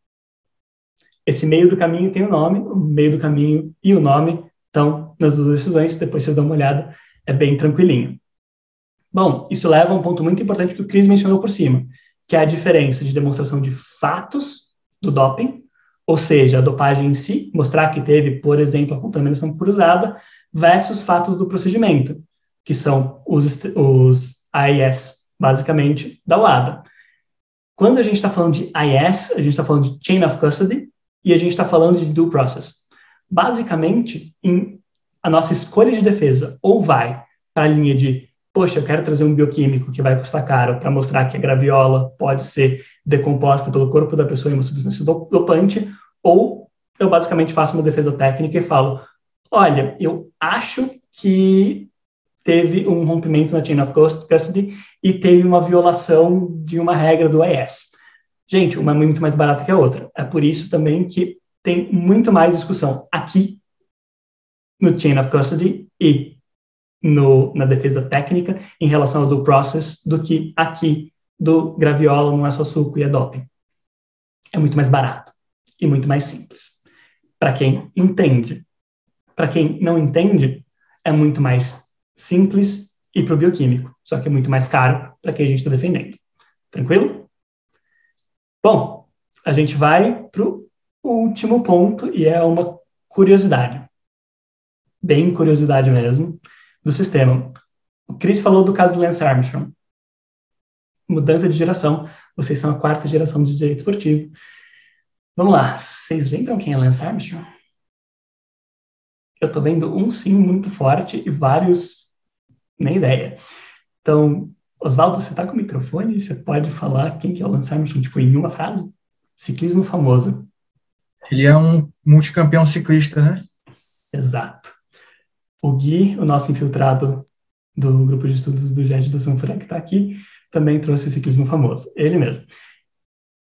Esse meio do caminho tem o nome, o meio do caminho e o nome estão nas 2 decisões, depois vocês dão uma olhada, é bem tranquilinho. Bom, isso leva a um ponto muito importante que o Cris mencionou por cima, que é a diferença de demonstração de fatos do doping, ou seja, a dopagem em si, mostrar que teve, por exemplo, a contaminação cruzada, versus fatos do procedimento, que são os AIS, basicamente, da UADA. Quando a gente está falando de AIS, a gente está falando de Chain of Custody, e a gente está falando de due process. Basicamente, a nossa escolha de defesa ou vai para a linha de, poxa, eu quero trazer um bioquímico que vai custar caro para mostrar que a graviola pode ser decomposta pelo corpo da pessoa em uma substância dopante, ou eu basicamente faço uma defesa técnica e falo, olha, eu acho que teve um rompimento na chain of custody e teve uma violação de uma regra do IS. Gente, uma é muito mais barata que a outra. É por isso também que tem muito mais discussão aqui no chain of custody e na defesa técnica em relação ao due process do que aqui do graviola não é só suco e é doping. É muito mais barato e muito mais simples. Para quem entende. Para quem não entende, é muito mais simples e para o bioquímico, só que é muito mais caro para quem a gente está defendendo. Tranquilo? Bom, a gente vai para o último ponto e é uma curiosidade. Bem curiosidade mesmo, do sistema. O Chris falou do caso do Lance Armstrong. Mudança de geração. Vocês são a 4ª geração de direito esportivo. Vamos lá. Vocês lembram quem é Lance Armstrong? Eu tô vendo um sim muito forte e vários nem ideia. Então, Oswaldo, você tá com o microfone? Você pode falar quem que é o Lance Armstrong, tipo, em uma frase? Ciclismo famoso. Ele é um multicampeão ciclista, né? Exato. O Gui, o nosso infiltrado do grupo de estudos do GED do Sanfran, que está aqui, também trouxe ciclismo famoso. Ele mesmo.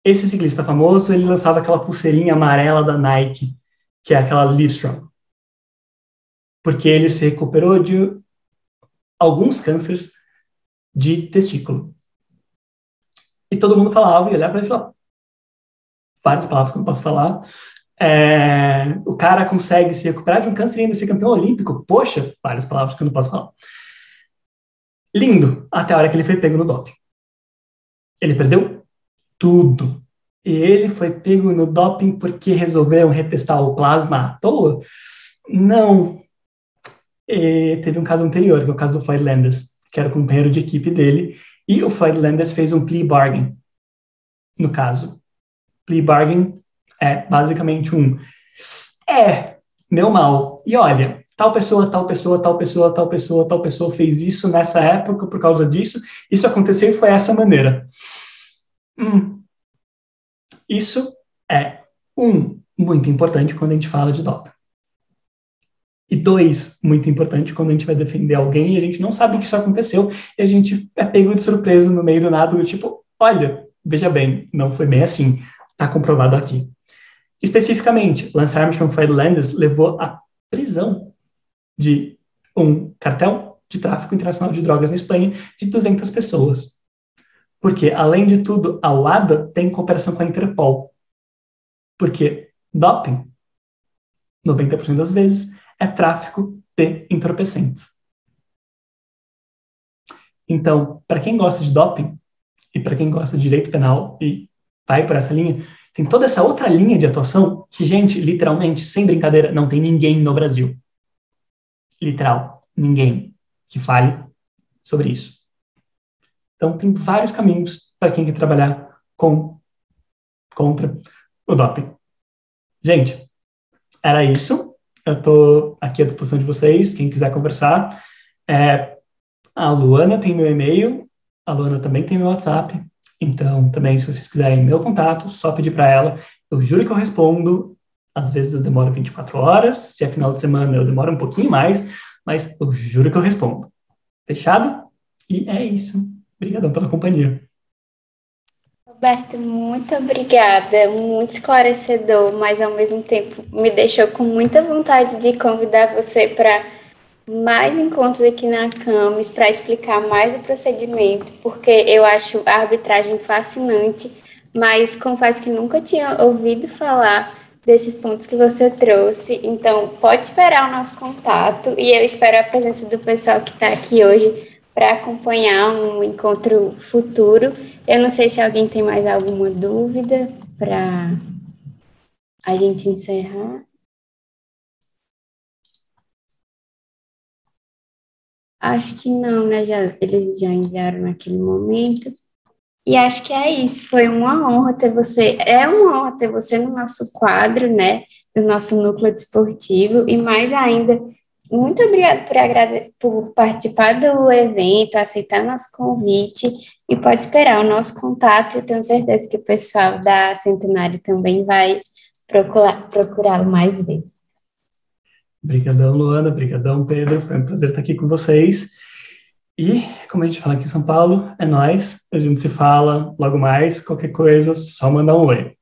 Esse ciclista famoso, ele lançava aquela pulseirinha amarela da Nike, que é aquela Livestrong. Porque ele se recuperou de alguns cânceres de testículo. E todo mundo falava, e olhava para ele e falava, várias palavras que eu não posso falar, o cara consegue se recuperar de um câncer e ainda ser campeão olímpico. Poxa, várias palavras que eu não posso falar. Lindo, até a hora que ele foi pego no doping. Ele perdeu tudo. E ele foi pego no doping porque resolveram retestar o plasma à toa? Não. E teve um caso anterior, que é o caso do Floyd Landis, que era o companheiro de equipe dele, e o Floyd Landis fez um plea bargain, no caso. Plea bargain é basicamente meu mal. E olha, tal pessoa fez isso nessa época por causa disso, isso aconteceu e foi essa maneira. Isso é, muito importante quando a gente fala de doping. E 2, muito importante quando a gente vai defender alguém e a gente não sabe que isso aconteceu e a gente é pego de surpresa no meio do nada, do tipo, olha, veja bem, não foi bem assim, está comprovado aqui. Especificamente, Lance Armstrong e Floyd Landis levou à prisão de um cartel de tráfico internacional de drogas na Espanha de 200 pessoas. Porque, além de tudo, a UADA tem cooperação com a Interpol. Porque doping, 90% das vezes, é tráfico de entorpecentes. Então, para quem gosta de doping, e para quem gosta de direito penal e vai por essa linha, tem toda essa outra linha de atuação que, gente, literalmente, sem brincadeira, não tem ninguém no Brasil. Literal, ninguém que fale sobre isso. Então, tem vários caminhos para quem quer trabalhar contra o doping. Gente, era isso. Eu estou aqui à disposição de vocês, quem quiser conversar. A Luana tem meu e-mail, a Luana também tem meu WhatsApp. Então, também, se vocês quiserem meu contato, só pedir para ela. Eu juro que eu respondo. Às vezes eu demoro 24 horas, se é final de semana eu demoro um pouquinho mais, mas eu juro que eu respondo. Fechado? E é isso. Obrigadão pela companhia. Roberto, muito obrigada, muito esclarecedor, mas ao mesmo tempo me deixou com muita vontade de convidar você para mais encontros aqui na Camis, para explicar mais o procedimento, porque eu acho a arbitragem fascinante, mas confesso que nunca tinha ouvido falar desses pontos que você trouxe, então pode esperar o nosso contato e eu espero a presença do pessoal que está aqui hoje para acompanhar um encontro futuro. Eu não sei se alguém tem mais alguma dúvida para a gente encerrar. Acho que não, né? Eles já enviaram naquele momento. E acho que é isso. Foi uma honra ter você. É uma honra ter você no nosso quadro, né? Do nosso núcleo desportivo. E mais ainda, muito obrigada por participar do evento, aceitar nosso convite. E pode esperar o nosso contato. Eu tenho certeza que o pessoal da Centenário também vai procurá-lo mais vezes. Obrigadão, Luana. Obrigadão, Pedro. Foi um prazer estar aqui com vocês. E, como a gente fala aqui em São Paulo, é nóis. A gente se fala logo mais. Qualquer coisa, só mandar um oi.